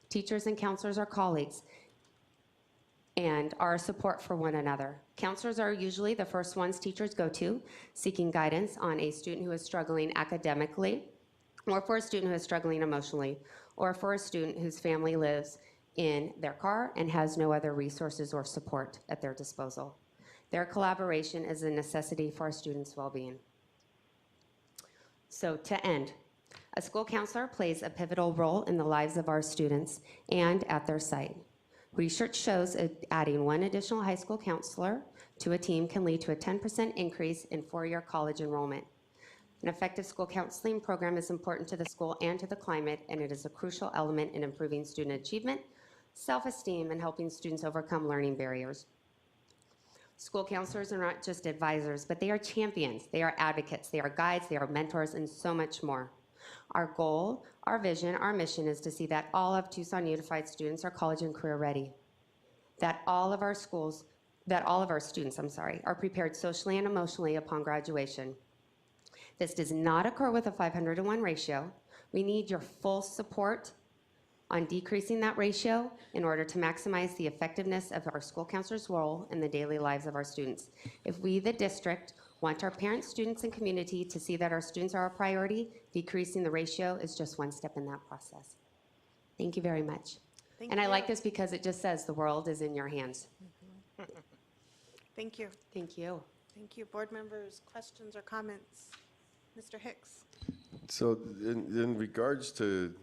Teachers and counselors are colleagues and are support for one another. Counselors are usually the first ones teachers go to, seeking guidance on a student who is struggling academically, or for a student who is struggling emotionally, or for a student whose family lives in their car and has no other resources or support at their disposal. Their collaboration is a necessity for our students' well-being. So to end, a school counselor plays a pivotal role in the lives of our students and at their site. Research shows adding one additional high school counselor to a team can lead to a 10% increase in four-year college enrollment. An effective school counseling program is important to the school and to the climate, and it is a crucial element in improving student achievement, self-esteem, and helping students overcome learning barriers. School counselors are not just advisors, but they are champions, they are advocates, they are guides, they are mentors, and so much more. Our goal, our vision, our mission is to see that all of Tucson Unified students are college and career ready. That all of our students, are prepared socially and emotionally upon graduation. This does not occur with a 500-to-1 ratio. We need your full support on decreasing that ratio in order to maximize the effectiveness of our school counselor's role in the daily lives of our students. If we, the district, want our parents, students, and community to see that our students are a priority, decreasing the ratio is just one step in that process. Thank you very much. Thank And I you. like this because it just says the world is in your hands. Thank you. Thank you. Thank you. Board members, questions or comments? Mr. Hicks. So in regards to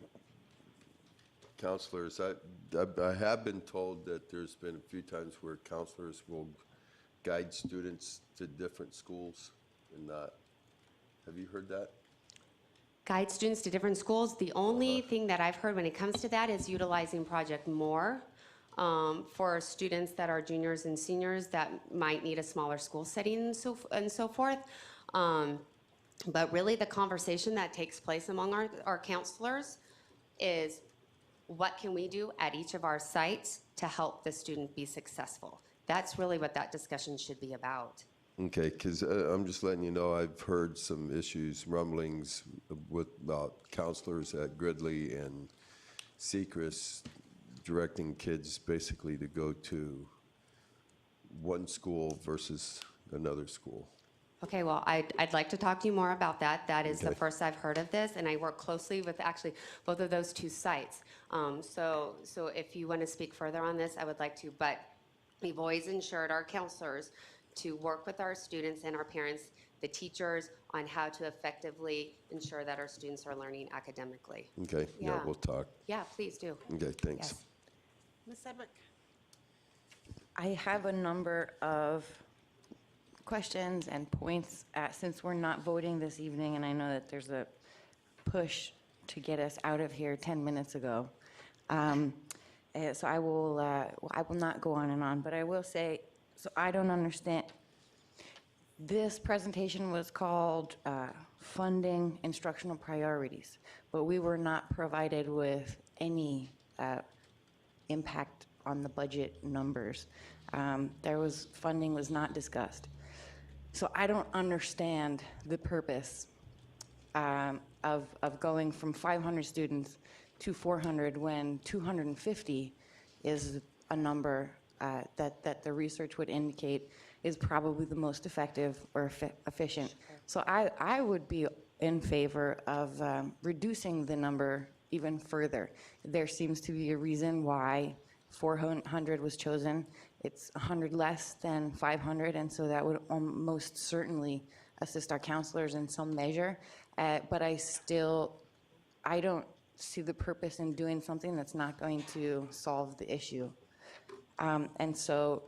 counselors, I have been told that there's been a few times where counselors will guide students to different schools and not. Have you heard that? Guide students to different schools. The only thing that I've heard when it comes to that is utilizing Project More for students that are juniors and seniors that might need a smaller school setting and so forth. But really the conversation that takes place among our counselors is what can we do at each of our sites to help the student be successful? That's really what that discussion should be about. Okay, because I'm just letting you know, I've heard some issues, rumblings about counselors at Gridley and Sechrist directing kids basically to go to one school versus another school. Okay, well, I'd like to talk to you more about that. That is the Okay. first I've heard of this, and I work closely with actually both of those two sites. So if you want to speak further on this, I would like to, but we've always ensured our counselors to work with our students and our parents, the teachers, on how to effectively ensure that our students are learning academically. Okay, yeah, Yeah. we'll talk. Yeah, please do. Okay, thanks. Yes. Ms. Sedgwick. I have a number of questions and points since we're not voting this evening, and I know that there's a push to get us out of here 10 minutes ago. So I will not go on and on, but I will say, so I don't understand. This presentation was called Funding Instructional Priorities, but we were not provided with any impact on the budget numbers. Funding was not discussed. So I don't understand the purpose of going from 500 students to 400 when 250 is a number that the research would indicate is probably the most effective or efficient. So I would be in favor of reducing the number even further. There seems to be a reason why 400 was chosen. It's 100 less than 500, and so that would most certainly assist our counselors in some measure. But I don't see the purpose in doing something that's not going to solve the issue. And so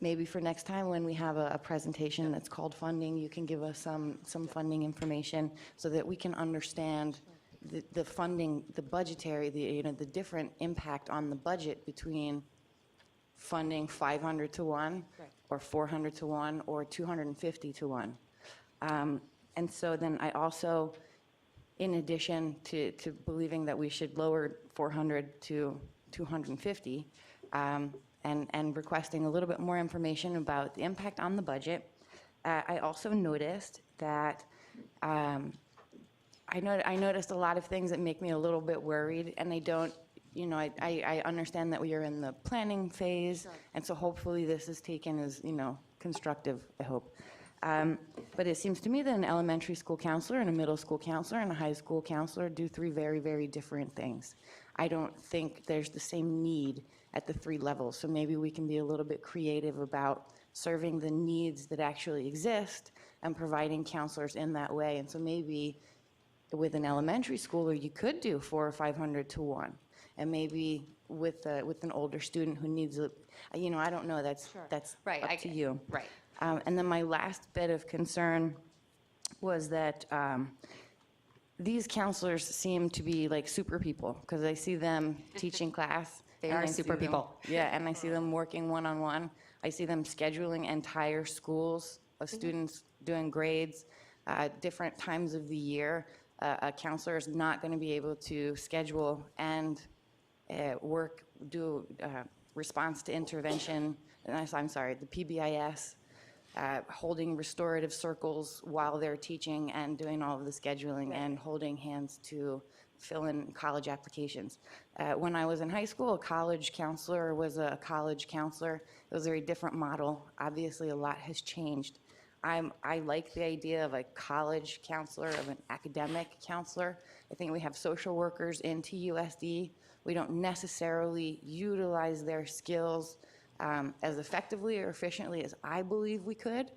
maybe for next time when we have a presentation that's called funding, you can give us some funding information so that we can understand the funding, the budgetary, the different impact on the budget between funding 500 to 1 or 400 to 1 or 250 to 1. And so then I also, in addition to believing that we should lower 400 to 250, and requesting a little bit more information about the impact on the budget, I also noticed that I noticed a lot of things that make me a little bit worried, and I don't, I understand that we are in the planning phase, and so hopefully this is taken as, constructive, I hope. But it seems to me that an elementary school counselor and a middle school counselor and a high school counselor do three very, very different things. I don't think there's the same need at the three levels, so maybe we can be a little bit creative about serving the needs that actually exist and providing counselors in that way. And so maybe with an elementary schooler, you could do 400 or 500 to 1, and maybe with an older student who needs I don't know. That's Right, up to you. Right. And then my last bit of concern was that these counselors seem to be like super people, because I see them teaching class. They and are I see super them- people. Yeah, and I see them working one-on-one. I see them scheduling entire schools of students doing grades, different times of the year. A counselor is not going to be able to schedule and do response to intervention, I'm sorry, the PBIS, holding restorative circles while they're teaching and doing all of the scheduling and holding hands to fill in college applications. When I was in high school, a college counselor was a college counselor. It was a very different model. Obviously, a lot has changed. I like the idea of a college counselor, of an academic counselor. I think we have social workers in TUSD. We don't necessarily utilize their skills as effectively or efficiently as I believe we could,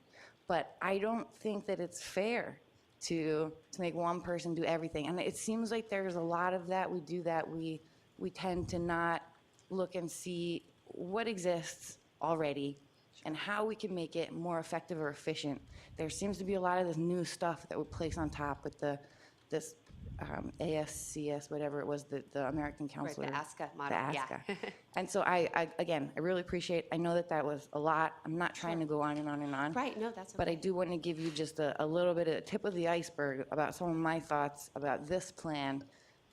but I don't think that it's fair to make one person do everything. And it seems like there's a lot of that. We do that. We tend to not look and see what exists already and how we can make it more effective or efficient. There seems to be a lot of this new stuff that we place on top with this ASCS, whatever it was, the American Counselor. Right, the ASCA The model, yeah. ASCA. And so I really appreciate, I know that was a lot. I'm not trying to go on and on and on. Right, no, that's okay. But I do want to give you just a little bit of the tip of the iceberg about some of my thoughts about this plan,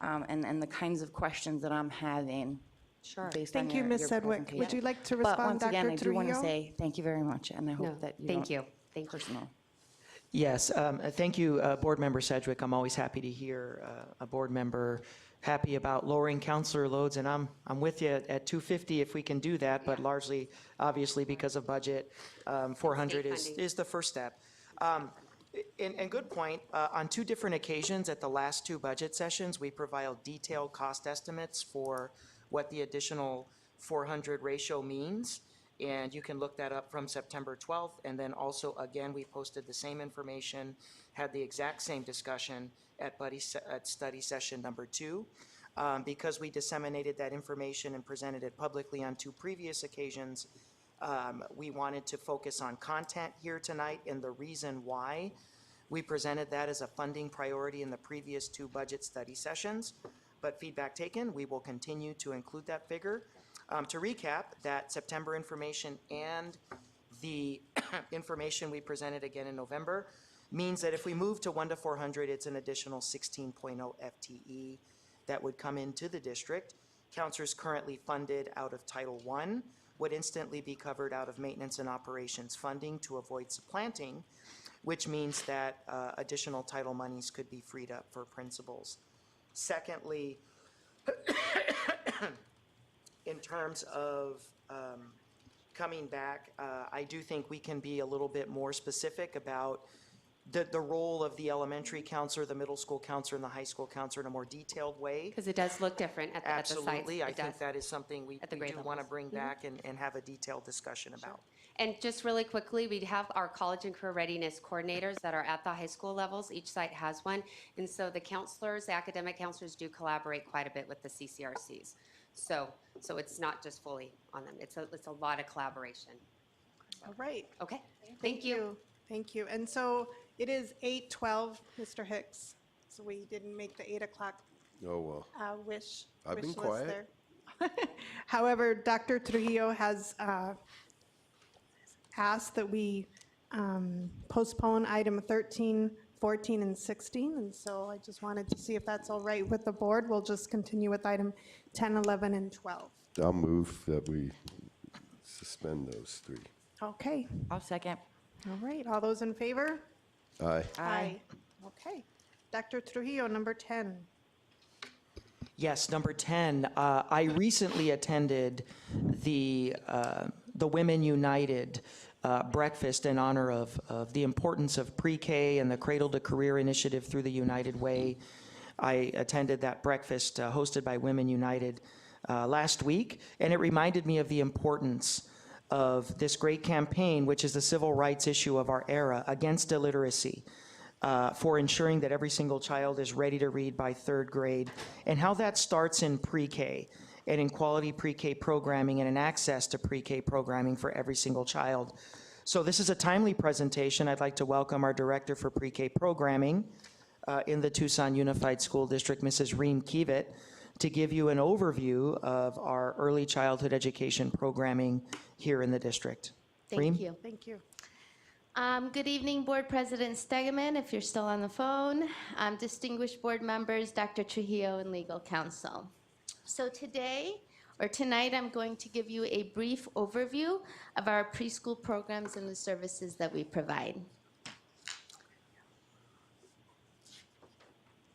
and the kinds of questions that I'm having. Sure. Based Thank on you, your Ms. Sedgwick. presentation. Would you like to But respond, once Dr. again, I do want to Trujillo? say thank you very much, and I hope that you Thank don't you. Thank you. personal. Yes, thank you, Board Member Sedgwick. I'm always happy to hear a board member happy about lowering counselor loads, and I'm with you at 250 if we can do that, but largely, obviously, because of budget, 400 is the first step. And good point. On two different occasions at the last two budget sessions, we provided detailed cost estimates for what the additional 400 ratio means. And you can look that up from September 12th. And then also, again, we posted the same information, had the exact same discussion at study session number 2. Because we disseminated that information and presented it publicly on two previous occasions, we wanted to focus on content here tonight and the reason why We presented that as a funding priority in the previous 2 budget study sessions, but feedback taken, we will continue to include that figure. To recap, that September information and the information we presented again in November means that if we move to 1 to 400, it's an additional 16.0 FTE that would come into the district. Counselors currently funded out of Title I would instantly be covered out of maintenance and operations funding to avoid supplanting, which means that additional title monies could be freed up for principals. Secondly, in terms of coming back, I do think we can be a little bit more specific about the role of the elementary counselor, the middle school counselor, and the high school counselor in a more detailed way. Because it does look different at the sites. Absolutely. I It think does. that is something we At the do grade want to levels. bring back and have a detailed discussion about. And just really quickly, we have our college and career readiness coordinators that are at the high school levels. Each site has one. And so the counselors, the academic counselors do collaborate quite a bit with the CCRCs. So it's not just fully on them. It's a lot of collaboration. All right. Okay, thank you. Thank you. And so it is 8:12, Mr. Hicks. So we didn't make the 8 o'clock Oh, well. wish I've been list quiet. there. However, Dr. Trujillo has asked that we postpone item 13, 14, and 16. And so I just wanted to see if that's all right with the board. We'll just continue with item 10, 11, and 12. I'll move that we suspend those 3. Okay. I'll second. All right. All those in favor? Aye. Aye. Okay. Dr. Trujillo, number 10. Yes, number 10. I recently attended the Women United breakfast in honor of the importance of pre-K and the Cradle to Career initiative through the United Way. I attended that breakfast hosted by Women United last week, and it reminded me of the importance of this great campaign, which is the civil rights issue of our era, against illiteracy, for ensuring that every single child is ready to read by 3rd grade, and how that starts in pre-K and in quality pre-K programming and an access to pre-K programming for every single child. So this is a timely presentation. I'd like to welcome our Director for Pre-K Programming in the Tucson Unified School District, Mrs. Reem Kievit, to give you an overview of our early childhood education programming here in the district. Reem? Thank you. Thank you. Good evening, Board President Stegeman, if you're still on the phone, distinguished board members, Dr. Trujillo, and legal counsel. So tonight, I'm going to give you a brief overview of our preschool programs and the services that we provide.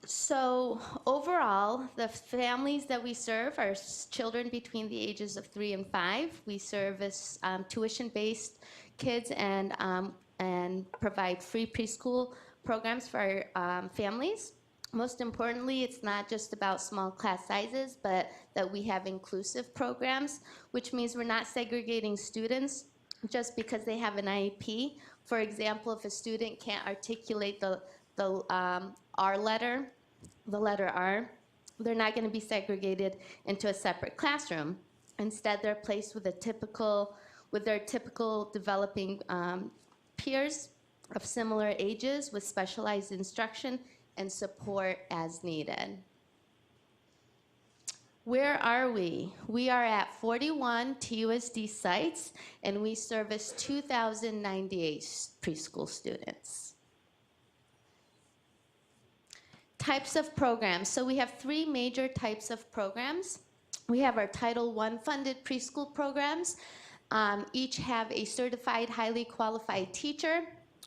So overall, the families that we serve are children between the ages of 3 and 5. We service tuition-based kids and provide free preschool programs for our families. Most importantly, it's not just about small class sizes, but that we have inclusive programs, which means we're not segregating students just because they have an IEP. For example, if a student can't articulate the R letter, the letter R, they're not going to be segregated into a separate classroom. Instead, they're placed with their typical developing peers of similar ages with specialized instruction and support as needed. Where are we? We are at 41 TUSD sites, and we service 2,098 preschool students. Types of programs. So we have 3 major types of programs. We have our Title I funded preschool programs. Each have a certified, highly qualified teacher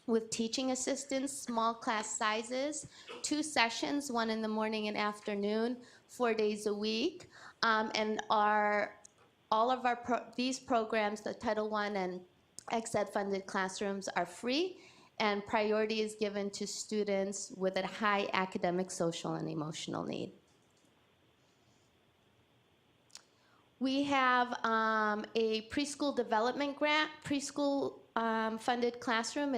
with teaching assistants, small class sizes, 2 sessions, 1 in the morning and afternoon, 4 days a week. And all of these programs, the Title I and ExEd funded classrooms, are free, and priority is given to students with a high academic, social, and emotional need. We have a preschool development grant, preschool funded classroom.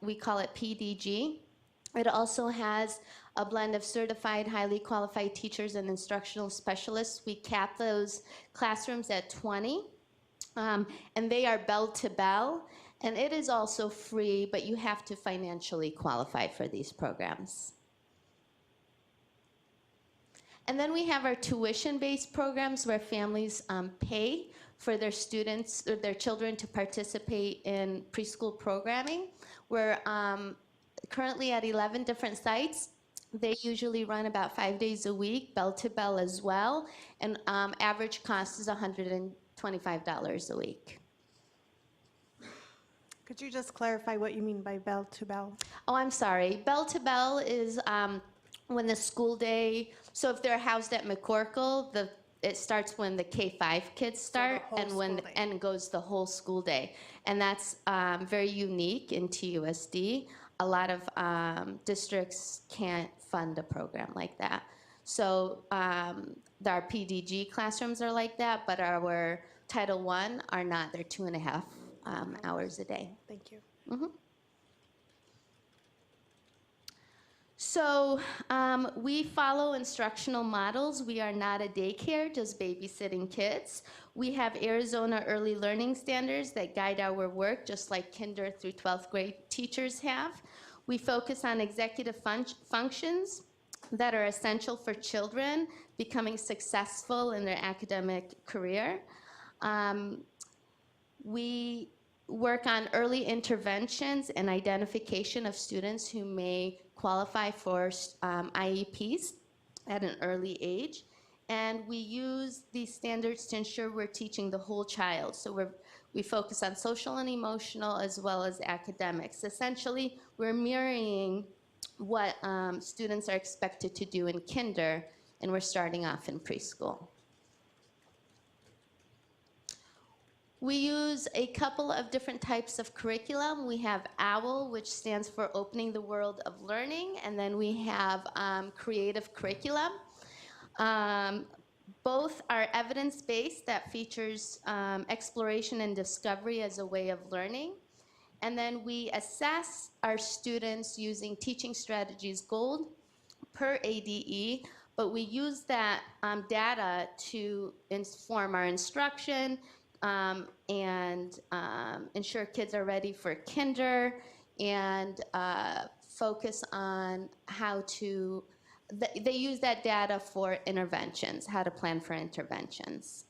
We call it PDG. It also has a blend of certified, highly qualified teachers and instructional specialists. We cap those classrooms at 20, and they are bell to bell. And it is also free, but you have to financially qualify for these programs. And then we have our tuition-based programs where families pay for their students or their children to participate in preschool programming. We're currently at 11 different sites. They usually run about 5 days a week, bell to bell as well, and average cost is $125 a week. Could you just clarify what you mean by bell to bell? Oh, I'm sorry. Bell to bell is when the school day, so if they're housed at McCorkle, it starts when the K-5 kids start and and goes the whole school day. And that's very unique in TUSD. A lot of districts can't fund a program like that. So our PDG classrooms are like that, but our Title I are not. They're 2.5 hours a day. Thank you. Mm-hmm. So we follow instructional models. We are not a daycare, just babysitting kids. We have Arizona early learning standards that guide our work, just like kinder through 12th grade teachers have. We focus on executive functions that are essential for children becoming successful in their academic career. We work on early interventions and identification of students who may qualify for IEPs at an early age. And we use these standards to ensure we're teaching the whole child. So we focus on social and emotional as well as academics. Essentially, we're mirroring what students are expected to do in kinder, and we're starting off in preschool. We use a couple of different types of curriculum. We have OWL, which stands for Opening the World of Learning, and then we have creative curriculum. Both are evidence-based that features exploration and discovery as a way of learning. And then we assess our students using Teaching Strategies Gold per ADE, but we use that data to inform our instruction, and ensure kids are ready for kinder, and focus on how to, they use that data for interventions, how to plan for interventions.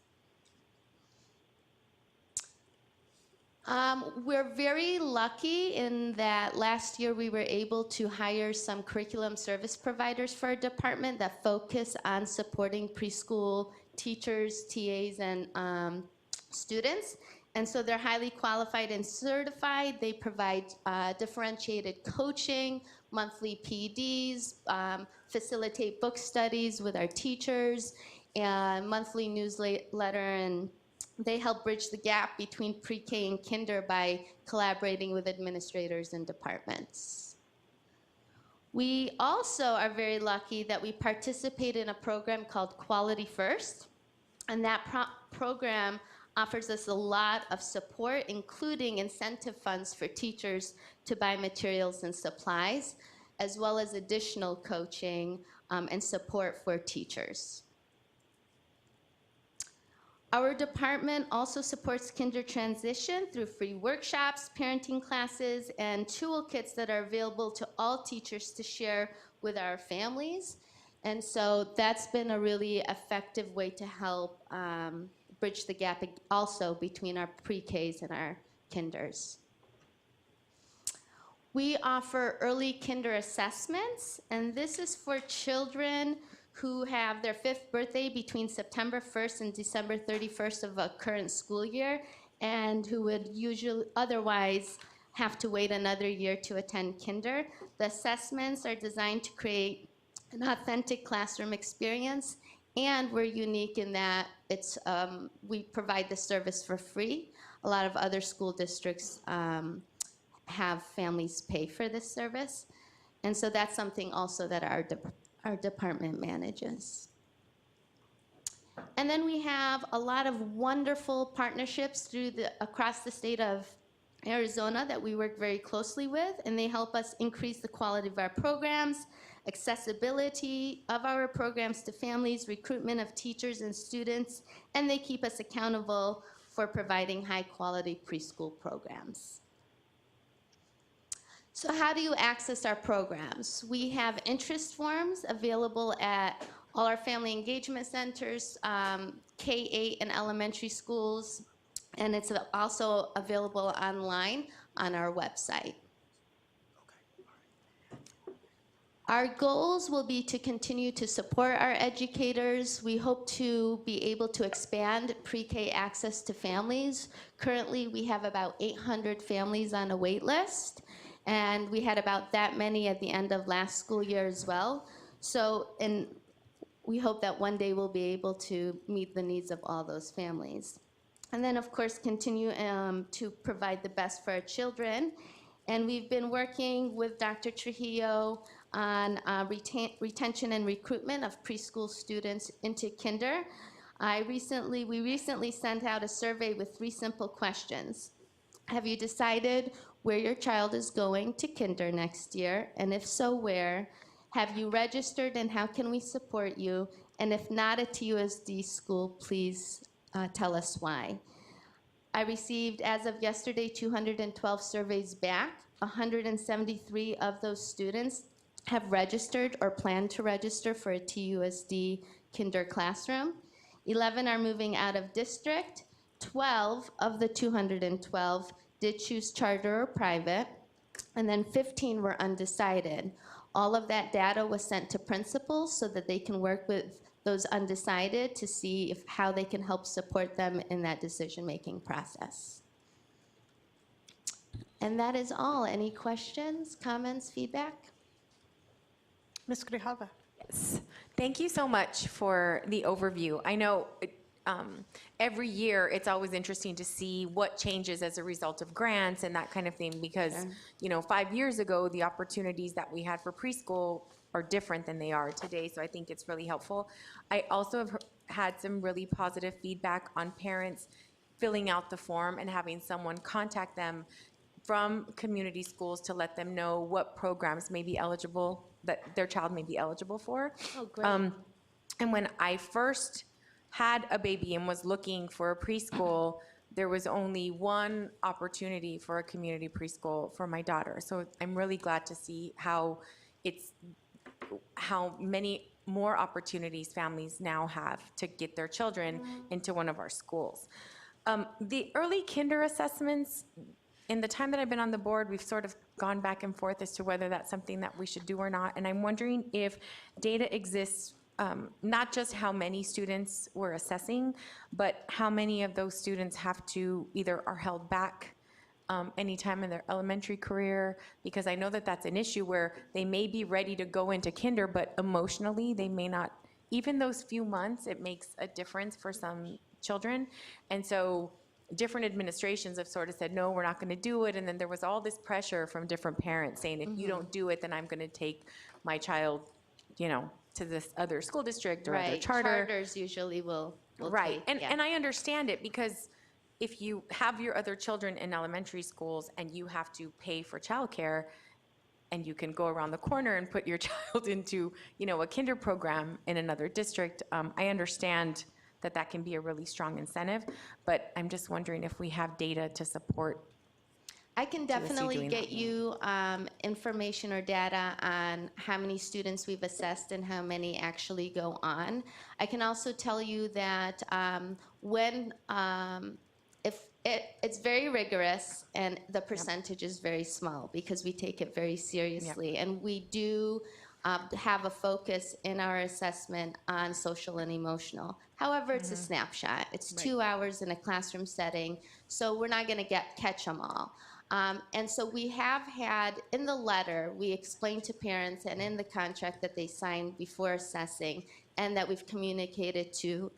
We're very lucky in that last year we were able to hire some curriculum service providers for our department that focus on supporting preschool teachers, TAs, and students. And so they're highly qualified and certified. They provide differentiated coaching, monthly PDs, facilitate book studies with our teachers, and monthly newsletter, and they help bridge the gap between pre-K and kinder by collaborating with administrators and departments. We also are very lucky that we participate in a program called Quality First, and that program offers us a lot of support, including incentive funds for teachers to buy materials and supplies, as well as additional coaching and support for teachers. Our department also supports kinder transition through free workshops, parenting classes, and toolkits that are available to all teachers to share with our families. And so that's been a really effective way to help bridge the gap also between our pre-Ks and our kinders. We offer early kinder assessments, and this is for children who have their 5th birthday between September 1st and December 31st of a current school year, and who would usually otherwise have to wait another year to attend kinder. The assessments are designed to create an authentic classroom experience, and we're unique in that it's we provide the service for free. A lot of other school districts have families pay for this service, and so that's something also that our department manages. And then we have a lot of wonderful partnerships across the state of Arizona that we work very closely with, and they help us increase the quality of our programs, accessibility of our programs to families, recruitment of teachers and students, and they keep us accountable for providing high-quality preschool programs. So how do you access our programs? We have interest forms available at all our family engagement centers, K-8 and elementary schools, and it's also available online on our website. Our goals will be to continue to support our educators. We hope to be able to expand pre-K access to families. Currently, we have about 800 families on a wait list, and we had about that many at the end of last school year as well. So, and we hope that one day we'll be able to meet the needs of all those families. And then, of course, continue to provide the best for our children. And we've been working with Dr. Trujillo on retention and recruitment of preschool students into kinder. We recently sent out a survey with 3 simple questions. Have you decided where your child is going to kinder next year? And if so, where? Have you registered, and how can we support you? And if not a TUSD school, please tell us why. I received, as of yesterday, 212 surveys back. 173 of those students have registered or plan to register for a TUSD kinder classroom. 11 are moving out of district. 12 of the 212 did choose charter or private, and then 15 were undecided. All of that data was sent to principals so that they can work with those undecided to see how they can help support them in that decision-making process. And that is all. Any questions, comments, feedback? Ms. Grijalva. Yes. Thank you so much for the overview. I know every year it's always interesting to see what changes as a result of grants and that kind of thing, because you know, 5 years ago the opportunities that we had for preschool are different than they are today, so I think it's really helpful. I also have had some really positive feedback on parents filling out the form and having someone contact them from community schools to let them know what programs may be eligible, that their child may be eligible for. Oh, great. And when I first had a baby and was looking for a preschool, there was only one opportunity for a community preschool for my daughter. So I'm really glad to see how many more opportunities families now have to get their children into one of our schools. The early kinder assessments, in the time that I've been on the board, we've sort of gone back and forth as to whether that's something that we should do or not. And I'm wondering if data exists, not just how many students we're assessing, but how many of those students have to either are held back anytime in their elementary career, because I know that that's an issue where they may be ready to go into kinder, but emotionally they may not. Even those few months, it makes a difference for some children. And so different administrations have sort of said, no, we're not going to do it. And then there was all this pressure from different parents saying, if you don't do it, then I'm going to take my child, you know, to this other school district or other Right. charter. Charters usually will Right. take, And I understand it, because if you have your other children in elementary schools and you have to pay for childcare, and you can go around the corner and put your child into, you know, a kinder program in another district, I understand that that can be a really strong incentive, but I'm just wondering if we have data to support. I can definitely get you information or data on how many students we've assessed and how many actually go on. I can also tell you that it's very rigorous, and the percentage is very small because we take it very seriously. And we do have a focus in our assessment on social and emotional. However, it's a snapshot. It's 2 hours in a classroom setting, so we're not going to catch them all. And so we have had, in the letter, we explained to parents and in the contract that they signed before assessing, and that we've communicated to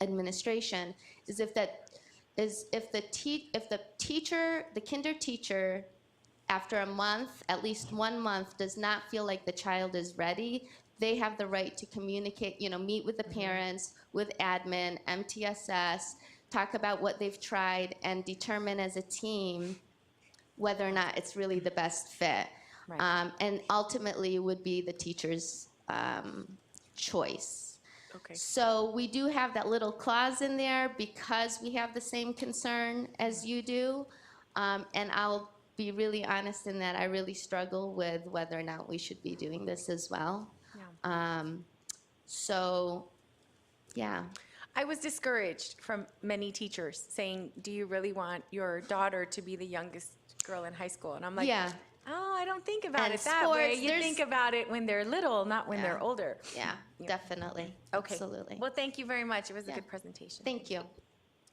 administration, is if the kinder teacher, after a month, at least 1 month, does not feel like the child is ready, they have the right to communicate, you know, meet with the parents, with admin, MTSS, talk about what they've tried, and determine as a team whether or not it's really the best fit. Right. And ultimately, it would be the teacher's choice. Okay. So we do have that little clause in there because we have the same concern as you do. And I'll be really honest in that I really struggle with whether or not we should be doing this as well. So, yeah. I was discouraged from many teachers saying, do you really want your daughter to be the youngest girl in high school? And I'm like, Yeah. oh, I don't think about And it that way. sports, You there's- think about it when they're little, not when they're older. Yeah, definitely. Okay. Absolutely. Well, thank you very much. It was a Yeah. good presentation. Thank you.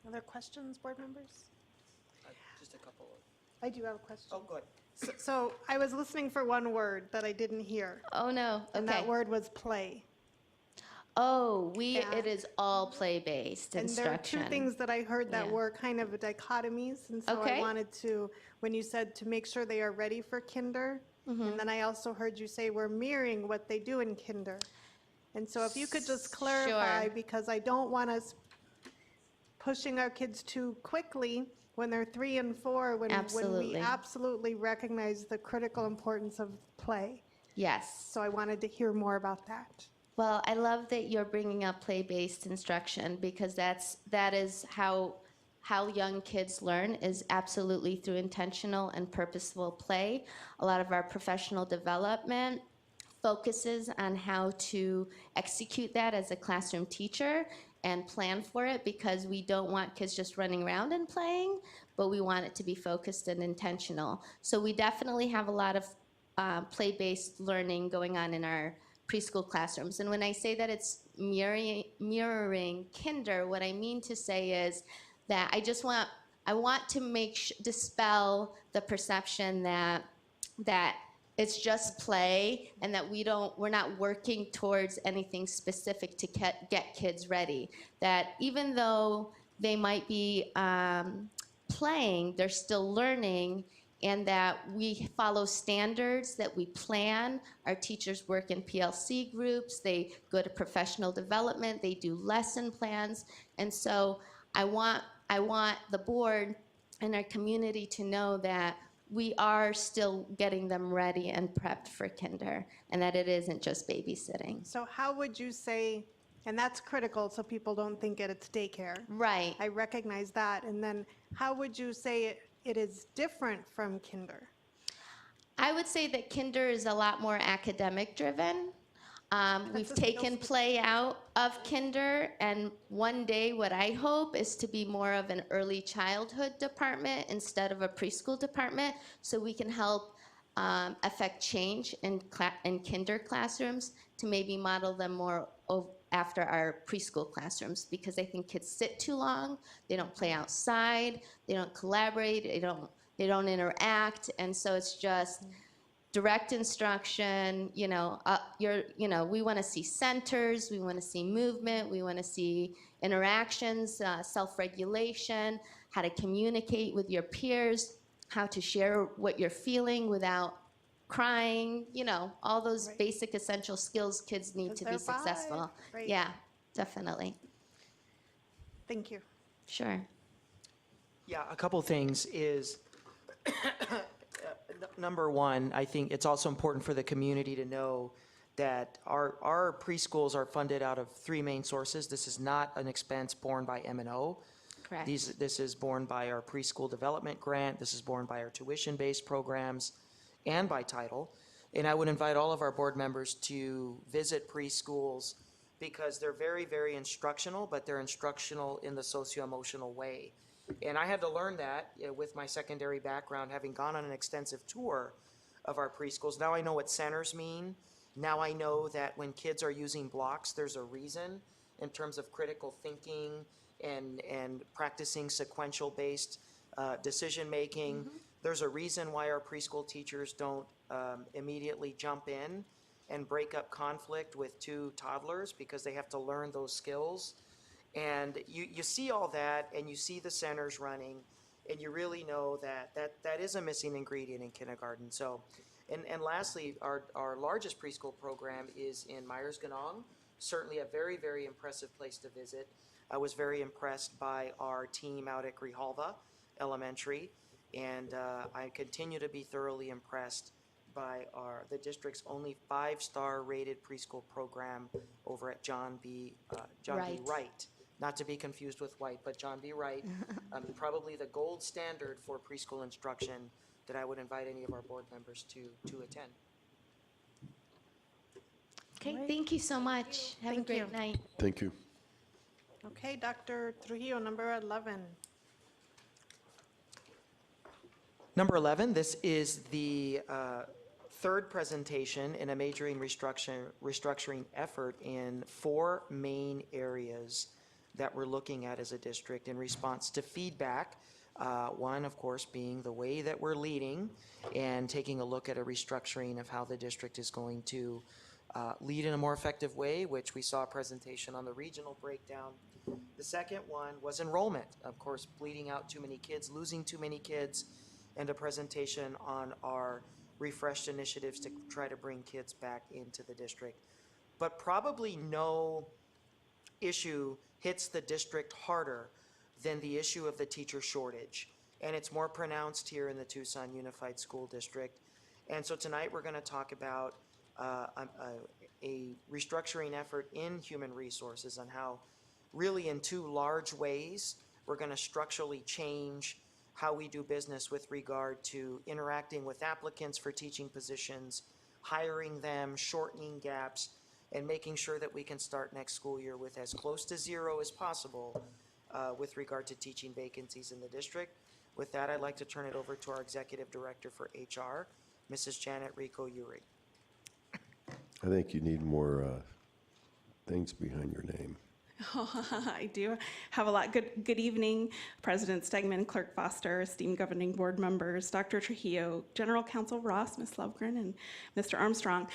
Other questions, board members? Just a couple of. I do have a question. Oh, good. So I was listening for one word that I didn't hear. Oh, no. And Okay. that word was play. Oh, Yeah. it is all play-based And there are two instruction. things that I heard that Yeah. were kind of dichotomies, and so I Okay. wanted to, when you said to make sure they are ready for kinder, Mm-hmm. and then I also heard you say we're mirroring what they do in kinder. And so if you could just clarify, Sure. because I don't want us pushing our kids too quickly when they're 3 and 4, when we Absolutely. absolutely recognize the critical importance of play. Yes. So I wanted to hear more about that. Well, I love that you're bringing up play-based instruction because that is how young kids learn is absolutely through intentional and purposeful play. A lot of our professional development focuses on how to execute that as a classroom teacher and plan for it because we don't want kids just running around and playing, but we want it to be focused and intentional. So we definitely have a lot of play-based learning going on in our preschool classrooms. And when I say that it's mirroring kinder, what I mean to say is that I want to dispel the perception that it's just play and that we're not working towards anything specific to get kids ready. That even though they might be playing, they're still learning, and that we follow standards, that we plan. Our teachers work in PLC groups, they go to professional development, they do lesson plans. And so I want the board and our community to know that we are still getting them ready and prepped for kinder, and that it isn't just babysitting. So how would you say, and that's critical so people don't think it's daycare. Right. I recognize that. And then how would you say it is different from kinder? I would say that kinder is a lot more academic driven. We've taken play out of kinder, and one day what I hope is to be more of an early childhood department instead of a preschool department, so we can help affect change in kinder classrooms to maybe model them more after our preschool classrooms, because I think kids sit too long, they don't play outside, they don't collaborate, they don't interact, and so it's just direct instruction. We want to see centers, we want to see movement, we want to see interactions, self-regulation, how to communicate with your peers, how to share what you're feeling without crying, all those basic essential skills kids need to be successful. Right. Yeah, definitely. Thank you. Sure. Yeah, a couple things is, number one, I think it's also important for the community to know that our preschools are funded out of three main sources. This is not an expense borne by M&O. Correct. This is borne by our preschool development grant. This is borne by our tuition-based programs and by title. And I would invite all of our board members to visit preschools because they're very, very instructional, but they're instructional in the socio-emotional way. And I had to learn that with my secondary background, having gone on an extensive tour of our preschools. Now I know what centers mean. Now I know that when kids are using blocks, there's a reason in terms of critical thinking and practicing sequential-based decision-making. Mm-hmm. There's a reason why our preschool teachers don't immediately jump in and break up conflict with two toddlers, because they have to learn those skills. And you see all that, and you see the centers running, and you really know that is a missing ingredient in kindergarten. So, and lastly, our largest preschool program is in Myers-Ganong, certainly a very, very impressive place to visit. I was very impressed by our team out at Grijalva Elementary, and I continue to be thoroughly impressed by the district's only 5-star rated preschool program over at John B. Wright. Not to be confused with White, but John B. Wright, probably the gold standard for preschool instruction that I would invite any of our board members to attend. Okay, thank you so much. Have a great night. Thank you. Okay, Dr. Trujillo, number 11. Number 11, this is the third presentation in a majoring restructuring effort in 4 main areas that we're looking at as a district in response to feedback. One, of course, being the way that we're leading and taking a look at a restructuring of how the district is going to lead in a more effective way, which we saw a presentation on the regional breakdown. The second one was enrollment, of course, bleeding out too many kids, losing too many kids, and a presentation on our refreshed initiatives to try to bring kids back into the district. But probably no issue hits the district harder than the issue of the teacher shortage. And it's more pronounced here in the Tucson Unified School District. And so tonight we're going to talk about a restructuring effort in human resources on how really in 2 large ways we're going to structurally change how we do business with regard to interacting with applicants for teaching positions, hiring them, shortening gaps, and making sure that we can start next school year with as close to 0 as possible with regard to teaching vacancies in the district. With that, I'd like to turn it over to our Executive Director for HR, Mrs. Janet Rico-Uri. I think you need more things behind your name. I do have a lot. Good evening, President Stegman, Clerk Foster, esteemed governing board members, Dr. Trujillo, General Counsel Ross, Ms. Lovgren, and Mr. Armstrong.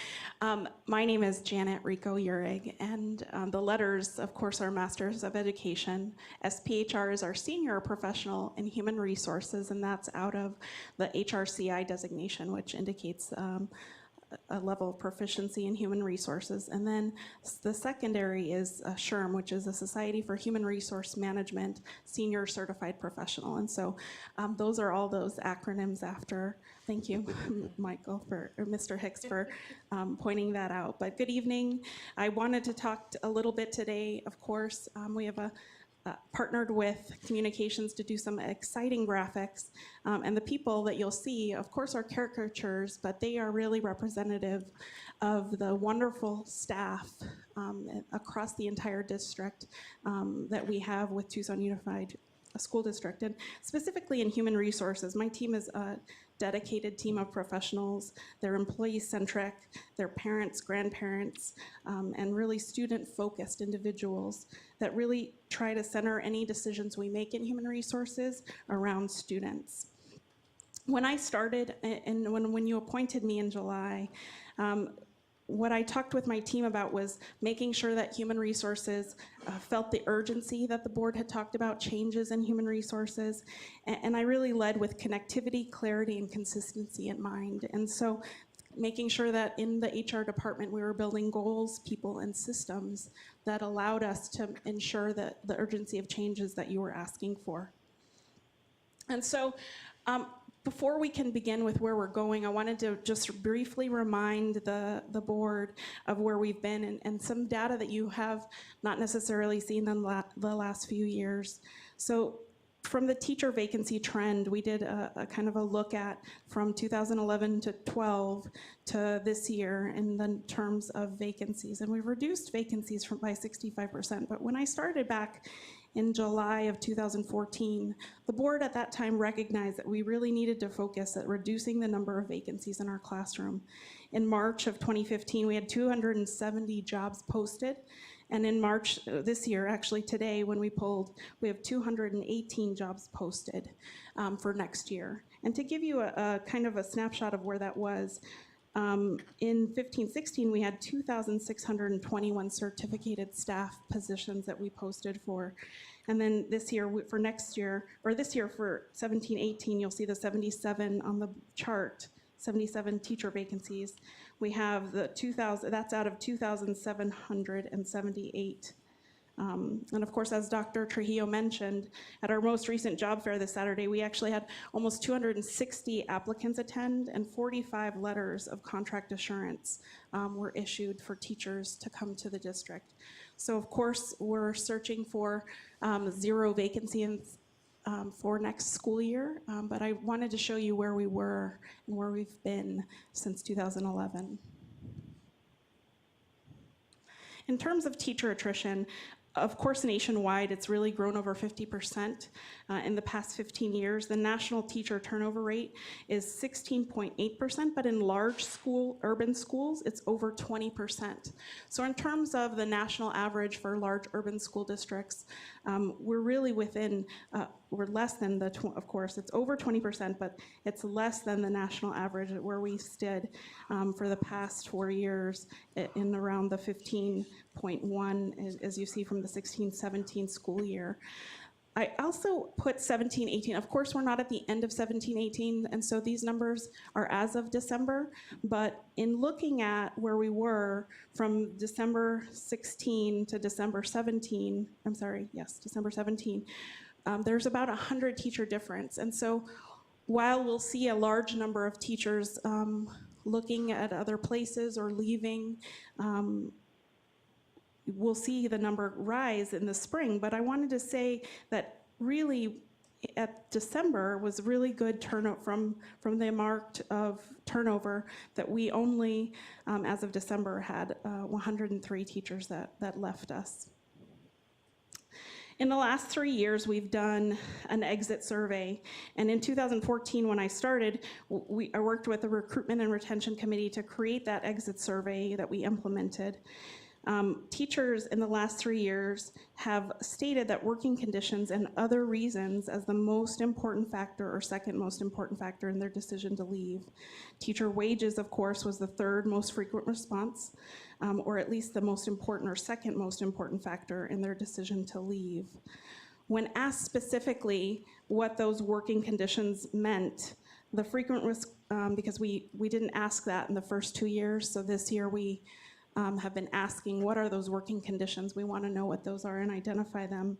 My name is Janet Rico-Urig, and the letters, of course, are Masters of Education. SPHR is our senior professional in human resources, and that's out of the HRCI designation, which indicates a level of proficiency in human resources. And then the secondary is SHRM, which is a Society for Human Resource Management Senior Certified Professional. And so those are all those acronyms after. Thank you, Michael, or Mr. Hicks, for pointing that out. But good evening. I wanted to talk a little bit today. Of course, we have partnered with communications to do some exciting graphics. And the people that you'll see, of course, are caricatures, but they are really representative of the wonderful staff across the entire district that we have with Tucson Unified School District. And specifically in human resources, my team is a dedicated team of professionals. They're employee-centric, they're parents, grandparents, and really student-focused individuals that really try to center any decisions we make in human resources around students. When I started, and when you appointed me in July, what I talked with my team about was making sure that human resources felt the urgency that the board had talked about, changes in human resources, and I really led with connectivity, clarity, and consistency in mind. And so making sure that in the HR department we were building goals, people, and systems that allowed us to ensure that the urgency of changes that you were asking for. And so before we can begin with where we're going, I wanted to just briefly remind the board of where we've been and some data that you have not necessarily seen in the last few years. So from the teacher vacancy trend, we did a kind of a look at from 2011 to 12 to this year in the terms of vacancies. And we've reduced vacancies by 65%. But when I started back in July of 2014, the board at that time recognized that we really needed to focus at reducing the number of vacancies in our classroom. In March of 2015, we had 270 jobs posted. And in March this year, actually today, when we polled, we have 218 jobs posted for next year. And to give you a kind of a snapshot of where that was, in 15-16, we had 2,621 certificated staff positions that we posted for. And then this year, for next year, or this year for 17-18, you'll see the 77 on the chart, 77 teacher vacancies. We have the 2,000, that's out of 2,778. And of course, as Dr. Trujillo mentioned, at our most recent job fair this Saturday, we actually had almost 260 applicants attend and 45 letters of contract assurance were issued for teachers to come to the district. So of course, we're searching for 0 vacancies for next school year, but I wanted to show you where we were and where we've been since 2011. In terms of teacher attrition, of course, nationwide, it's really grown over 50% in the past 15 years. The national teacher turnover rate is 16.8%, but in large urban schools, it's over 20%. So in terms of the national average for large urban school districts, we're really within, we're less than of course, it's over 20%, but it's less than the national average where we stood for the past 4 years in around the 15.1, as you see from the 16-17 school year. I also put 17-18. Of course, we're not at the end of 17-18, and so these numbers are as of December, but in looking at where we were from December 16 to December 17, December 17, there's about 100 teacher difference. And so while we'll see a large number of teachers looking at other places or leaving, we'll see the number rise in the spring, but I wanted to say that really at December was really good turnout from the marked of turnover that we only, as of December, had 103 teachers that left us. In the last 3 years, we've done an exit survey, and in 2014, when I started, I worked with the Recruitment and Retention Committee to create that exit survey that we implemented. Teachers in the last 3 years have stated that working conditions and other reasons as the most important factor or second most important factor in their decision to leave. Teacher wages, of course, was the third most frequent response, or at least the most important or second most important factor in their decision to leave. When asked specifically what those working conditions meant, the frequent because we didn't ask that in the first 2 years, so this year we have been asking what are those working conditions. We want to know what those are and identify them.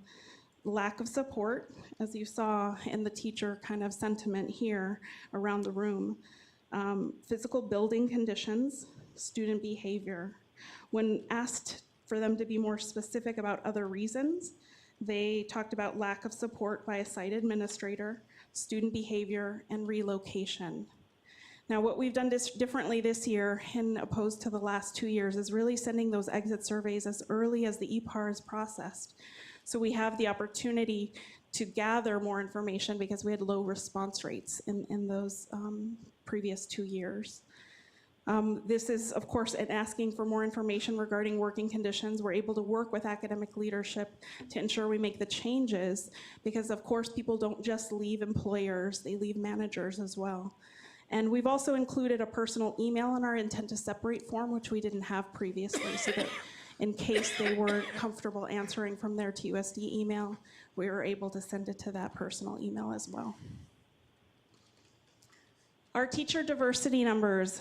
Lack of support, as you saw in the teacher kind of sentiment here around the room. Physical building conditions, student behavior. When asked for them to be more specific about other reasons, they talked about lack of support by a site administrator, student behavior, and relocation. Now, what we've done differently this year, in opposed to the last 2 years, is really sending those exit surveys as early as the EPAR is processed. So we have the opportunity to gather more information because we had low response rates in those previous 2 years. This is, of course, in asking for more information regarding working conditions. We're able to work with academic leadership to ensure we make the changes because, of course, people don't just leave employers, they leave managers as well. And we've also included a personal email in our intent to separate form, which we didn't have previously, so that in case they weren't comfortable answering from their TUSD email, we were able to send it to that personal email as well. Our teacher diversity numbers.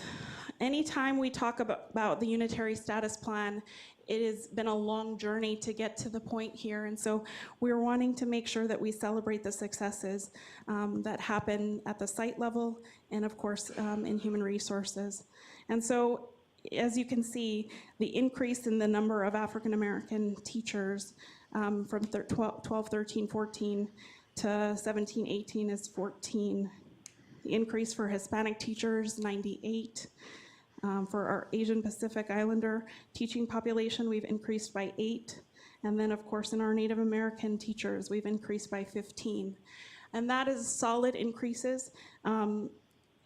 Anytime we talk about the unitary status plan, it has been a long journey to get to the point here, and so we're wanting to make sure that we celebrate the successes that happen at the site level and, of course, in human resources. And so, as you can see, the increase in the number of African American teachers from 12, 13, 14 to 17, 18 is 14. The increase for Hispanic teachers, 98. For our Asian Pacific Islander teaching population, we've increased by 8. And then, of course, in our Native American teachers, we've increased by 15. And that is solid increases.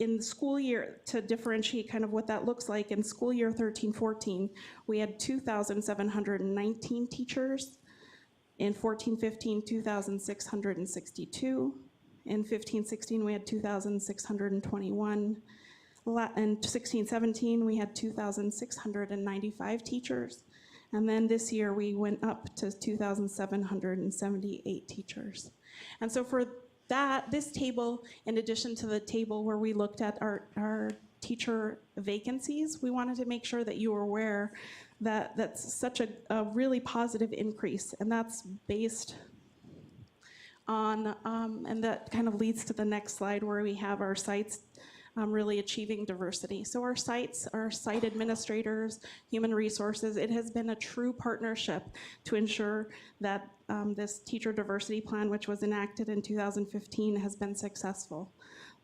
In the school year, to differentiate kind of what that looks like, in school year 13-14, we had 2,719 teachers. In 14-15, 2,662. In 15-16, we had 2,621. In 16-17, we had 2,695 teachers. And then this year, we went up to 2,778 teachers. And so for this table, in addition to the table where we looked at our teacher vacancies, we wanted to make sure that you were aware that that's such a really positive increase. And that's based on, and that kind of leads to the next slide where we have our sites really achieving diversity. So our sites, our site administrators, human resources, it has been a true partnership to ensure that this teacher diversity plan, which was enacted in 2015, has been successful.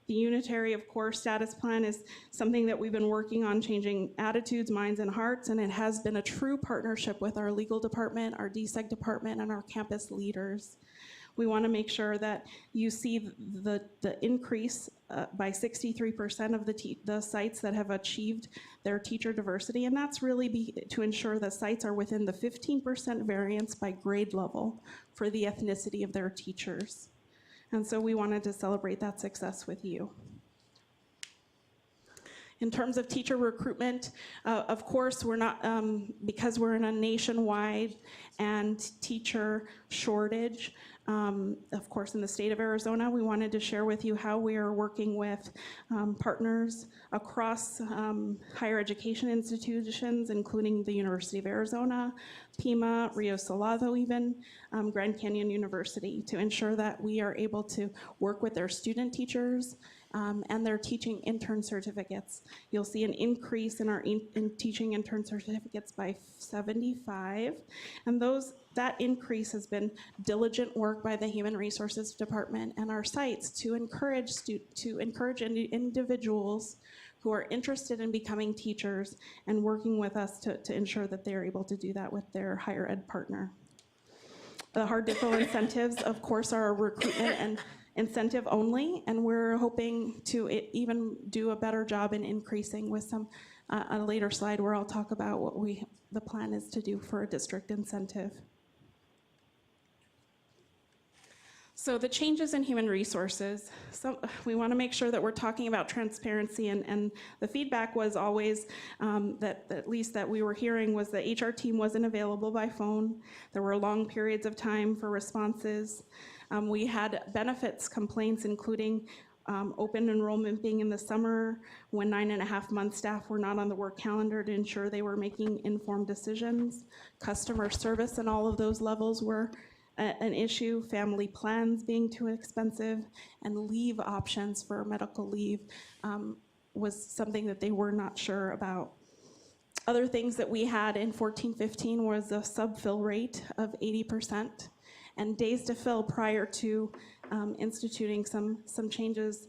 The unitary, of course, status plan is something that we've been working on, changing attitudes, minds, and hearts, and it has been a true partnership with our legal department, our DSEG department, and our campus leaders. We want to make sure that you see the increase by 63% of the sites that have achieved their teacher diversity, and that's really to ensure that sites are within the 15% variance by grade level for the ethnicity of their teachers. And so we wanted to celebrate that success with you. In terms of teacher recruitment, of course, we're not, because we're in a nationwide and teacher shortage, of course, in the state of Arizona, we wanted to share with you how we are working with partners across higher education institutions, including the University of Arizona, Pima, Rio Salado even, Grand Canyon University, to ensure that we are able to work with their student teachers and their teaching intern certificates. You'll see an increase in our teaching intern certificates by 75, and that increase has been diligent work by the Human Resources Department and our sites to encourage individuals who are interested in becoming teachers and working with us to ensure that they're able to do that with their higher ed partner. The hard to fill incentives, of course, are a recruitment and incentive only, and we're hoping to even do a better job in increasing with some, a later slide where I'll talk about what the plan is to do for a district incentive. So the changes in human resources, we want to make sure that we're talking about transparency, and the feedback was always that at least that we were hearing was the HR team wasn't available by phone. There were long periods of time for responses. We had benefits complaints, including open enrollment being in the summer when 9.5-month staff were not on the work calendar to ensure they were making informed decisions. Customer service and all of those levels were an issue, family plans being too expensive, and leave options for medical leave was something that they were not sure about. Other things that we had in 14-15 was a sub-fill rate of 80%, and days to fill prior to instituting some changes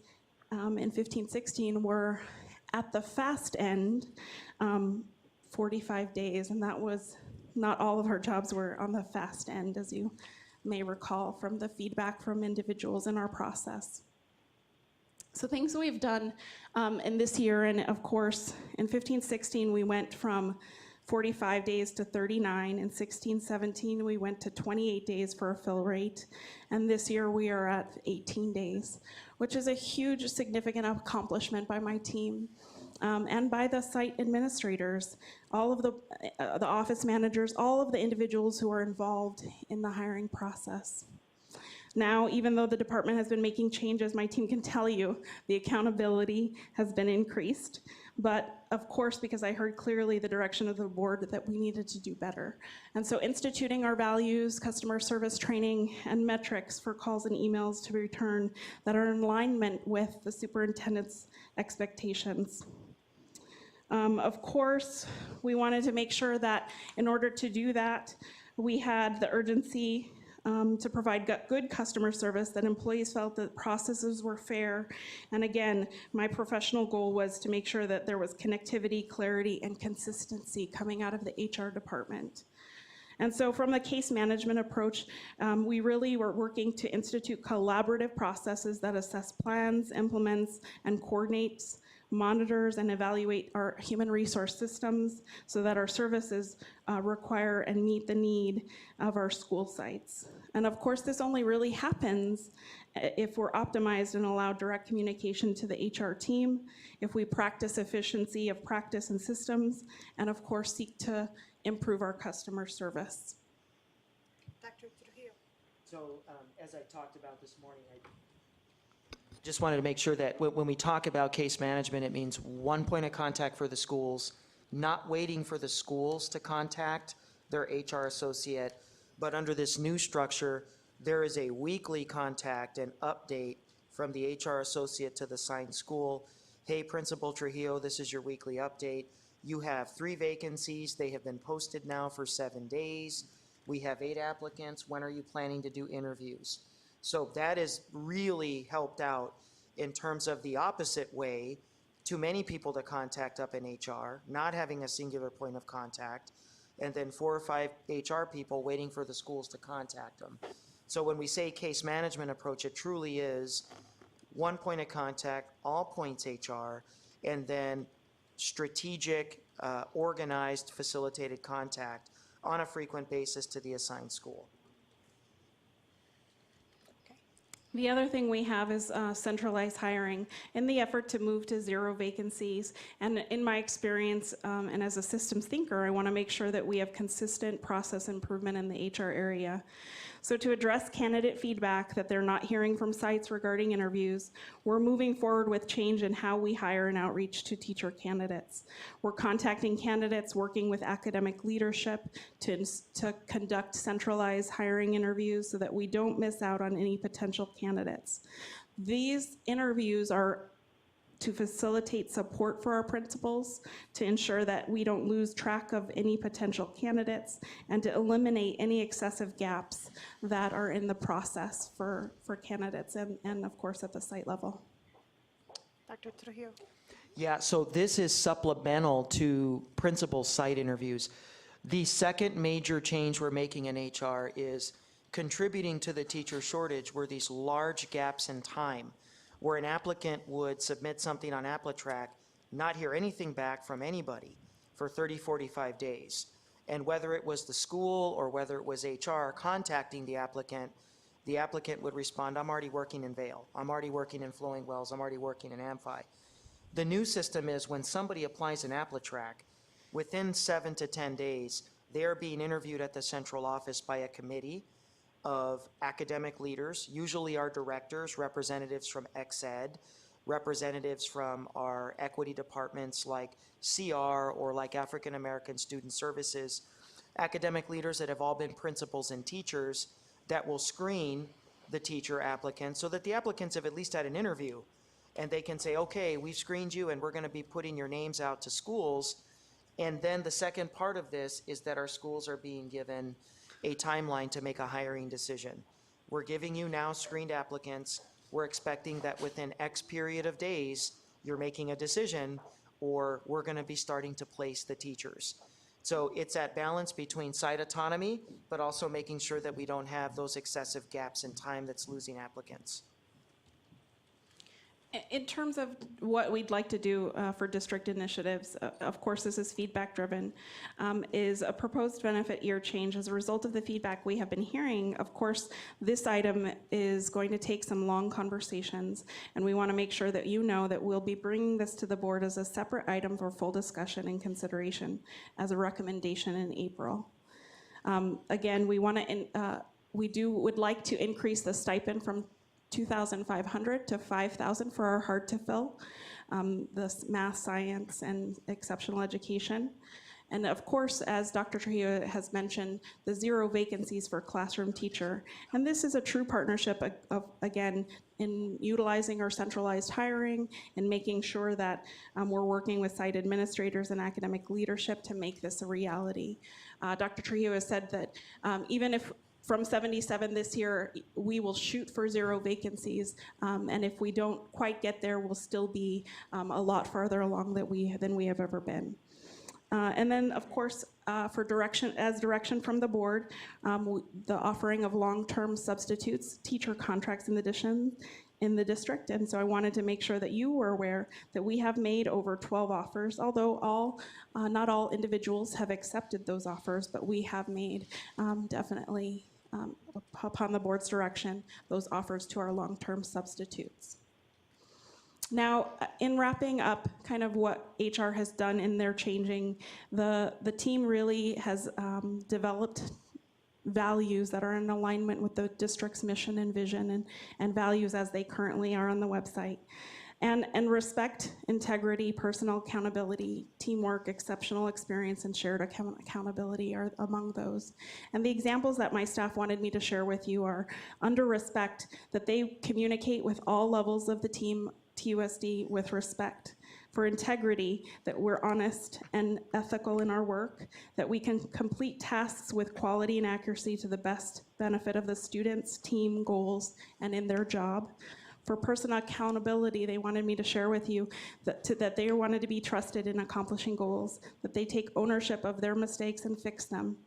in 15-16 were at the fast end 45 days, and that was not all of our jobs were on the fast end, as you may recall from the feedback from individuals in our process. So things we've done in this year, and of course, in 15-16, we went from 45 days to 39. In 16-17, we went to 28 days for a fill rate. And this year, we are at 18 days, which is a huge, significant accomplishment by my team. And by the site administrators, all of the office managers, all of the individuals who are involved in the hiring process. Now, even though the department has been making changes, my team can tell you the accountability has been increased. But of course, because I heard clearly the direction of the board that we needed to do better. And so instituting our values, customer service training, and metrics for calls and emails to return that are in alignment with the superintendent's expectations. Of course, we wanted to make sure that in order to do that, we had the urgency to provide good customer service, that employees felt that processes were fair. And again, my professional goal was to make sure that there was connectivity, clarity, and consistency coming out of the HR department. And so from the case management approach, we really were working to institute collaborative processes that assess plans, implements, and coordinates, monitors, and evaluate our human resource systems so that our services require and meet the need of our school sites. And of course, this only really happens if we're optimized and allow direct communication to the HR team, if we practice efficiency of practice and systems, and of course, seek to improve our customer service. Dr. Trujillo. So as I talked about this morning, I just wanted to make sure that when we talk about case management, it means one point of contact for the schools, not waiting for the schools to contact their HR associate, but under this new structure, there is a weekly contact and update from the HR associate to the assigned school hey, Principal Trujillo, this is your weekly update. You have 3 vacancies. They have been posted now for 7 days. We have 8 applicants. When are you planning to do interviews? So that has really helped out in terms of the opposite way, too many people to contact up in HR, not having a singular point of contact, and then 4 or 5 HR people waiting for the schools to contact them. So when we say case management approach, it truly is one point of contact, all points HR, and then strategic, organized, facilitated contact on a frequent basis to the assigned school. The other thing we have is centralized hiring in the effort to move to 0 vacancies. And in my experience, and as a systems thinker, I want to make sure that we have consistent process improvement in the HR area. So to address candidate feedback that they're not hearing from sites regarding interviews, we're moving forward with change in how we hire and outreach to teacher candidates. We're contacting candidates, working with academic leadership to conduct centralized hiring interviews so that we don't miss out on any potential candidates. These interviews are to facilitate support for our principals, to ensure that we don't lose track of any potential candidates, and to eliminate any excessive gaps that are in the process for candidates and of course at the site level. Dr. Trujillo. Yeah, so this is supplemental to principal site interviews. The second major change we're making in HR is contributing to the teacher shortage were these large gaps in time, where an applicant would submit something on AppleTrack, not hear anything back from anybody for 30, 45 days. And whether it was the school or whether it was HR contacting the applicant would respond, I'm already working in Vail, I'm already working in Flowing Wells, I'm already working in Amphi. The new system is when somebody applies an AppleTrack, within 7 to 10 days, they're being interviewed at the central office by a committee of academic leaders, usually our directors, representatives from XED, representatives from our equity departments like CR or like African American Student Services, academic leaders that have all been principals and teachers that will screen the teacher applicants so that the applicants have at least had an interview and they can say, okay, we've screened you and we're going to be putting your names out to schools. And then the second part of this is that our schools are being given a timeline to make a hiring decision. We're giving you now screened applicants. We're expecting that within X period of days, you're making a decision, or we're going to be starting to place the teachers. So it's that balance between site autonomy, but also making sure that we don't have those excessive gaps in time that's losing applicants. In terms of what we'd like to do for district initiatives, of course this is feedback driven, is a proposed benefit year change. As a result of the feedback we have been hearing, of course this item is going to take some long conversations, and we want to make sure that you know that we'll be bringing this to the board as a separate item for full discussion and consideration as a recommendation in April. Again, we would like to increase the stipend from $2,500 to $5,000 for our hard to fill, the math, science, and exceptional education. And of course, as Dr. Trujillo has mentioned, the 0 vacancies for classroom teacher. And this is a true partnership of again, in utilizing our centralized hiring and making sure that we're working with site administrators and academic leadership to make this a reality. Dr. Trujillo has said that even if from 77 this year, we will shoot for 0 vacancies, and if we don't quite get there, we'll still be a lot farther along than we have ever been. And then, of course, for direction from the board, the offering of long-term substitutes, teacher contracts in the district, and so I wanted to make sure that you were aware that we have made over 12 offers, although not all individuals have accepted those offers, but we have made definitely, upon the board's direction, those offers to our long-term substitutes. Now, in wrapping up kind of what HR has done in their changing, the team really has developed values that are in alignment with the district's mission and vision and values as they currently are on the website. And respect, integrity, personal accountability, teamwork, exceptional experience, and shared accountability are among those. And the examples that my staff wanted me to share with you are under respect, that they communicate with all levels of the team TUSD with respect, for integrity, that we're honest and ethical in our work, that we can complete tasks with quality and accuracy to the best benefit of the students, team goals, and in their job. For personal accountability, they wanted me to share with you that they wanted to be trusted in accomplishing goals, that they take ownership of their mistakes and fix them.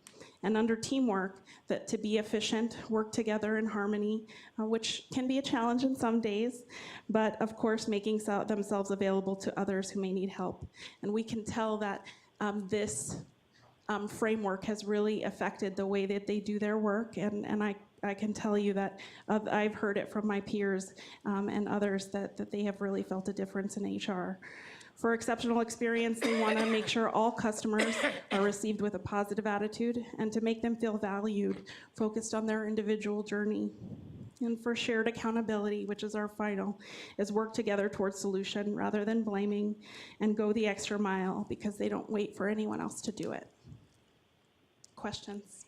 And under teamwork, that to be efficient, work together in harmony, which can be a challenge in some days, but of course making themselves available to others who may need help. And we can tell that this framework has really affected the way that they do their work, and I can tell you that I've heard it from my peers and others that they have really felt a difference in HR. For exceptional experience, they want to make sure all customers are received with a positive attitude and to make them feel valued, focused on their individual journey. And for shared accountability, which is our final, is work together towards solution rather than blaming, and go the extra mile because they don't wait for anyone else to do it. Questions?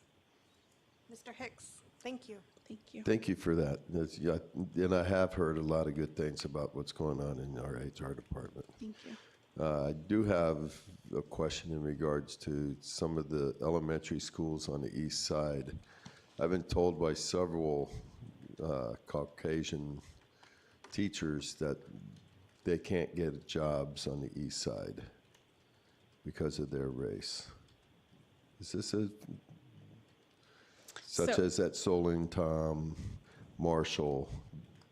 Mr. Hicks, thank you. Thank you. Thank you for that. And I have heard a lot of good things about what's going on in our HR department. Thank you. I do have a question in regards to some of the elementary schools on the east side. I've been told by several Caucasian teachers that they can't get jobs on the east side because of their race. Is this such as at Solon, Tom, Marshall,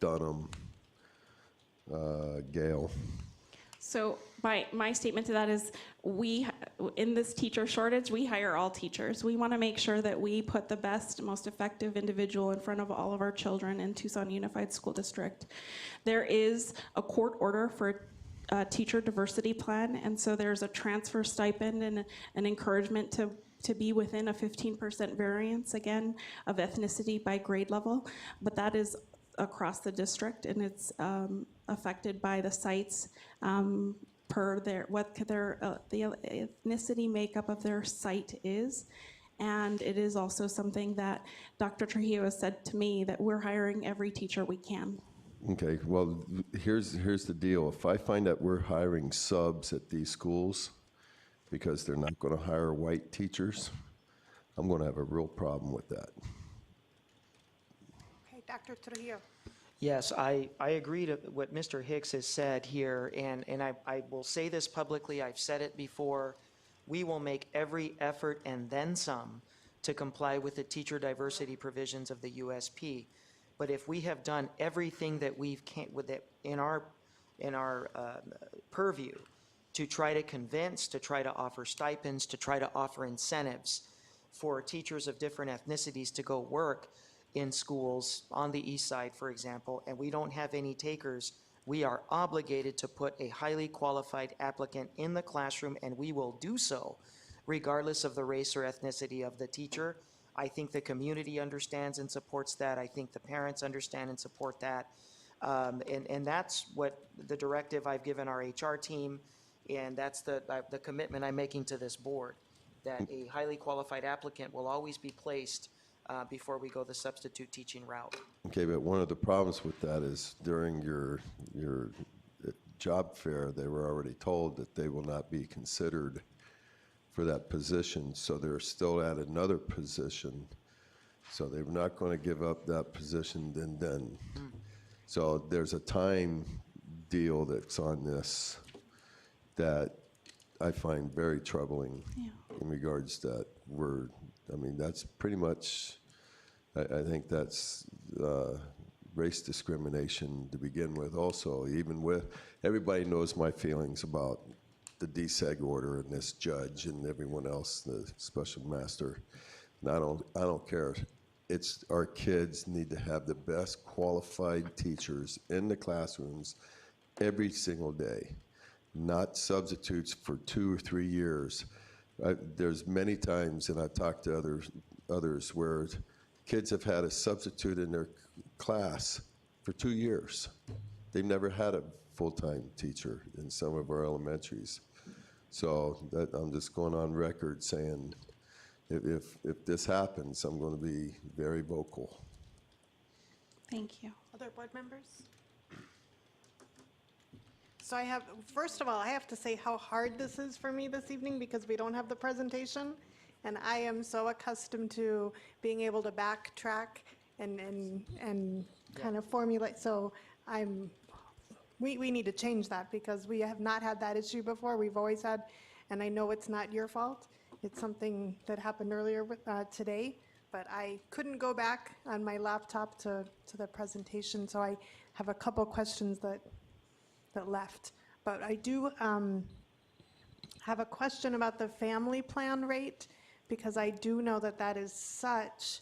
Dunham, Gale? So my statement to that is, in this teacher shortage, we hire all teachers. We want to make sure that we put the best, most effective individual in front of all of our children in Tucson Unified School District. There is a court order for a teacher diversity plan, and so there's a transfer stipend and an encouragement to be within a 15% variance, again, of ethnicity by grade level, but that is across the district, and it's affected by the sites per the ethnicity makeup of their site is. And it is also something that Dr. Trujillo has said to me, that we're hiring every teacher we can. Okay, well, here's the deal. If I find that we're hiring subs at these schools because they're not going to hire white teachers, I'm going to have a real problem with that. Okay, Dr. Trujillo. Yes, I agree to what Mr. Hicks has said here, and I will say this publicly. I've said it before. We will make every effort and then some to comply with the teacher diversity provisions of the USP. But if we have done everything that in our purview to try to convince, to try to offer stipends, to try to offer incentives for teachers of different ethnicities to go work in schools on the east side, for example, and we don't have any takers, we are obligated to put a highly qualified applicant in the classroom, and we will do so regardless of the race or ethnicity of the teacher. I think the community understands and supports that. I think the parents understand and support that. And that's what the directive I've given our HR team, and that's the commitment I'm making to this board, that a highly qualified applicant will always be placed before we go the substitute teaching route. Okay, but one of the problems with that is during your job fair, they were already told that they will not be considered for that position, so they're still at another position. So they're not going to give up that position then. So there's a time deal that's on this that I find very troubling in regards that that's pretty much, I think that's race discrimination to begin with also, even with, everybody knows my feelings about the DSEG order and this judge and everyone else, the special master. And I don't care. It's our kids need to have the best qualified teachers in the classrooms every single day, not substitutes for 2 or 3 years. There's many times, and I've talked to others where kids have had a substitute in their class for 2 years. They've never had a full-time teacher in some of our elementaries. So I'm just going on record saying, if this happens, I'm going to be very vocal. Thank you. Other board members? So first of all, I have to say how hard this is for me this evening because we don't have the presentation. And I am so accustomed to being able to backtrack and kind of formulate. So we need to change that because we have not had that issue before. We've always had, and I know it's not your fault. It's something that happened earlier today, but I couldn't go back on my laptop to the presentation. So I have a couple questions that left. But I do have a question about the family plan rate because I do know that that is such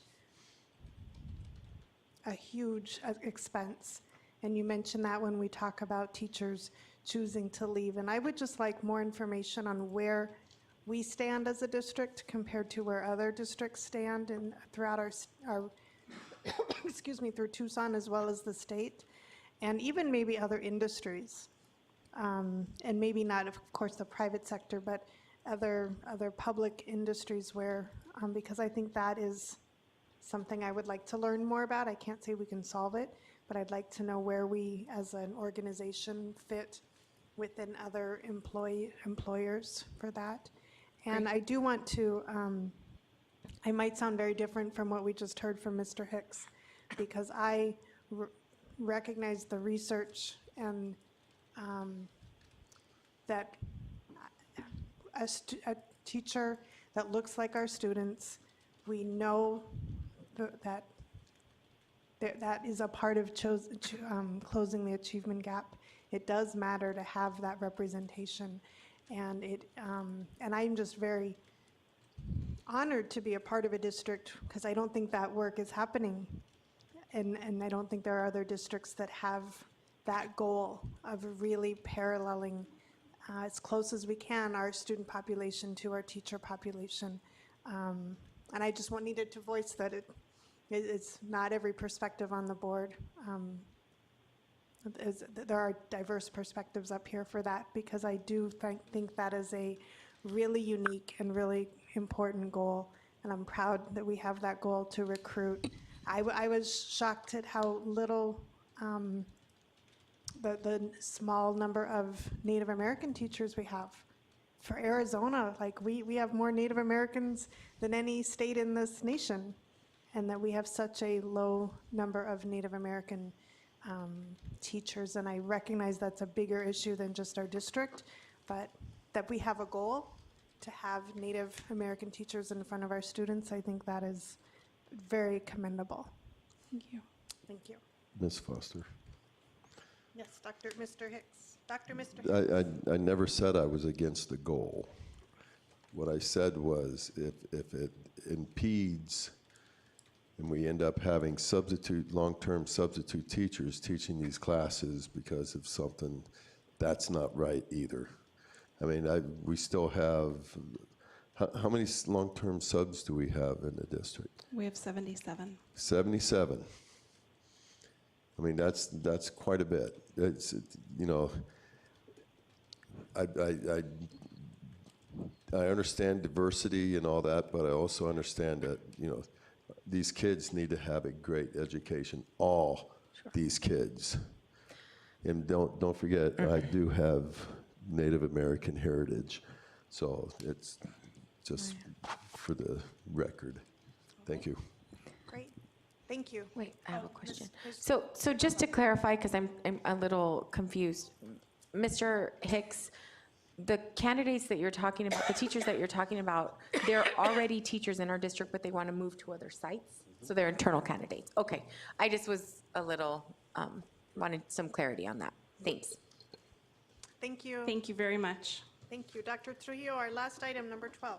a huge expense. And you mentioned that when we talk about teachers choosing to leave. And I would just like more information on where we stand as a district compared to where other districts stand and throughout our excuse me, through Tucson as well as the state, and even maybe other industries. And maybe not, of course, the private sector, but other public industries where, because I think that is something I would like to learn more about. I can't say we can solve it, but I'd like to know where we as an organization fit within other employers for that. And I do want to, I might sound very different from what we just heard from Mr. Hicks, because I recognize the research and that a teacher that looks like our students, we know that is a part of closing the achievement gap. It does matter to have that representation, and and I'm just very honored to be a part of a district because I don't think that work is happening, and I don't think there are other districts that have that goal of really paralleling as close as we can our student population to our teacher population. And I just needed to voice that it's not every perspective on the board. There are diverse perspectives up here for that because I do think that is a really unique and really important goal, and I'm proud that we have that goal to recruit. I was shocked at how little the small number of Native American teachers we have. For Arizona, like we have more Native Americans than any state in this nation, and that we have such a low number of Native American teachers. And I recognize that's a bigger issue than just our district, but that we have a goal to have Native American teachers in front of our students, I think that is very commendable. Thank you. Thank you. Ms. Foster. Yes, Mr. Hicks. Mr. Hicks. I never said I was against the goal. What I said was if it impedes and we end up having long-term substitute teachers teaching these classes because of something, that's not right either. I mean, we still have, how many long-term subs do we have in the district? We have 77. 77. I mean, that's quite a bit. It's, you know, I understand diversity and all that, but I also understand that, you know, these kids need to have a great education, all these kids. And don't forget, I do have Native American heritage, so it's just for the record. Thank you. Great. Thank you. Wait, I have a question. So just to clarify, because I'm a little confused, Mr. Hicks, the candidates that you're talking about, the teachers that you're talking about, they're already teachers in our district, but they want to move to other sites? So they're internal candidates. Okay. I just was a little, wanted some clarity on that. Thanks. Thank you. Thank you very much. Thank you. Dr. Trujillo, our last item, number 12.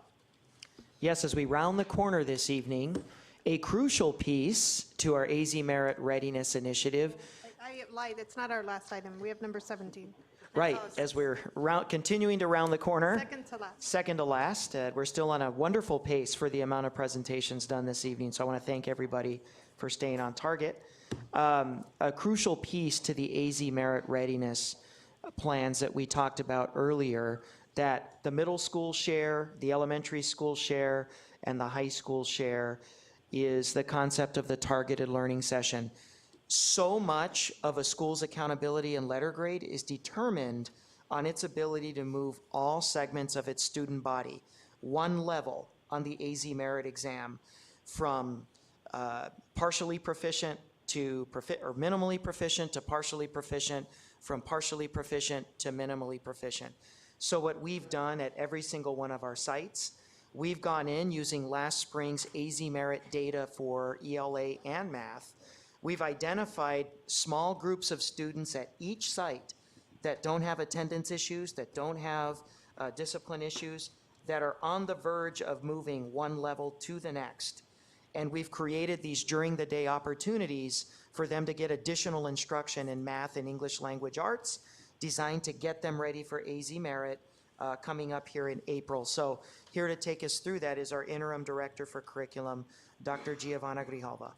Yes, as we round the corner this evening, a crucial piece to our AZ Merit Readiness Initiative. I lied. It's not our last item. We have number 17. Right, as we're continuing to round the corner. Second to last. Second to last. We're still on a wonderful pace for the amount of presentations done this evening, so I want to thank everybody for staying on target. A crucial piece to the AZ Merit Readiness plans that we talked about earlier, that the middle school share, the elementary school share, and the high school share is the concept of the targeted learning session. So much of a school's accountability and letter grade is determined on its ability to move all segments of its student body one level on the AZ merit exam, from partially proficient to or minimally proficient to partially proficient, from partially proficient to minimally proficient. So what we've done at every single one of our sites, we've gone in using last spring's AZ merit data for ELA and math. We've identified small groups of students at each site that don't have attendance issues, that don't have discipline issues, that are on the verge of moving one level to the next. And we've created these during the day opportunities for them to get additional instruction in math and English language arts, designed to get them ready for AZ Merit coming up here in April. So here to take us through that is our interim director for curriculum, Dr. Giovanna Grijalva.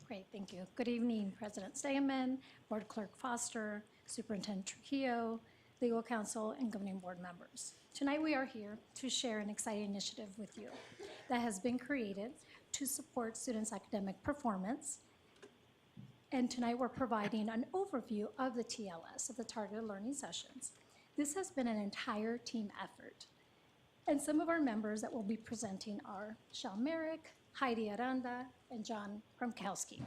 Great, thank you. Good evening, President Stegeman, Board Clerk Foster, Superintendent Trujillo, Legal Counsel, and Governing Board members. Tonight we are here to share an exciting initiative with you that has been created to support students' academic performance. And tonight we're providing an overview of the TLS, of the Targeted Learning Sessions. This has been an entire team effort. And some of our members that will be presenting are Shal Merrick, Heidi Aranda, and John Kromkowski.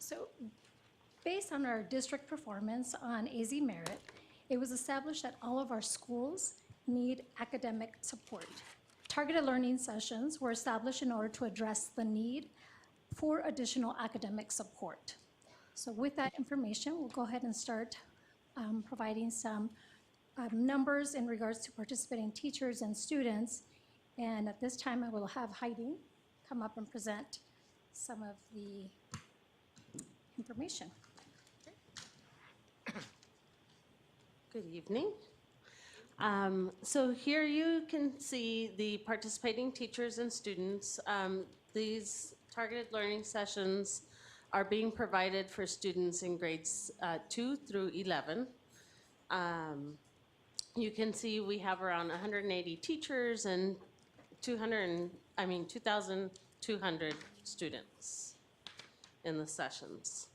So based on our district performance on AZ Merit, it was established that all of our schools need academic support. Targeted learning sessions were established in order to address the need for additional academic support. So with that information, we'll go ahead and start providing some numbers in regards to participating teachers and students. And at this time, I will have Heidi come up and present some of the information. Good evening. So here you can see the participating teachers and students. These targeted learning sessions are being provided for students in grades 2 through 11. You can see we have around 180 teachers and 2,200 students in the sessions.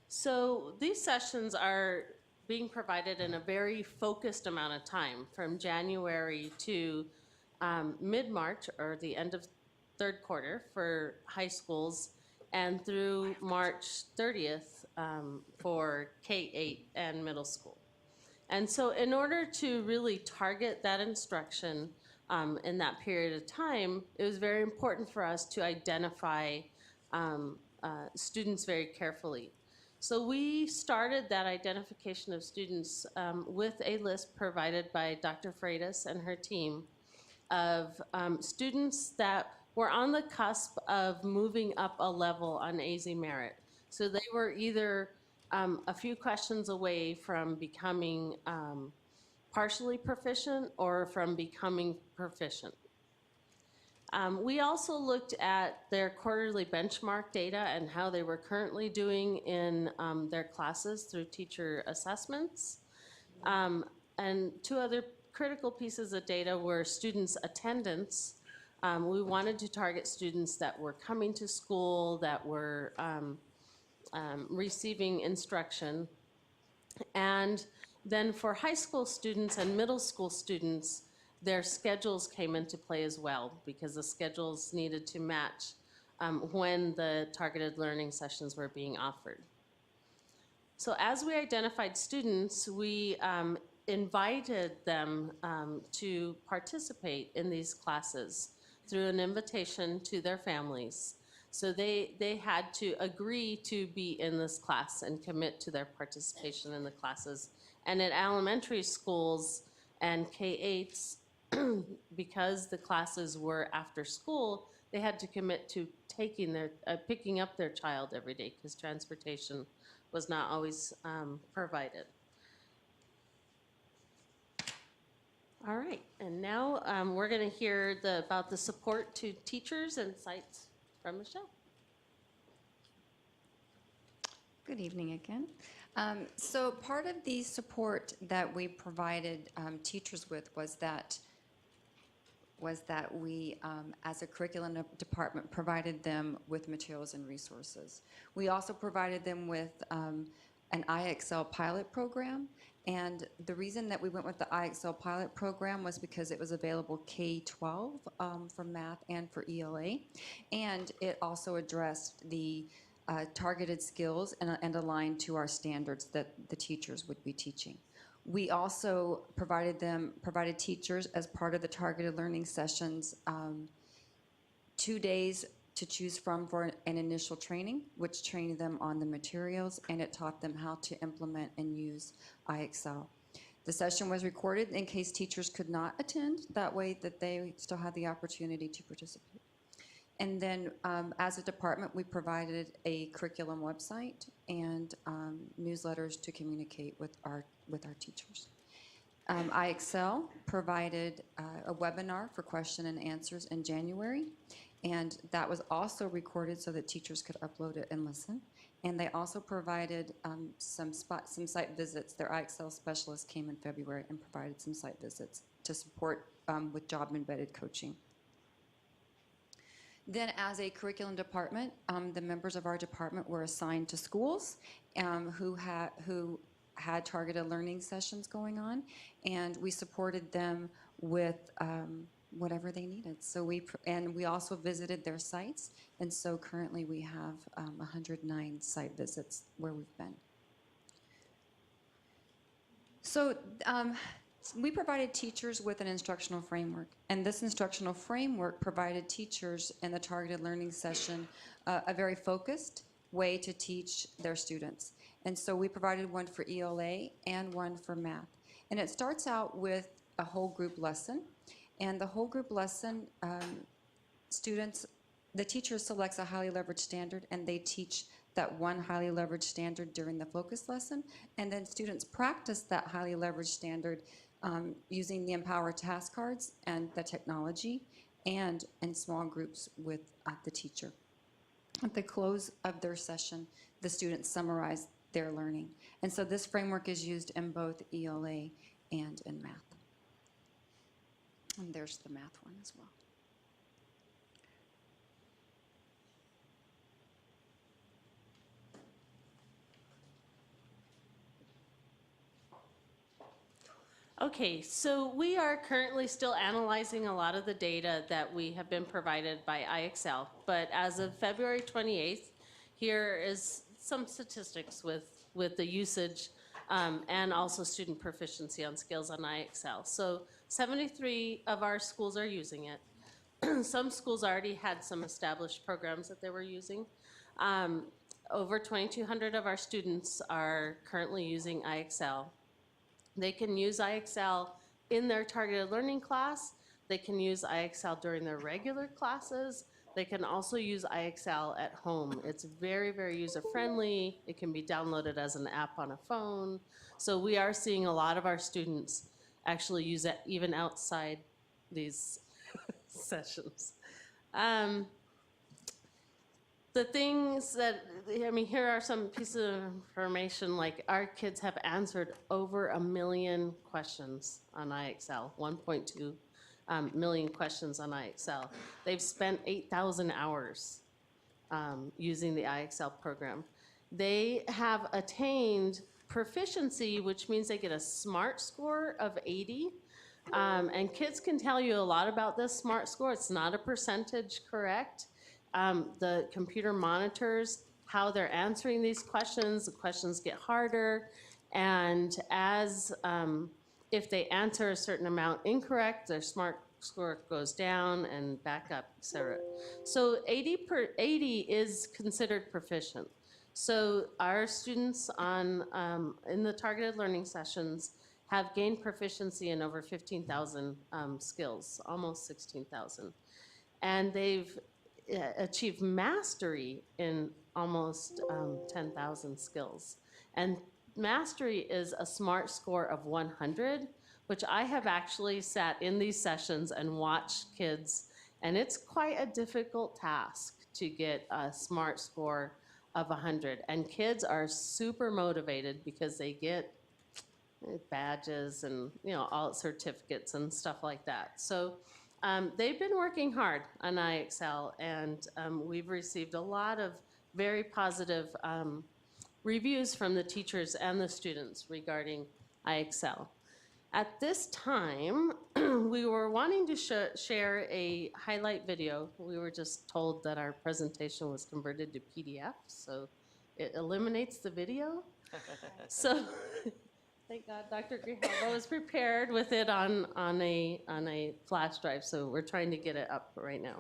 So these sessions are being provided in a very focused amount of time, from January to mid-March, or the end of third quarter for high schools, and through March 30th for K-8 and middle school. And so in order to really target that instruction in that period of time, it was very important for us to identify students very carefully. So we started that identification of students with a list provided by Dr. Freitas and her team of students that were on the cusp of moving up a level on AZ Merit. So they were either a few questions away from becoming partially proficient or from becoming proficient. We also looked at their quarterly benchmark data and how they were currently doing in their classes through teacher assessments. And two other critical pieces of data were students' attendance. We wanted to target students that were coming to school, that were receiving instruction. And then for high school students and middle school students, their schedules came into play as well, because the schedules needed to match when the targeted learning sessions were being offered. So as we identified students, we invited them to participate in these classes through an invitation to their families. So they had to agree to be in this class and commit to their participation in the classes. And at elementary schools and K-8s, because the classes were after school, they had to commit to taking their, picking up their child every day, because transportation was not always provided. All right, and now we're going to hear about the support to teachers and sites from Michelle. Good evening again. So part of the support that we provided teachers with was that was that we, as a curriculum department, provided them with materials and resources. We also provided them with an IXL pilot program. And the reason that we went with the IXL pilot program was because it was available K-12 for math and for ELA. And it also addressed the targeted skills and aligned to our standards that the teachers would be teaching. We also provided teachers as part of the targeted learning sessions 2 days to choose from for an initial training, which trained them on the materials, and it taught them how to implement and use IXL. The session was recorded in case teachers could not attend, that way that they still had the opportunity to participate. And then as a department, we provided a curriculum website and newsletters to communicate with our teachers. IXL provided a webinar for question and answers in January, and that was also recorded so that teachers could upload it and listen. And they also provided some site visits. Their IXL specialist came in February and provided some site visits to support with job-embedded coaching. Then as a curriculum department, the members of our department were assigned to schools who had targeted learning sessions going on, and we supported them with whatever they needed. So we also visited their sites, and so currently we have 109 site visits where we've been. So we provided teachers with an instructional framework, and this instructional framework provided teachers in the targeted learning session a very focused way to teach their students. And so we provided one for ELA and one for math. And it starts out with a whole group lesson. And the whole group lesson, the teacher selects a highly leveraged standard, and they teach that one highly leveraged standard during the focus lesson. And then students practice that highly leveraged standard using the Empower task cards and the technology, and in small groups with the teacher. At the close of their session, the students summarize their learning. And so this framework is used in both ELA and in math. And there's the math one as well. Okay, so we are currently still analyzing a lot of the data that we have been provided by IXL, but as of February 28th, here is some statistics with the usage and also student proficiency on skills on IXL. So 73 of our schools are using it. Some schools already had some established programs that they were using. Over 2,200 of our students are currently using IXL. They can use IXL in their targeted learning class. They can use IXL during their regular classes. They can also use IXL at home. It's very, very user-friendly. It can be downloaded as an app on a phone. So we are seeing a lot of our students actually use it even outside these sessions. The things that, here are some pieces of information, like our kids have answered over 1 million questions on IXL, 1.2 million questions on IXL. They've spent 8,000 hours using the IXL program. They have attained proficiency, which means they get a SMART score of 80. And kids can tell you a lot about this SMART score. It's not a percentage correct. The computer monitors how they're answering these questions. The questions get harder, and as if they answer a certain amount incorrect, their SMART score goes down and back up, et cetera. So 80 is considered proficient. So our students in the targeted learning sessions have gained proficiency in over 15,000 skills, almost 16,000. And they've achieved mastery in almost 10,000 skills. And mastery is a SMART score of 100, which I have actually sat in these sessions and watched kids, and it's quite a difficult task to get a SMART score of 100. And kids are super motivated because they get badges and all certificates and stuff like that. So They've been working hard on IXL, and we've received a lot of very positive reviews from the teachers and the students regarding IXL. At this time, we were wanting to share a highlight video. We were just told that our presentation was converted to PDF, so it eliminates the video. So, thank God Dr. Grijalva was prepared with it on a flash drive, so we're trying to get it up right now.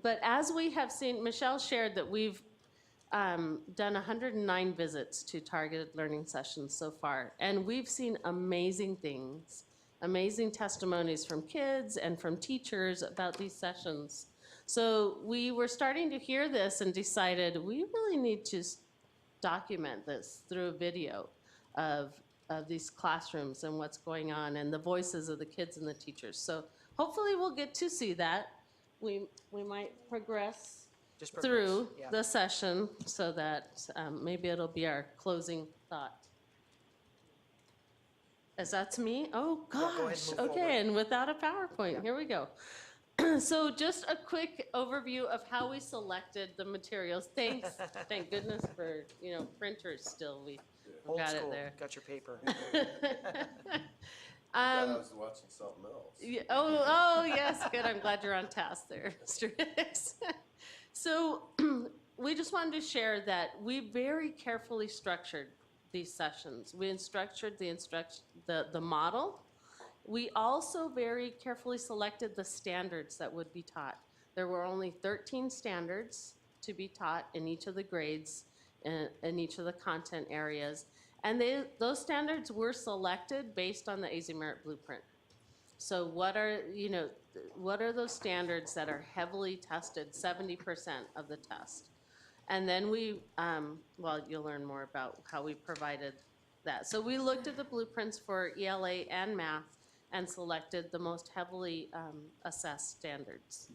But as we have seen, Michelle shared that we've done 109 visits to targeted learning sessions so far, and we've seen amazing things, amazing testimonies from kids and from teachers about these sessions. So we were starting to hear this and decided we really need to document this through a video of these classrooms and what's going on and the voices of the kids and the teachers. So hopefully we'll get to see that. We might progress through the session so that maybe it'll be our closing thought. Is that to me? Oh, gosh. Okay, and without a PowerPoint, here we go. So just a quick overview of how we selected the materials. Thank goodness for, printers still. We got it there. Got your paper. I was watching something else. Yeah, oh, yes, good. I'm glad you're on task there, Mr. Hicks. So we just wanted to share that we very carefully structured these sessions. We structured the model. We also very carefully selected the standards that would be taught. There were only 13 standards to be taught in each of the grades in each of the content areas. And those standards were selected based on the AZ Merit Blueprint. So what are those standards that are heavily tested, 70% of the test? And then you'll learn more about how we provided that. So we looked at the blueprints for ELA and math and selected the most heavily assessed standards.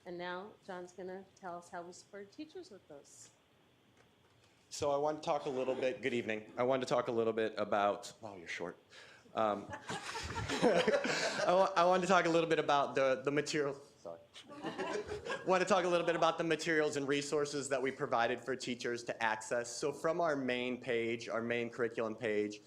And now John's gonna tell us how we supported teachers with those. So I want to talk a little bit, good evening. I want to talk a little bit about, wow, you're short. I want to talk a little bit about the materials. Sorry. I want to talk a little bit about the materials and resources that we provided for teachers to access. So from our main page, our main curriculum page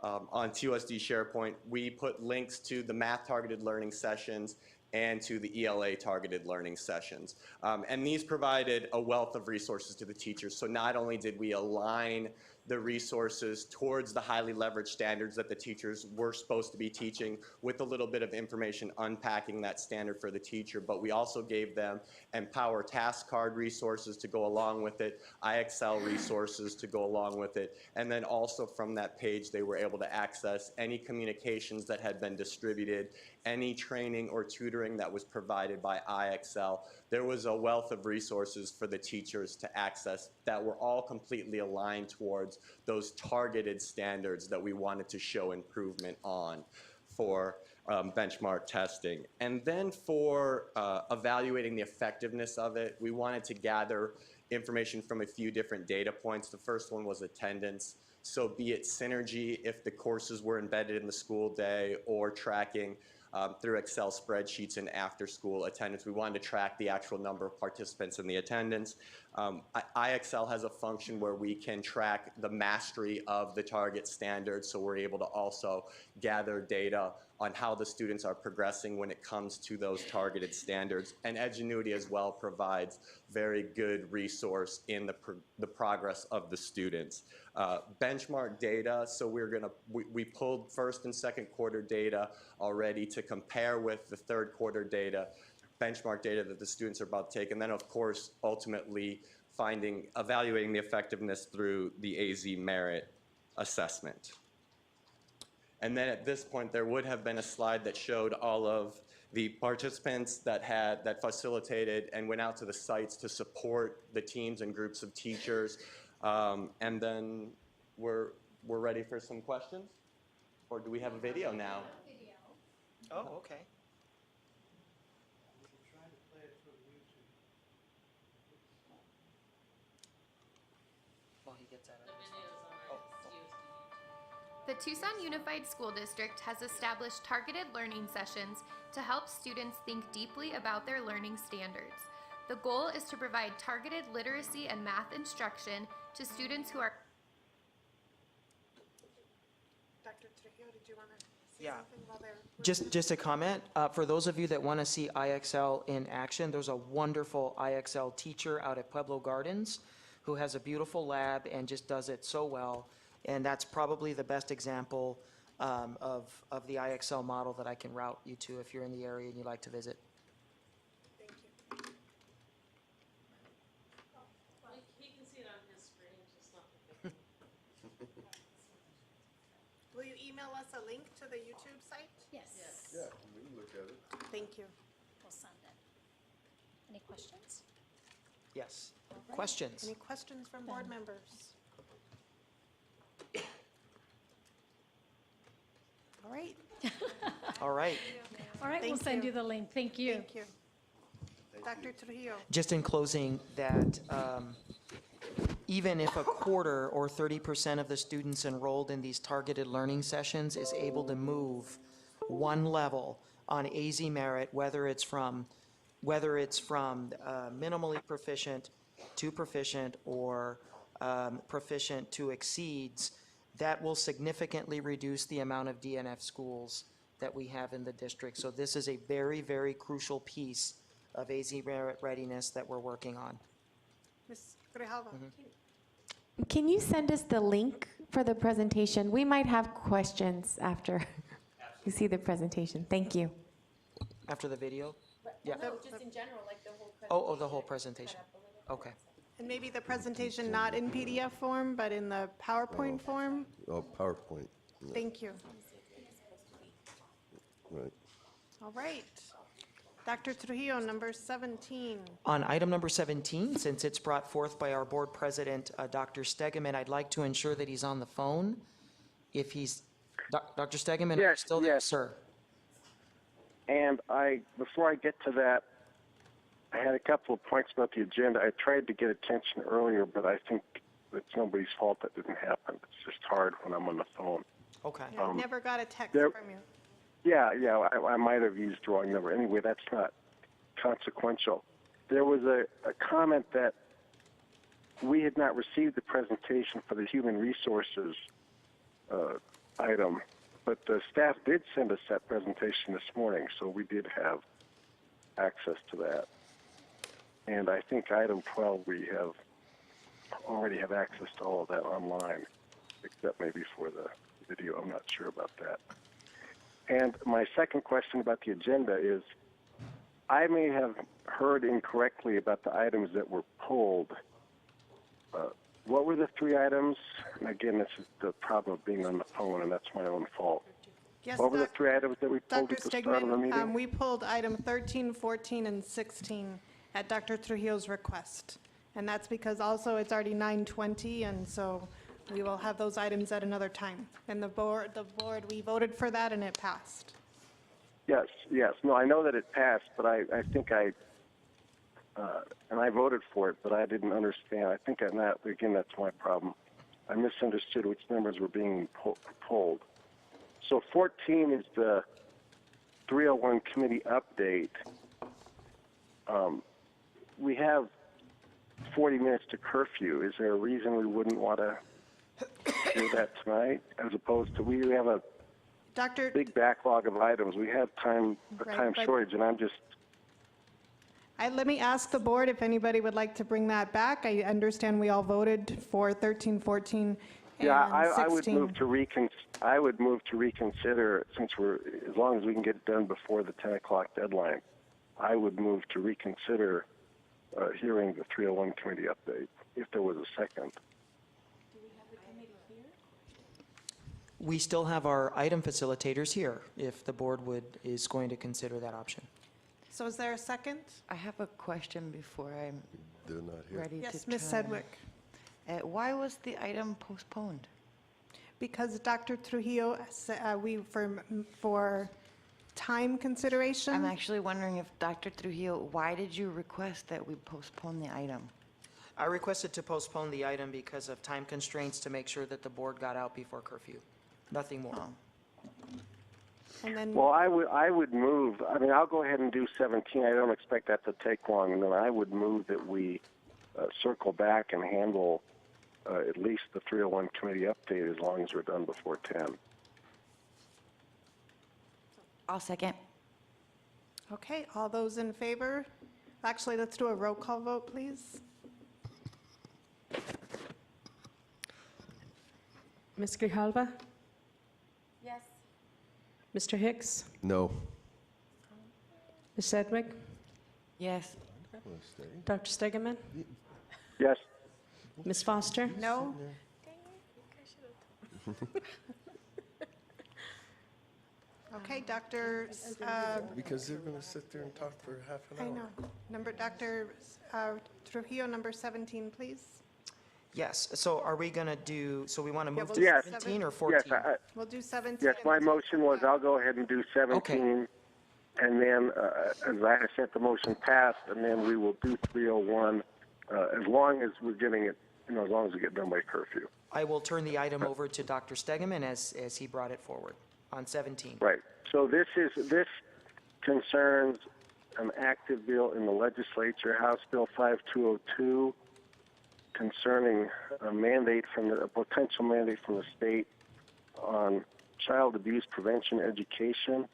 on TUSD SharePoint, we put links to the math targeted learning sessions and to the ELA targeted learning sessions. And these provided a wealth of resources to the teachers. So not only did we align the resources towards the highly leveraged standards that the teachers were supposed to be teaching with a little bit of information unpacking that standard for the teacher, but we also gave them Empower task card resources to go along with it, IXL resources to go along with it, and then also from that page they were able to access any communications that had been distributed, any training or tutoring that was provided by IXL. There was a wealth of resources for the teachers to access that were all completely aligned towards those targeted standards that we wanted to show improvement on for benchmark testing. And then for evaluating the effectiveness of it, we wanted to gather information from a few different data points. The first one was attendance. So be it synergy if the courses were embedded in the school day or tracking through Excel spreadsheets and after school attendance. We wanted to track the actual number of participants in the attendance. IXL has a function where we can track the mastery of the target standards, so we're able to also gather data on how the students are progressing when it comes to those targeted standards. And Edgenuity as well provides very good resource in the progress of the students. Benchmark data, so we pulled first and second quarter data already to compare with the third quarter data, benchmark data that the students are about to take, and then of course ultimately evaluating the effectiveness through the AZ Merit assessment. And then at this point there would have been a slide that showed all of the participants that facilitated and went out to the sites to support the teams and groups of teachers. And then we're ready for some questions? Or do we have a video now? Oh, okay. While he gets that. The Tucson Unified School District has established targeted learning sessions to help students think deeply about their learning standards. The goal is to provide targeted literacy and math instruction to students who are Dr. Trujillo, did you want to say Yeah. something while they're? Just a comment, for those of you that want to see IXL in action, there's a wonderful IXL teacher out at Pueblo Gardens who has a beautiful lab and just does it so well. And that's probably the best example of the IXL model that I can route you to if you're in the area and you'd like to visit. Thank you. He can see it on his screen, just not Will you email us a link to the YouTube site? Yes. Yeah, we can look at it. Thank you. We'll send it. Any questions? Yes. Questions? Any questions from board members? All right. All right. All right, we'll Thank send you. you the link. Thank you. Thank you. Dr. Trujillo. Just in closing, that even if a quarter or 30% of the students enrolled in these targeted learning sessions is able to move one level on AZ merit, whether it's from minimally proficient to proficient or proficient to exceeds, that will significantly reduce the amount of DNF schools that we have in the district. So this is a very, very crucial piece of AZ merit readiness that we're working on. Ms. Grijalva. Can you send us the link for the presentation? We might have questions after you see the presentation. Thank you. After the video? Yeah. No, just in general, like the whole Oh, the whole presentation. Okay. And maybe the presentation not in PDF form, but in the PowerPoint form? Oh, PowerPoint. Yeah, Thank you. right. All right. Dr. Trujillo, number 17. On item number 17, since it's brought forth by our board president, Dr. Stegeman, I'd like to ensure that he's on the phone. If he's, Dr. Stegeman, are you still there, sir? And before I get to that, I had a couple of points about the agenda. I tried to get attention earlier, but I think it's nobody's fault that didn't happen. It's just hard when I'm on the phone. Okay. Yeah, I never got a text there- from you. Yeah, I might have used the wrong number. Anyway, that's not consequential. There was a comment that we had not received the presentation for the human resources item, but the staff did send us that presentation this morning, so we did have access to that. And I think item 12, we already have access to all of that online, except maybe for the video. I'm not sure about that. And my second question about the agenda is, I may have heard incorrectly about the items that were pulled. What were the three items? And again, this is the problem of being on the phone, and that's my own fault. Yes, What were the three items that we pulled Dr. at the start of the meeting? Stegman, we pulled item 13, 14, and 16 at Dr. Trujillo's request. And that's because also it's already 9:20, and so we will have those items at another time. And the board, we voted for that and it passed. Yes. No, I know that it passed, but I think and I voted for it, but I didn't understand. I think again, that's my problem. I misunderstood which numbers were being pulled. So 14 is the 301 committee update. We have 40 minutes to curfew. Is there a reason we wouldn't want to do that tonight, as opposed to we have a big backlog of items? We have a time but- shortage, and I'm just Let me ask the board if anybody would like to bring that back. I understand we all voted for 13, 14, and 16. I would move to reconsider, since as long as we can get it done before the 10 o'clock deadline, I would move to reconsider hearing the 301 committee update, if there was a second. We still have our item facilitators here, if the board is going to consider that option. So is there a second? I have a question before I'm They're not here. ready to Yes, Ms. turn. Sedgwick. Why was the item postponed? Because Dr. Trujillo, for time consideration. I'm actually wondering if Dr. Trujillo, why did you request that we postpone the item? I requested to postpone the item because of time constraints to make sure that the board got out before curfew. Nothing more. And then, Well, I would move. I mean, I'll go ahead and do 17. I don't expect that to take long, and then I would move that we circle back and handle at least the 301 committee update as long as we're done before 10. I'll second. okay, all those in favor? Actually, let's do a roll call vote, please. Ms. Grijalva? Yes. Mr. Hicks? No. Ms. Sedgwick? Yes. Dr. Stegeman? Yes. Ms. Foster? No? Okay, Dr. Because they're going to sit there and talk for half an hour. I know. Dr. Trujillo, number 17, please. Yes, so are we going to do, so we want to move we'll to do Yes. 17 or 14? Yes, We'll do 17. yes, my motion was I'll go ahead and do 17, Okay. and then, as I have said, the motion passed, and then we will do 301 as long as we're getting it, as long as we get done by curfew. I will turn the item over to Dr. Stegeman as he brought it forward on 17. Right. So this concerns an active bill in the legislature, House Bill 5202, concerning a potential mandate from the state on child abuse prevention education.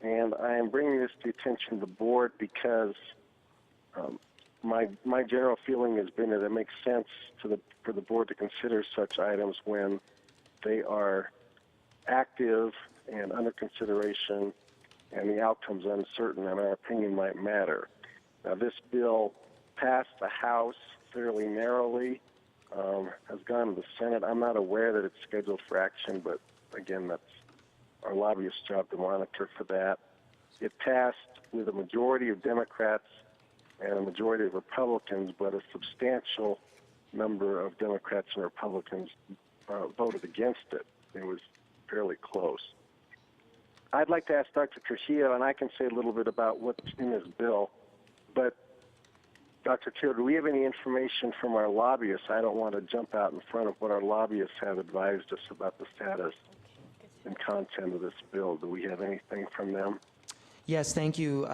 And I am bringing this to the attention of the board because my general feeling has been that it makes sense for the board to consider such items when they are active and under consideration and the outcome's uncertain, and our opinion might matter. Now, this bill passed the House fairly narrowly, has gone to the Senate. I'm not aware that it's scheduled for action, but again, that's our lobbyist's job to monitor for that. It passed with a majority of Democrats and a majority of Republicans, but a substantial number of Democrats and Republicans voted against it. It was fairly close. I'd like to ask Dr. Trujillo, and I can say a little bit about what's in this bill, but Dr. Trujillo, do we have any information from our lobbyists? I don't want to jump out in front of what our lobbyists have advised us about the status and content of this bill. Do we have anything from them? Yes, thank you,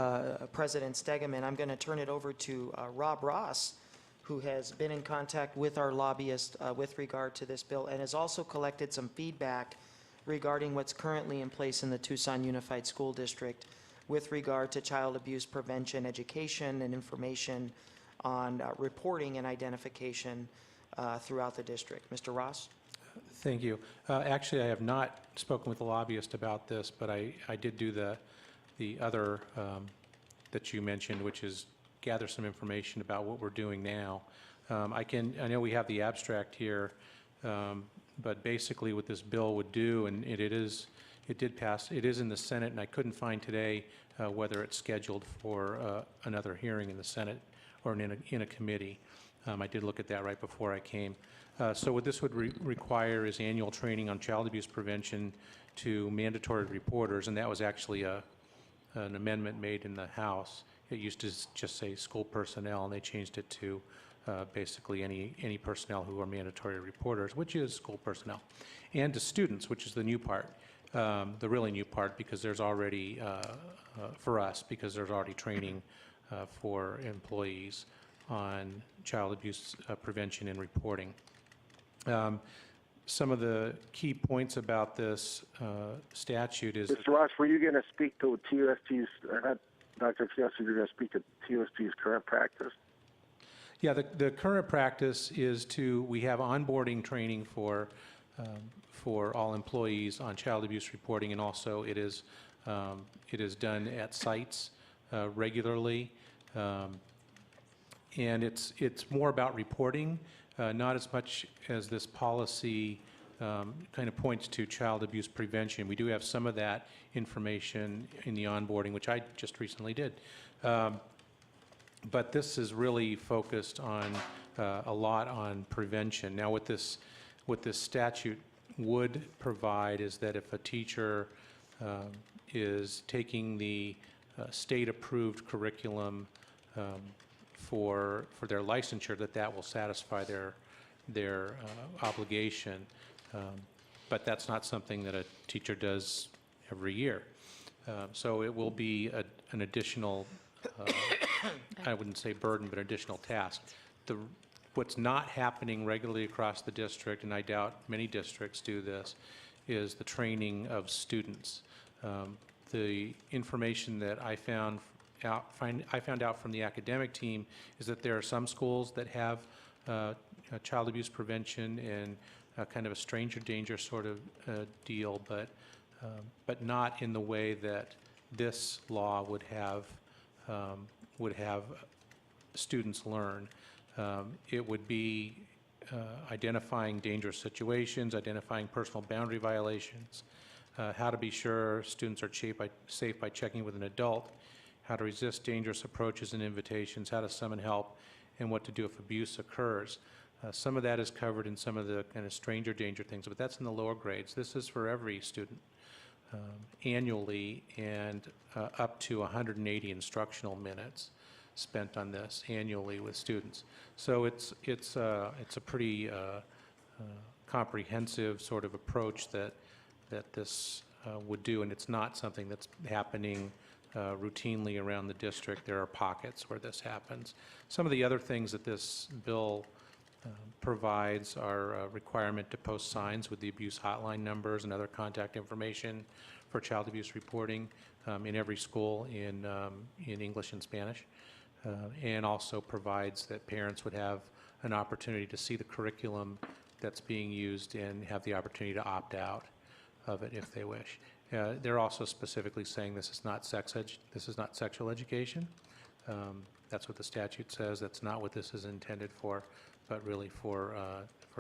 President Stegeman. I'm going to turn it over to Rob Ross, who has been in contact with our lobbyist with regard to this bill and has also collected some feedback regarding what's currently in place in the Tucson Unified School District with regard to child abuse prevention education and information on reporting and identification throughout the district. Mr. Ross? Thank you. Actually, I have not spoken with the lobbyist about this, but I did do the other that you mentioned, which is gather some information about what we're doing now. I know we have the abstract here, but basically what this bill would do, and it did pass, it is in the Senate, and I couldn't find today whether it's scheduled for another hearing in the Senate or in a committee. I did look at that right before I came. So what this would require is annual training on child abuse prevention to mandatory reporters, and that was actually an amendment made in the House. It used to just say school personnel, and they changed it to basically any personnel who are mandatory reporters, which is school personnel, and to students, which is the new part, the really new part, because there's already, for us, because there's already training for employees on child abuse prevention and reporting. Some of the key points about this statute is... Mr. Ross, were you going to speak to TUSD's, Dr. Fields, you're going to speak to TUSD's current practice? Yeah, the current practice is we have onboarding training for all employees on child abuse reporting, and also it is done at sites regularly. And it's more about reporting, not as much as this policy kind of points to child abuse prevention. We do have some of that information in the onboarding, which I just recently did. But this is really focused on a lot on prevention. Now, what this statute would provide is that if a teacher is taking the state-approved curriculum for their licensure, that will satisfy their obligation. but that's not something that a teacher does every year. So it will be an additional, I wouldn't say burden, but additional task. What's not happening regularly across the district, and I doubt many districts do this, is the training of students. The information that I found out from the academic team is that there are some schools that have child abuse prevention and kind of a stranger danger sort of deal, but not in the way that this law would have students learn. It would be identifying dangerous situations, identifying personal boundary violations, how to be sure students are safe by checking with an adult, how to resist dangerous approaches and invitations, how to summon help, and what to do if abuse occurs. Some of that is covered in some of the kind of stranger danger things, but that's in the lower grades. This is for every student annually, and up to 180 instructional minutes spent on this annually with students. So it's a pretty comprehensive sort of approach that this would do, and it's not something that's happening routinely around the district. There are pockets where this happens. Some of the other things that this bill provides are a requirement to post signs with the abuse hotline numbers and other contact information for child abuse reporting in every school in English and Spanish, and also provides that parents would have an opportunity to see the curriculum that's being used and have the opportunity to opt out of it if they wish. They're also specifically saying this is not sexual education. That's what the statute says. That's not what this is intended for, but really for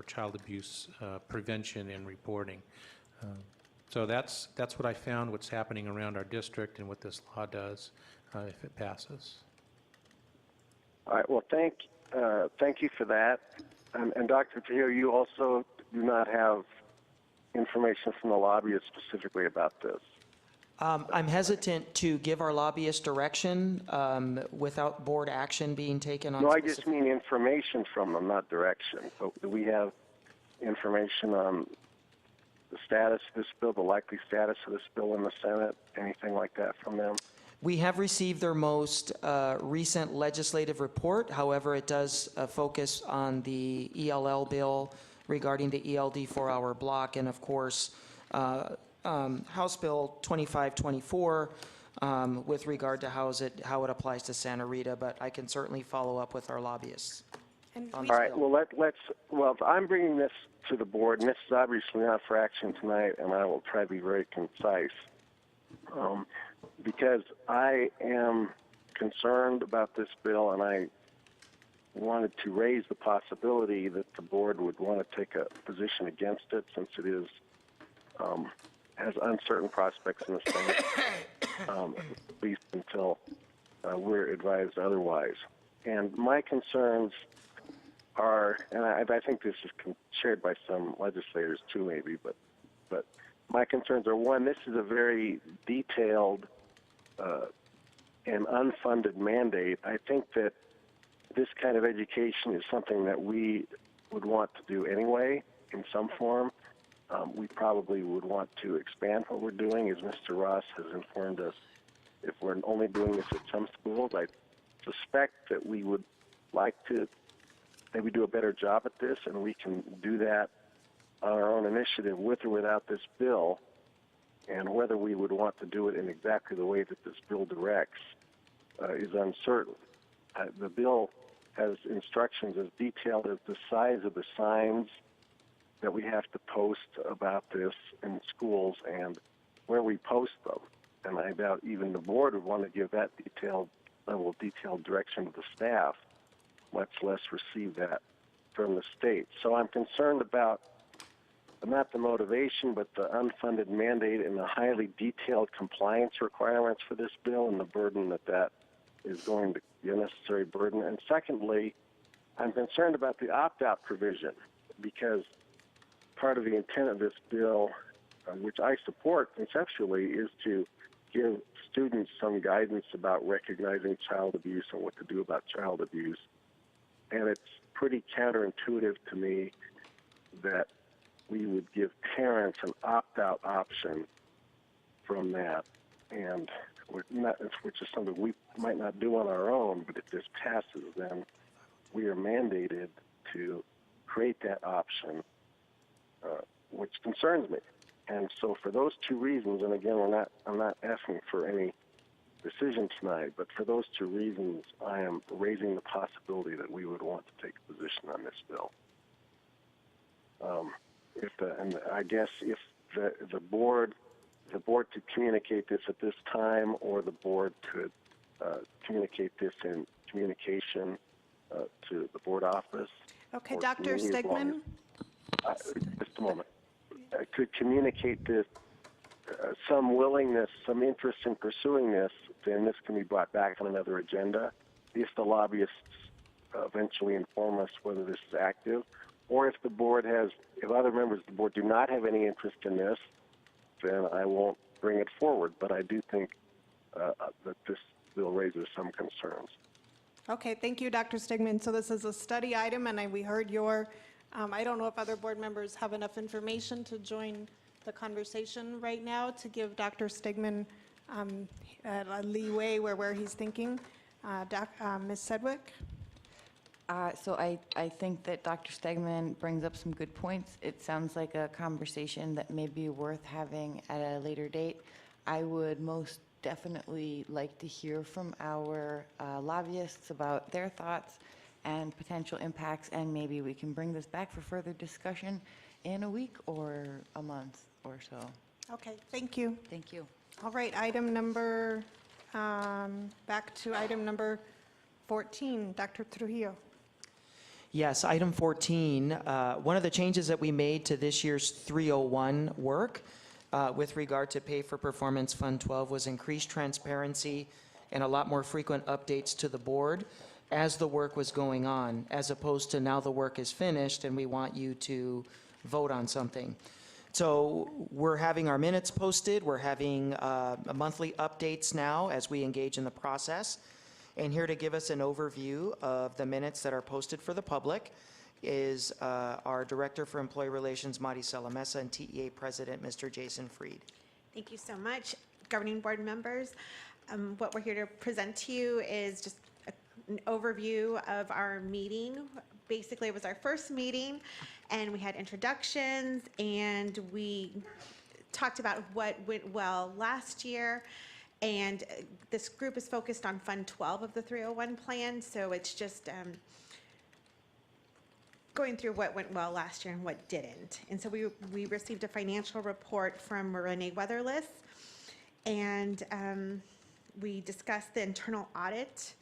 child abuse prevention and reporting. So that's what I found, what's happening around our district and what this law does if it passes. All right. Well, thank you for that. And Dr. Trujillo, you also do not have information from the lobbyists specifically about this. I'm hesitant to give our lobbyists direction without board action being taken on. No, I just mean information from them, not direction. But do we have information on the status of this bill, the likely status of this bill in the Senate, anything like that from them? We have received their most recent legislative report. However, it does focus on the ELL bill regarding the ELD 4-hour block, and of course, House Bill 2524 with regard to how it applies to Santa Rita. But I can certainly follow up with our lobbyists. All right. Well, if I'm bringing this to the board, and this is obviously not for action tonight, and I will try to be very concise, because I am concerned about this bill, and I wanted to raise the possibility that the board would want to take a position against it, since it is has uncertain prospects in the Senate, at least until we're advised otherwise. And my concerns are, and I think this is shared by some legislators too, maybe, but my concerns are, one, this is a very detailed and unfunded mandate. I think that this kind of education is something that we would want to do anyway in some form. We probably would want to expand what we're doing, as Mr. Ross has informed us. If we're only doing this at some schools, I suspect that we would like to maybe do a better job at this, and we can do that on our own initiative with or without this bill. And whether we would want to do it in exactly the way that this bill directs is uncertain. The bill has instructions as detailed as the size of the signs that we have to post about this in schools and where we post them. And I doubt even the board would want to give that level of detailed direction to the staff, much less receive that from the state. So I'm concerned about not the motivation, but the unfunded mandate and the highly detailed compliance requirements for this bill and the burden that is going to be a necessary burden. And secondly, I'm concerned about the opt-out provision, because part of the intent of this bill, which I support conceptually, is to give students some guidance about recognizing child abuse and what to do about child abuse. And it's pretty counterintuitive to me that we would give parents an opt-out option from that, and which is something we might not do on our own, but if this passes, then we are mandated to create that option, which concerns me. And so for those two reasons, and again, I'm not asking for any decision tonight, but for those two reasons, I am raising the possibility that we would want to take a position on this bill. And I guess if the board could communicate this at this time, or the board could communicate this in communication to the board office. Okay, or Dr. to me, as long Stegman? just a moment. Could communicate this, some willingness, some interest in pursuing this, then this can be brought back on another agenda if the lobbyists eventually inform us whether this is active, or if the board has, if other members of the board do not have any interest in this, then I won't bring it forward. But I do think that this bill raises some concerns. Okay, thank you, Dr. Stegman. So this is a study item, and we heard your, I don't know if other board members have enough information to join the conversation right now to give Dr. Stegman a leeway where he's thinking. Ms. Sedgwick? So I think that Dr. Stegman brings up some good points. It sounds like a conversation that may be worth having at a later date. I would most definitely like to hear from our lobbyists about their thoughts and potential impacts, and maybe we can bring this back for further discussion in a week or a month or so. Okay, thank you. Thank you. All right, item number, back to item number 14, Dr. Trujillo. Yes, item 14, one of the changes that we made to this year's 301 work with regard to Pay for Performance Fund 12 was increased transparency and a lot more frequent updates to the board as the work was going on, as opposed to now the work is finished and we want you to vote on something. So we're having our minutes posted, we're having monthly updates now as we engage in the process. And here to give us an overview of the minutes that are posted for the public is our Director for Employee Relations, Maricela Mesa, and TEA President, Mr. Jason Freed. Thank you so much, governing board members. What we're here to present to you is just an overview of our meeting. Basically, it was our first meeting, and we had introductions, and we talked about what went well last year. And this group is focused on Fund 12 of the 301 plan, so it's just going through what went well last year and what didn't. And so we received a financial report from Renee Weatherless, and we discussed the internal audit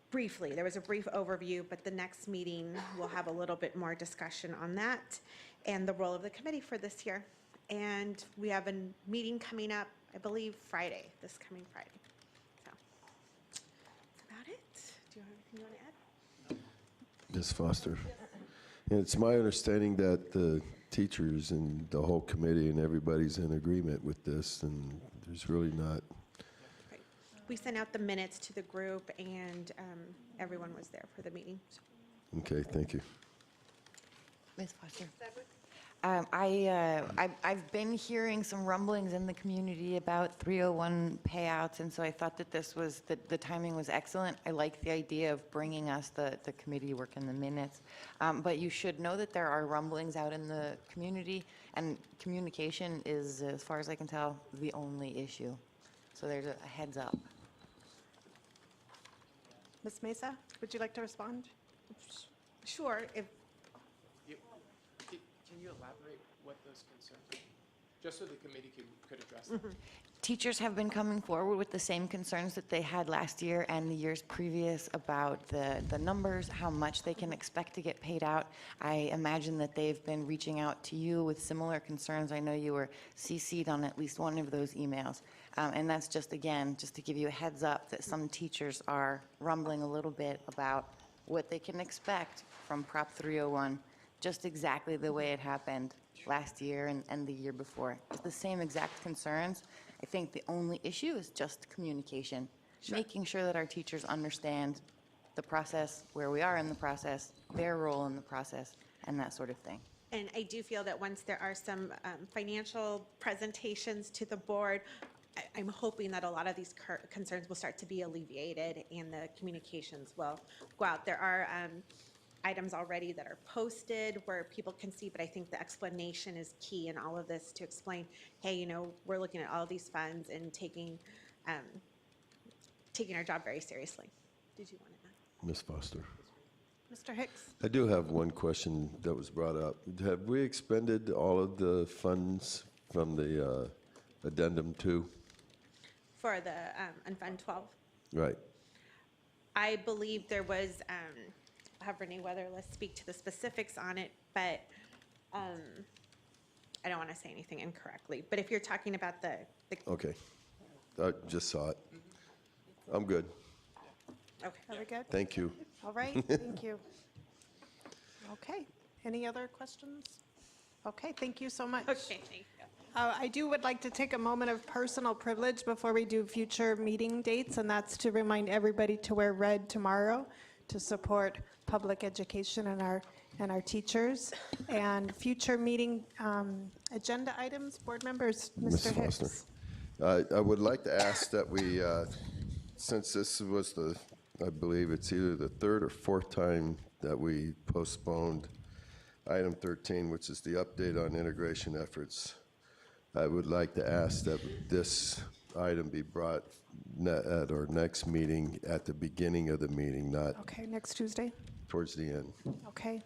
briefly. There was a brief overview, but the next meeting we'll have a little bit more discussion on that and the role of the committee for this year. And we have a meeting coming up, I believe Friday, this coming Friday. So that's about it. Do you have anything you want to add? Ms. Foster. And it's my understanding that the teachers and the whole committee and everybody's in agreement with this, and there's really not. Great. We sent out the minutes to the group, and everyone was there for the meeting. Okay, thank you. Ms. Foster. I've been hearing some rumblings in the community about 301 payouts, and so I thought that this was, the timing was excellent. I like the idea of bringing us the committee work in the minutes. But you should know that there are rumblings out in the community, and communication is, as far as I can tell, the only issue. So there's a heads up. Ms. Mesa, would you like to respond? Sure. Can you elaborate what those concerns are? Just so the committee could address them. Teachers have been coming forward with the same concerns that they had last year and the years previous about the numbers, how much they can expect to get paid out. I imagine that they've been reaching out to you with similar concerns. I know you were CC'd on at least one of those emails. And that's just, again, just to give you a heads up that some teachers are rumbling a little bit about what they can expect from Prop 301. Just exactly the way it happened last year and the year before. It's the same exact concerns. I think the only issue is just communication, making sure that our teachers understand the process, where we are in the process, their role in the process, and that sort of thing. And I do feel that once there are some financial presentations to the board, I'm hoping that a lot of these concerns will start to be alleviated and the communications will go out. There are items already that are posted where people can see, but I think the explanation is key in all of this to explain, hey, you know, we're looking at all these funds and taking our job very seriously. Did you want to add? Ms. Foster. Mr. Hicks? I do have one question that was brought up. Have we expended all of the funds from the addendum 2? For the Unfund 12. Right. I believe there was, I'll have Renee Weatherless speak to the specifics on it, but I don't want to say anything incorrectly. But if you're talking about the Okay. I just saw it. I'm good. Okay. Are we good? Thank you. All right, thank you. Okay, any other questions? Okay, thank you so much. Okay, thank you. I would like to take a moment of personal privilege before we do future meeting dates, and that's to remind everybody to wear red tomorrow to support public education and our teachers. And future meeting agenda items, board members, Mr. Hicks. Foster. I would like to ask that we, since this was I believe it's either the third or fourth time that we postponed item 13, which is the update on integration efforts. I would like to ask that this item be brought at our next meeting at the beginning of the meeting, not Okay, next Tuesday? towards the end. Okay.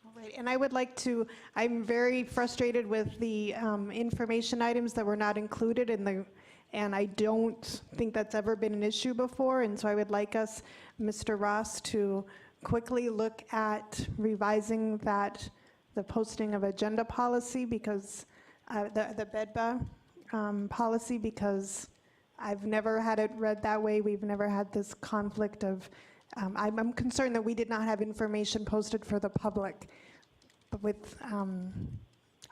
All right, and I would like to, I'm very frustrated with the information items that were not included in the, and I don't think that's ever been an issue before, and so I would like us, Mr. Ross, to quickly look at revising that, the posting of agenda policy, because the BEDBA policy, because I've never had it read that way. We've never had this conflict of, I'm concerned that we did not have information posted for the public, but with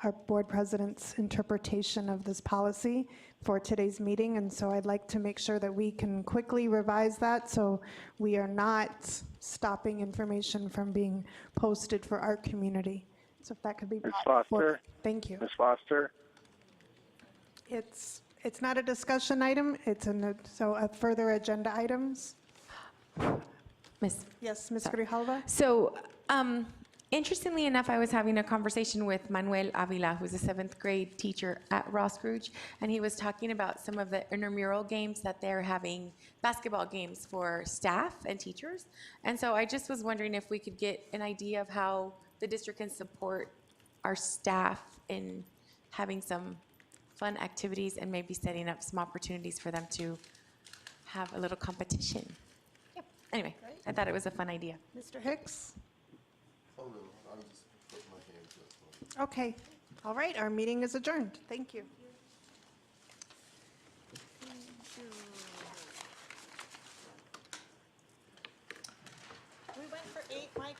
our board president's interpretation of this policy for today's meeting, and so I'd like to make sure that we can quickly revise that so we are not stopping information from being posted for our community. So if that could be Ms. brought Foster? forward. Thank you. Ms. Foster? It's not a discussion item, it's a further agenda items. Miss. Yes, Ms. Grijalva? So, interestingly enough, I was having a conversation with Manuel Avila, who's a 7th grade teacher at Ross Scrooge, and he was talking about some of the intramural games that they're having, basketball games for staff and teachers. And so I just was wondering if we could get an idea of how the district can support our staff in having some fun activities and maybe setting up some opportunities for them to have a little competition. Yep. Anyway, I thought it was a fun idea. Mr. Hicks? Oh, no, I'm just putting my hands up. Okay, all right, our meeting is adjourned. Thank you. We went for 8, Mike.